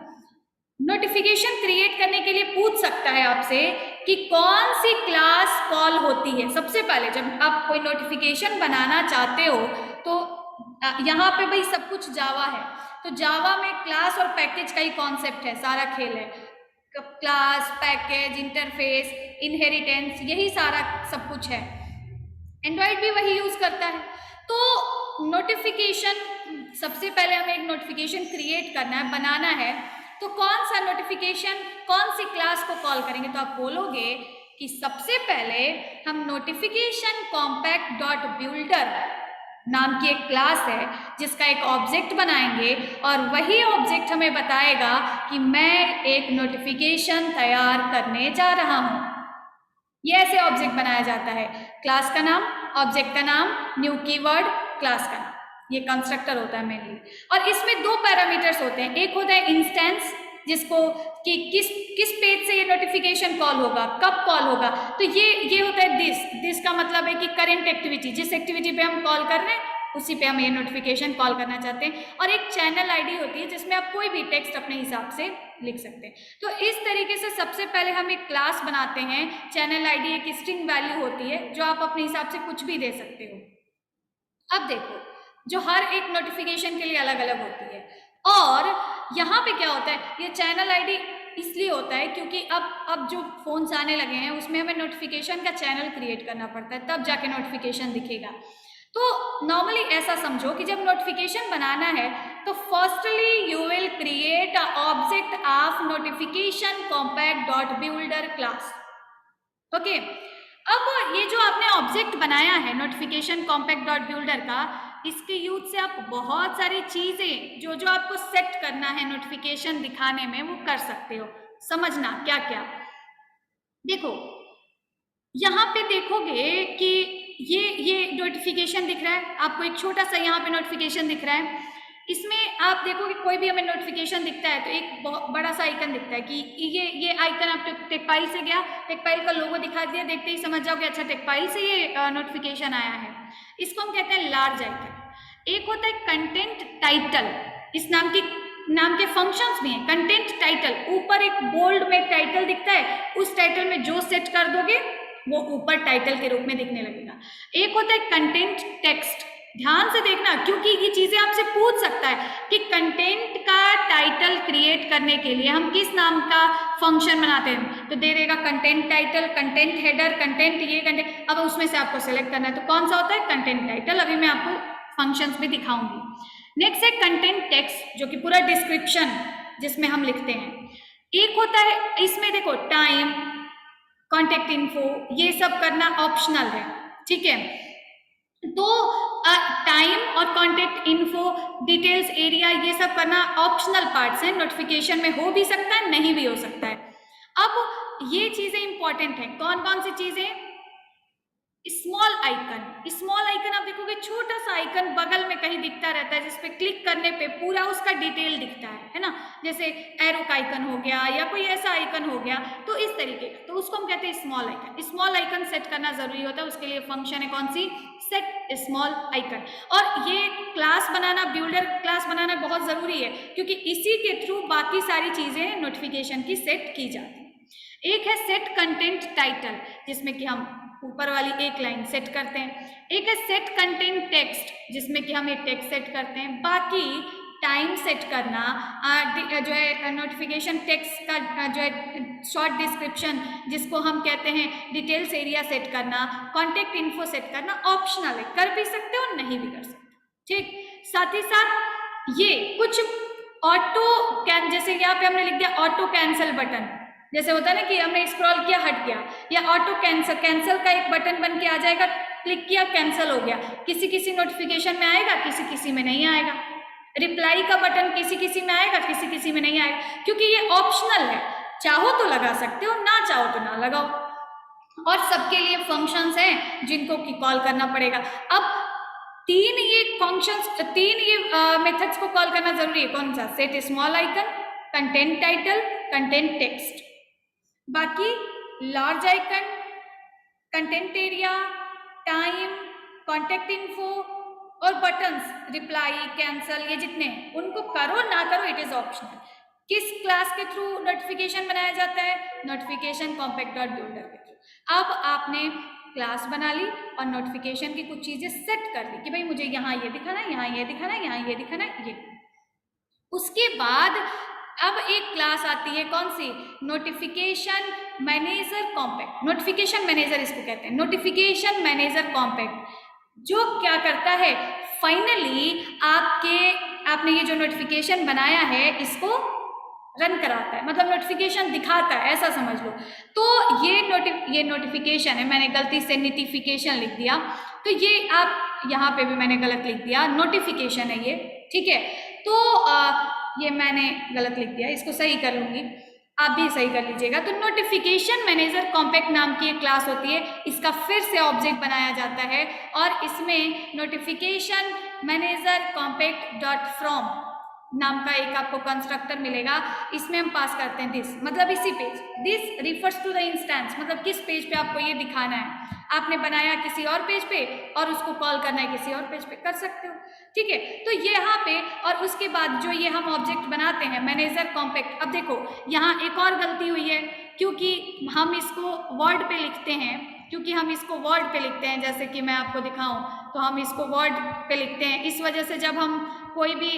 नोटिफिकेशन क्रिएट करने के लिए पूछ सकता है आपसे कि कौन सी क्लास कॉल होती है। सबसे पहले जब आप कोई नोटिफिकेशन बनाना चाहते हो तो यहाँ पे भाई सब कुछ जावा है, तो जावा में क्लास और पैकेज का ही कॉन्सेप्ट है, सारा खेल है। क्लास, पैकेज, इंटरफेस, इनहेरिटेंस, यही सारा सब कुछ है। एंड्रॉइड भी वही यूज करता है। तो नोटिफिकेशन, सबसे पहले हमें एक नोटिफिकेशन क्रिएट करना है, बनाना है, तो कौन सा नोटिफिकेशन, कौन सी क्लास को कॉल करेंगे? तो आप बोलोगे कि सबसे पहले हम नोटिफिकेशन कॉम्पैक्ट डॉट बिल्डर नाम की एक क्लास है जिसका एक ऑब्जेक्ट बनाएंगे, और वही ऑब्जेक्ट हमें बताएगा कि मैं एक नोटिफिकेशन तैयार करने जा रहा हूं। ये ऐसे ऑब्जेक्ट बनाया जाता है, क्लास का नाम, ऑब्जेक्ट का नाम, न्यू कीवर्ड, क्लास का नाम, ये कंस्ट्रक्टर होता है मेनली। और इसमें 2 पैरामीटर्स होते हैं। एक होता है इंस्टेंस, जिसको कि किस पेज से ये नोटिफिकेशन कॉल होगा, कब कॉल होगा, तो ये होता है दिस का मतलब है कि करंट एक्टिविटी, जिस एक्टिविटी पे हम कॉल कर रहे हैं उसी पे हम ये नोटिफिकेशन कॉल करना चाहते हैं। और एक चैनल आईडी होती है जिसमें आप कोई भी टेक्स्ट अपने हिसाब से लिख सकते हैं। तो इस तरीके से सबसे पहले हम एक क्लास बनाते हैं। चैनल आईडी एक स्ट्रिंग वैल्यू होती है जो आप अपने हिसाब से कुछ भी दे सकते हो। अब देखो, जो हर एक नोटिफिकेशन के लिए अलग अलग होती है, और यहाँ पे क्या होता है, ये चैनल आईडी इसलिए होता है क्योंकि अब जो फोन्स आने लगे हैं उसमें हमें नोटिफिकेशन का चैनल क्रिएट करना पड़ता है, तब जाके नोटिफिकेशन दिखेगा। तो नॉर्मली ऐसा समझो कि जब नोटिफिकेशन बनाना है तो firstly you will create a object of notification compact dot builder class. Okay, अब ये जो आपने ऑब्जेक्ट बनाया है नोटिफिकेशन कॉम्पैक्ट डॉट बिल्डर का, इसके यूज से आप बहुत सारी चीजें जो आपको सेट करना है नोटिफिकेशन दिखाने में वो कर सकते हो। समझना क्या क्या। देखो, यहाँ पे देखोगे कि ये नोटिफिकेशन दिख रहा है आपको, एक छोटा सा यहाँ पे नोटिफिकेशन दिख रहा है। इसमें आप देखोगे कोई भी हमें नोटिफिकेशन दिखता है तो एक बहुत बड़ा सा आइकन दिखता है कि ये आइकन, आप टेकपाइल से गया, टेकपाइल का लोगो दिखा दिया, देखते ही समझ जाओगे अच्छा टेकपाइल से ये नोटिफिकेशन आया है। इसको हम कहते हैं लार्ज आइकन। एक होता है कंटेंट टाइटल, इस नाम के फंक्शंस भी हैं। कंटेंट टाइटल, ऊपर एक बोल्ड में टाइटल दिखता है, उस टाइटल में जो सेट कर दोगे वो ऊपर टाइटल के रूप में दिखने लगेगा। एक होता है कंटेंट टेक्स्ट, ध्यान से देखना क्योंकि ये चीजें आपसे पूछ पूछ सकता है कि कंटेंट का टाइटल क्रिएट करने के लिए हम किस नाम का फंक्शन बनाते हैं, तो दे देगा content title, content header, content ये कंटेंट। अब उसमें से आपको सेलेक्ट करना है, तो कौन सा होता है, कंटेंट टाइटल। अभी मैं आपको फंक्शंस भी दिखाऊंगी। नेक्स्ट है कंटेंट टेक्स्ट, जो कि पूरा डिस्क्रिप्शन जिसमें हम लिखते हैं। एक होता है इसमें देखो टाइम, कॉन्टेक्ट इन्फो, ये सब करना ऑप्शनल है, ठीक है। तो टाइम और कॉन्टेक्ट इन्फो, डिटेल्स, एरिया, ये सब करना ऑप्शनल पार्ट्स हैं। नोटिफिकेशन में हो भी सकता है, नहीं भी हो सकता है। अब ये चीजें इंपॉर्टेंट है। कौन कौन सी चीजें, स्मॉल आइकन। स्मॉल आइकन आप देखोगे छोटा सा आइकन बगल में कहीं दिखता रहता है, जिसपे क्लिक करने पे पूरा उसका डिटेल दिखता है ना। जैसे एरो का आइकन हो गया या कोई ऐसा आइकन हो गया, तो इस तरीके का, तो उसको हम कहते हैं small icon. Small icon set करना जरूरी होता है, उसके लिए फंक्शन है कौन सी, सेट स्मॉल आइकन। और ये क्लास बनाना, बिल्डर क्लास बनाना बहुत जरूरी है, क्योंकि इसी के थ्रू बाकी सारी चीजें नोटिफिकेशन की सेट की जाती है। एक है सेट कंटेंट टाइटल, जिसमें कि हम ऊपर वाली एक लाइन सेट करते हैं। एक है सेट कंटेंट टेक्स्ट, जिसमें कि हम ये टेक्स्ट सेट करते हैं। बाकी टाइम सेट करना, जो है नोटिफिकेशन टेक्स्ट का जो है शॉर्ट डिस्क्रिप्शन, जिसको हम कहते हैं डिटेल्स एरिया सेट करना, कॉन्टेक्ट इन्फो सेट करना ऑप्शनल है, कर भी सकते हो नहीं भी कर सकते, ठीक। साथ ही साथ ये कुछ ऑटो कैन, जैसे यहाँ पे हमने लिख दिया ऑटो कैंसिल बटन, जैसे होता है ना कि हमने स्क्रॉल किया हट गया, या ऑटो कैंसिल, कैंसिल का एक बटन बन के आ जाएगा, क्लिक किया कैंसिल हो गया। किसी किसी नोटिफिकेशन में आएगा, किसी किसी में नहीं आएगा। रिप्लाई का बटन किसी किसी में आएगा, किसी किसी में नहीं आएगा, क्योंकि ये ऑप्शनल है। चाहो तो लगा सकते हो, ना चाहो तो ना लगाओ। और सबके लिए फंक्शंस हैं जिनको की कॉल करना पड़ेगा। अब तीन ये फंक्शंस, तीन ये मेथड्स को कॉल करना जरूरी है। कौन सा, set small icon, content title, content text. बाकी large icon, content area, time, contact info और बटन्स, रिप्लाई, कैंसल, ये जितने हैं उनको करो ना करो, इट इज ऑप्शनल। किस क्लास के थ्रू नोटिफिकेशन बनाया जाता है, नोटिफिकेशन कॉम्पैक्ट डॉट बिल्डर के थ्रू। अब आपने क्लास बना ली और नोटिफिकेशन की कुछ चीजें सेट कर ली कि भाई मुझे यहाँ ये दिखाना है, यहाँ ये दिखाना है, यहाँ ये दिखाना है, ये। उसके बाद अब एक क्लास आती है कौन सी, notification manager compact. Notification manager इसको कहते हैं, नोटिफिकेशन मैनेजर कॉम्पैक्ट, जो क्या करता है, फाइनली आपने ये जो नोटिफिकेशन बनाया है इसको रन कराता है, मतलब नोटिफिकेशन दिखाता है, ऐसा समझ लो। तो ये नोटिफिकेशन है, मैंने गलती से नोटिफिकेशन लिख दिया, तो ये आप यहाँ पे भी मैंने गलत लिख दिया, नोटिफिकेशन है ये, ठीक है। तो ये मैंने गलत लिख दिया, इसको सही कर लूंगी, आप भी सही कर लीजिएगा। तो नोटिफिकेशन मैनेजर कॉम्पैक्ट नाम की एक क्लास होती है, इसका फिर से ऑब्जेक्ट बनाया जाता है और इसमें notification manager compact dot from नाम का एक आपको कंस्ट्रक्टर मिलेगा। इसमें हम पास करते हैं दिस, मतलब इसी page, this refers to the instance, मतलब किस पेज पे आपको ये दिखाना है। आपने बनाया किसी और पेज पे और उसको कॉल करना है किसी और पेज पे, कर सकते हो, ठीक है। तो ये यहाँ पे, और उसके बाद जो ये हम ऑब्जेक्ट बनाते हैं मैनेजर कॉम्पैक्ट। अब देखो यहाँ एक और गलती हुई है, क्योंकि हम इसको वर्ड पे लिखते हैं, जैसे कि मैं आपको दिखाऊं तो हम इसको वर्ड पे लिखते हैं। इस वजह से जब हम कोई भी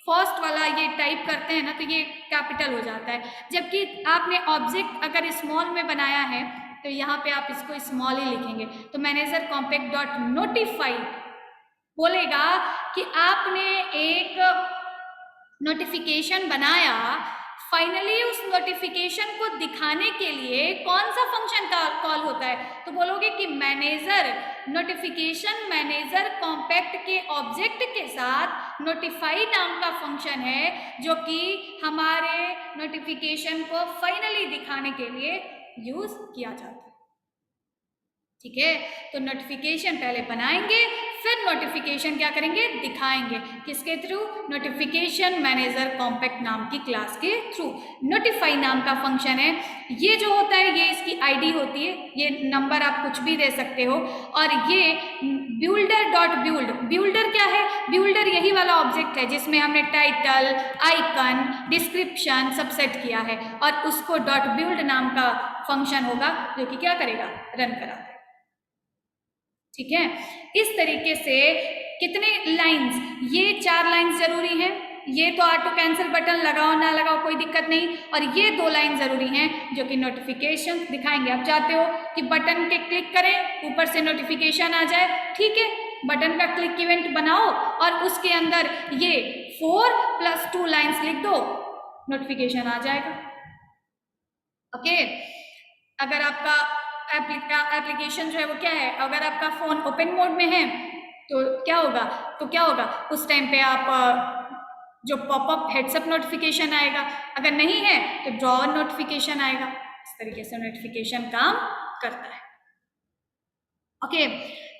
फर्स्ट वाला ये टाइप करते हैं ना, तो ये कैपिटल हो जाता है, जबकि आपने ऑब्जेक्ट अगर स्मॉल में बनाया है तो यहाँ पे आप इसको स्मॉल ही लिखेंगे। तो मैनेजर कॉम्पैक्ट डॉट नोटिफाई बोलेगा कि आपने एक नोटिफिकेशन बनाया, फाइनली उस नोटिफिकेशन को दिखाने के लिए कौन सा फंक्शन का कॉल होता है, तो बोलोगे कि मैनेजर, नोटिफिकेशन मैनेजर कॉम्पैक्ट के ऑब्जेक्ट के साथ नोटिफाई नाम का फंक्शन है, जो कि हमारे नोटिफिकेशन को फाइनली दिखाने के लिए यूज किया जाता है, ठीक है। तो नोटिफिकेशन पहले बनाएंगे, फिर नोटिफिकेशन क्या करेंगे, दिखाएंगे, किसके थ्रू, नोटिफिकेशन मैनेजर कॉम्पैक्ट नाम की क्लास के थ्रू। नोटिफाई नाम का फंक्शन है, ये जो होता है ये इसकी आईडी होती है, ये नंबर आप कुछ भी दे सकते हो। और ये बिल्डर डॉट बिल्ड, बिल्डर क्या है, बिल्डर यही वाला ऑब्जेक्ट है जिसमें हमने टाइटल, आइकन, डिस्क्रिप्शन सब सेट किया है, और उसको डॉट बिल्ड नाम का फंक्शन होगा जो कि क्या करेगा, रन कराएगा, ठीक है। इस तरीके से कितने लाइंस, ये 4 लाइंस जरूरी हैं, ये तो ऑटो कैंसिल बटन लगाओ ना लगाओ कोई दिक्कत नहीं, और ये 2 लाइन जरूरी हैं जो कि नोटिफिकेशन दिखाएंगे। आप चाहते हो कि बटन के क्लिक करें ऊपर से नोटिफिकेशन आ जाए, ठीक है, बटन का क्लिक इवेंट बनाओ और उसके अंदर ये 4+2 लाइंस लिख दो, नोटिफिकेशन आ जाएगा। ओके, अगर आपका एप्लीकेशन जो है वो क्या है, अगर आपका फोन ओपन मोड में है तो क्या होगा, उस टाइम पे आप जो पॉपअप हेड्सअप नोटिफिकेशन आएगा, अगर नहीं है तो ड्रॉअर नोटिफिकेशन आएगा। इस तरीके से नोटिफिकेशन काम करता है। ओके,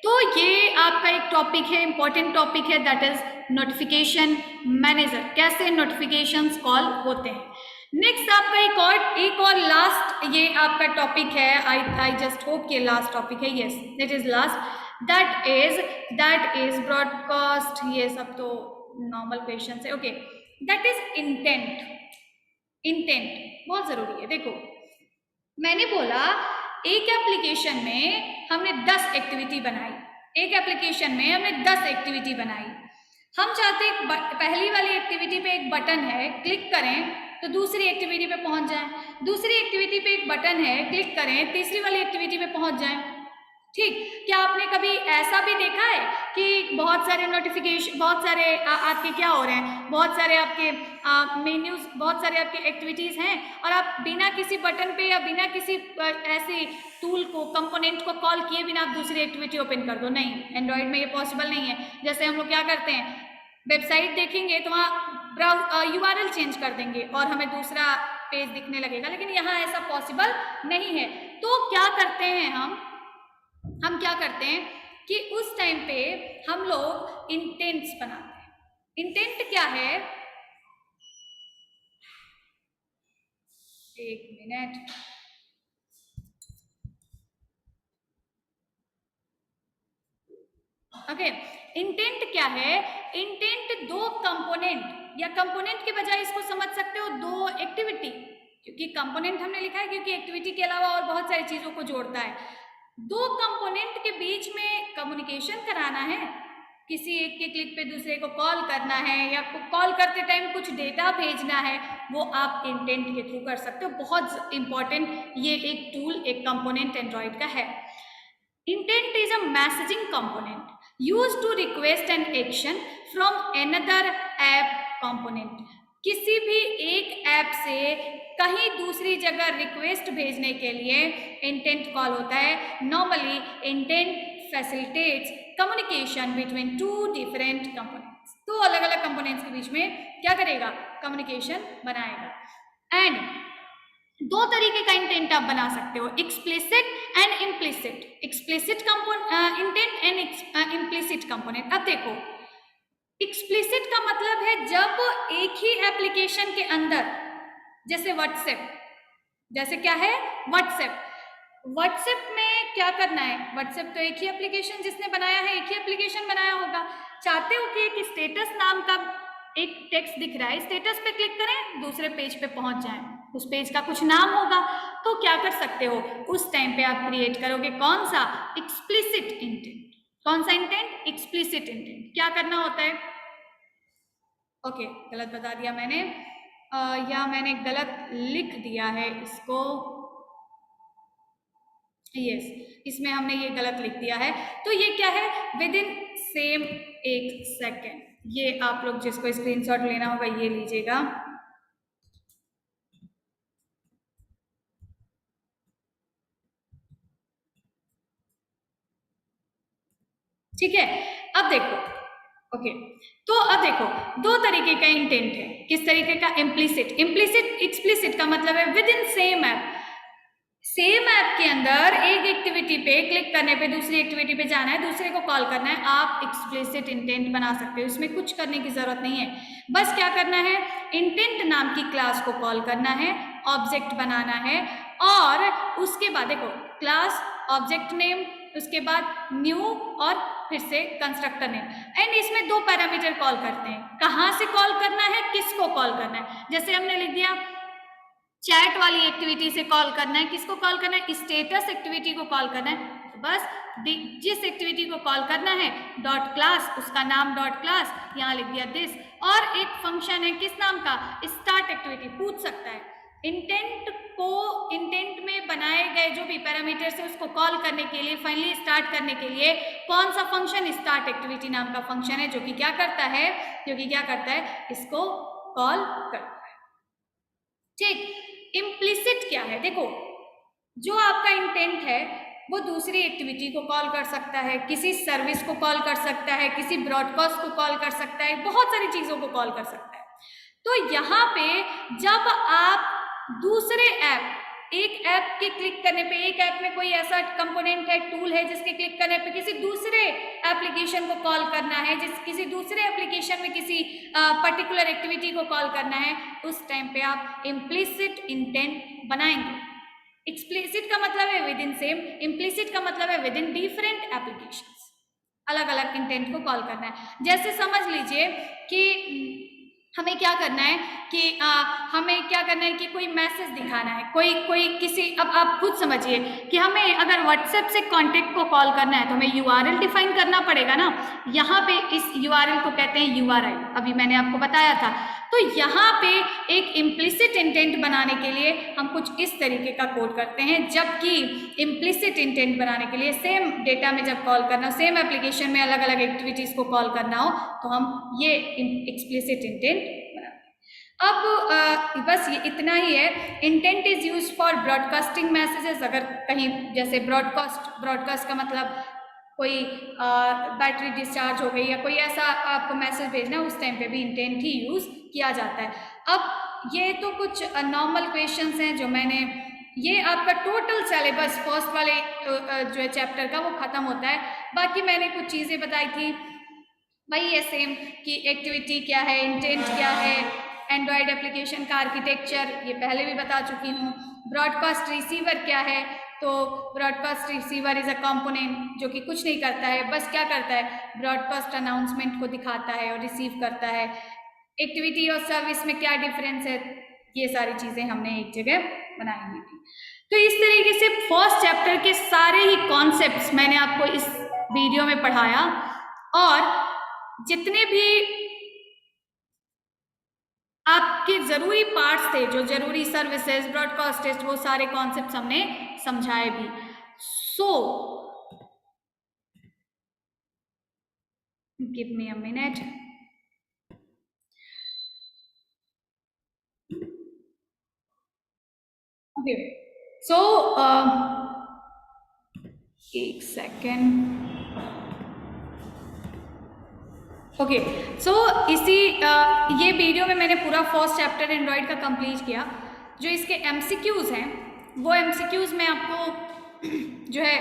तो ये आपका एक टॉपिक है, इंपॉर्टेंट टॉपिक है, दैट इज नोटिफिकेशन मैनेजर, कैसे नोटिफिकेशंस कॉल होते हैं। नेक्स्ट आपका एक और लास्ट ये आपका टॉपिक है, आई जस्ट होप कि लास्ट टॉपिक है, yes that is last, that is broadcast, ये सब तो नॉर्मल क्वेश्चन है। ओके, दैट इज इंटेंट बहुत जरूरी है। देखो मैंने बोला एक एप्लीकेशन में हमने 10 एक्टिविटी बनाई, हम चाहते हैं पहली वाली एक्टिविटी पे एक बटन है, क्लिक करें तो दूसरी एक्टिविटी पे पहुंच जाएं, दूसरी एक्टिविटी पे एक बटन है, क्लिक करें तीसरी वाली एक्टिविटी पे पहुंच जाएं। ठीक, क्या आपने कभी ऐसा भी देखा है कि बहुत सारे नोटिफिकेशन, बहुत सारे आपके क्या हो रहे हैं, बहुत सारे आपके मेन्यूज, बहुत सारे आपके एक्टिविटीज़ हैं और आप बिना किसी बटन पे या बिना किसी ऐसे टूल को, कंपोनेंट को कॉल किए बिना आप दूसरी एक्टिविटी ओपन कर दो? नहीं, एंड्रॉयड में ये पॉसिबल नहीं है। जैसे हम लोग क्या करते हैं, वेबसाइट देखेंगे तो वहाँ URL चेंज कर देंगे और हमें दूसरा पेज दिखने लगेगा, लेकिन यहाँ ऐसा पॉसिबल नहीं है। तो क्या करते हैं हम क्या करते हैं कि उस टाइम पे हम लोग इंटेंट्स बनाते हैं। इंटेंट क्या है, एक मिनट, ओके, इंटेंट क्या है, इंटेंट 2 कंपोनेंट या कंपोनेंट के बजाय इसको समझ सकते हो 2 एक्टिविटी, क्योंकि कंपोनेंट हमने लिखा है क्योंकि एक्टिविटी के अलावा और बहुत सारी चीजों को जोड़ता है। 2 कंपोनेंट के बीच में कम्युनिकेशन कराना है, किसी एक के क्लिक पे दूसरे को कॉल करना है या कॉल करते टाइम कुछ डेटा भेजना है, वो आप इंटेंट के थ्रू कर सकते हो। बहुत इंपॉर्टेंट ये एक टूल, एक कंपोनेंट एंड्रॉइड का है। Intent is a messaging component used to request an action from another app component। किसी भी एक ऐप से कहीं दूसरी जगह रिक्वेस्ट भेजने के लिए इंटेंट कॉल होता है। Normally intent facilitates communication between 2 different components, 2 अलग अलग कंपोनेंट्स के बीच में क्या करेगा, कम्युनिकेशन बनाएगा। एंड 2 तरीके का इंटेंट आप बना सकते हो, explicit and implicit, explicit intent and implicit component. अब देखो, एक्सप्लिसिट का मतलब है जब एक ही एप्लीकेशन के अंदर, जैसे व्हाट्सएप, जैसे क्या है व्हाट्सएप में क्या करना है, व्हाट्सएप तो एक ही एप्लीकेशन जिसने बनाया है, एक ही एप्लीकेशन बनाया होगा। चाहते हो कि एक स्टेटस नाम का एक टेक्स्ट दिख रहा है, स्टेटस पे क्लिक करें दूसरे पेज पे पहुंच जाएं, उस पेज का कुछ नाम होगा, तो क्या कर सकते हो, उस टाइम पे आप क्रिएट करोगे कौन सा, एक्सप्लिसिट इंटेंट। कौन सा इंटेंट, एक्सप्लिसिट इंटेंट। क्या करना होता है, ओके गलत बता दिया मैंने, या मैंने गलत लिख दिया है इसको, यस इसमें हमने ये गलत लिख दिया है। तो ये क्या है, विद इन सेम 1 सेकेंड, ये आप लोग जिसको स्क्रीनशॉट लेना होगा ये लीजिएगा। ठीक है, अब देखो, ओके तो अब देखो 2 तरीके का इंटेंट है। किस तरीके का, इम्प्लिसिट, एक्सप्लिसिट का मतलब है with in same app, same app के अंदर एक एक्टिविटी पे क्लिक करने पे दूसरी एक्टिविटी पे जाना है, दूसरे को कॉल करना है, आप एक्सप्लिसिट इंटेंट बना सकते हो। इसमें कुछ करने की जरूरत नहीं है, बस क्या करना है, इंटेंट नाम की क्लास को कॉल करना है, ऑब्जेक्ट बनाना है, और उसके बाद देखो क्लास, ऑब्जेक्ट नेम, उसके बाद न्यू और फिर से कंस्ट्रक्टर नेम, एंड इसमें 2 पैरामीटर कॉल करते हैं। कहाँ से कॉल करना है, किसको कॉल करना है, जैसे हमने लिख दिया चैट वाली एक्टिविटी से कॉल करना है, किसको कॉल करना है, स्टेटस एक्टिविटी को कॉल करना है। बस जिस एक्टिविटी को कॉल करना है डॉट क्लास, उसका नाम डॉट क्लास, यहाँ लिख दिया दिस, और एक फंक्शन है किस नाम का, स्टार्ट एक्टिविटी। पूछ सकता है इंटेंट में बनाए गए जो भी पैरामीटर्स है उसको कॉल करने के लिए, फाइनली स्टार्ट करने के लिए कौन सा फंक्शन, स्टार्ट एक्टिविटी नाम का फंक्शन है, जो कि क्या करता है, इसको कॉल करता है। ठीक, इम्प्लिसिट क्या है, देखो जो आपका इंटेंट है वो दूसरी एक्टिविटी को कॉल कर सकता है, किसी सर्विस को कॉल कर सकता है, किसी ब्रॉडकास्ट को कॉल कर सकता है, बहुत सारी चीजों को कॉल कर सकता है। तो यहाँ पे जब आप दूसरे ऐप, एक ऐप के क्लिक करने पे, एक ऐप में कोई ऐसा कंपोनेंट है, टूल है, जिसके क्लिक करने पे किसी दूसरे एप्लीकेशन को कॉल करना है, किसी दूसरे एप्लीकेशन में किसी पर्टिकुलर एक्टिविटी को कॉल करना है, उस टाइम पे आप इम्प्लिसिट इंटेंट बनाएंगे। एक्सप्लिसिट का मतलब है विद इन सेम, इम्प्लिसिट का मतलब है विद इन डिफरेंट एप्लीकेशंस, अलग अलग इंटेंट को कॉल करना है। जैसे समझ लीजिए कि हमें क्या करना है कि कोई मैसेज दिखाना है, कोई किसी, अब आप खुद समझिए कि हमें अगर व्हाट्सएप से कांटेक्ट को कॉल करना है तो हमें URL डिफाइन करना पड़ेगा ना। यहाँ पे इस URL को कहते हैं URI, अभी मैंने आपको बताया था। तो यहाँ पे एक इम्प्लिसिट इंटेंट बनाने के लिए हम कुछ इस तरीके का कोड करते हैं, जबकि इम्प्लिसिट इंटेंट बनाने के लिए सेम डेटा में जब कॉल करना हो, सेम एप्लीकेशन में अलग अलग एक्टिविटीज को कॉल करना हो, तो हम ये एक्सप्लिसिट इंटेंट बनाते हैं। अब बस ये इतना ही है। Intent is use for broadcasting messages. अगर कहीं जैसे ब्रॉडकास्ट का मतलब कोई बैटरी डिस्चार्ज हो गई या कोई ऐसा आपको मैसेज भेजना, उस टाइम पे भी इंटेंट ही यूज किया जाता है। अब ये तो कुछ नॉर्मल क्वेश्चंस हैं जो मैंने, ये आपका टोटल सिलेबस फर्स्ट वाले जो है चैप्टर का वो खत्म होता है। बाकी मैंने कुछ चीज़ें बताई थी, वही है सेम, कि एक्टिविटी क्या है, इंटेंट क्या है, एंड्रॉयड एप्लीकेशन का आर्किटेक्चर ये पहले भी बता चुकी हूँ। ब्रॉडकास्ट रिसीवर क्या है, तो broadcast receiver is a component जो कि कुछ नहीं करता है, बस क्या करता है, ब्रॉडकास्ट अनाउंसमेंट को दिखाता है और रिसीव करता है। एक्टिविटी और सर्विस में क्या डिफरेंस है, ये सारी चीज़ें हमने एक जगह बनाई हुई थी। तो इस तरीके से फर्स्ट चैप्टर के सारे ही कॉन्सेप्ट्स मैंने आपको इस वीडियो में पढ़ाया, और जितने भी आपके जरूरी पार्ट्स थे, जो जरूरी सर्विसेज, ब्रॉडकास्ट टेस्ट, वो सारे कॉन्सेप्ट्स हमने समझाए भी। So give me a minute. Okay, so एक सेकेंड। ओके, सो इसी ये वीडियो में मैंने पूरा फर्स्ट चैप्टर एंड्रॉयड का कंप्लीट किया। जो इसके MCQs हैं, वो MCQs मैं आपको जो है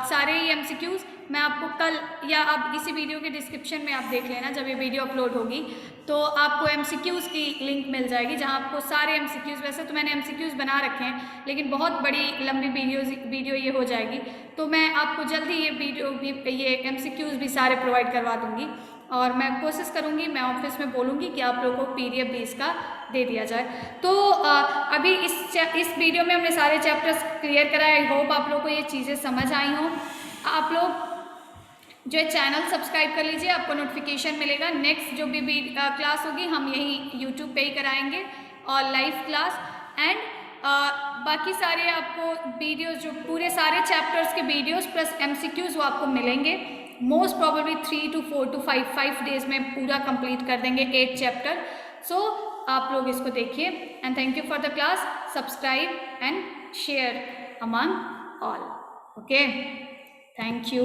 सारे ही MCQs मैं आपको कल, या आप इसी वीडियो के डिस्क्रिप्शन में आप देख लेना, जब ये वीडियो अपलोड होगी तो आपको MCQs की लिंक मिल जाएगी, जहाँ आपको सारे MCQs, वैसे तो मैंने MCQs बना रखे हैं लेकिन बहुत बड़ी लंबी वीडियो ये हो जाएगी, तो मैं आपको जल्दी ये वीडियो भी, ये MCQs भी सारे प्रोवाइड करवा दूँगी। और मैं कोशिश करूँगी, मैं ऑफिस में बोलूँगी कि आप लोगों को PDF भी इसका दे दिया जाए। तो अभी इस वीडियो में हमने सारे चैप्टर्स क्लियर कराए। आई होप आप लोगों को ये चीज़ें समझ आई हों। आप लोग जो है चैनल सब्सक्राइब कर लीजिए, आपको नोटिफिकेशन मिलेगा। नेक्स्ट जो भी क्लास होगी हम यही यूट्यूब पे ही कराएंगे, और लाइव क्लास, एंड बाकी सारे आपको वीडियोस, जो पूरे सारे चैप्टर्स के वीडियोस प्लस MCQs वो आपको मिलेंगे। Most probably 3 to 4 to 5 days में पूरा कंप्लीट कर देंगे 8 चैप्टर। सो आप लोग इसको देखिए, and thank you for the class. Subscribe and share among all. Okay, thank you.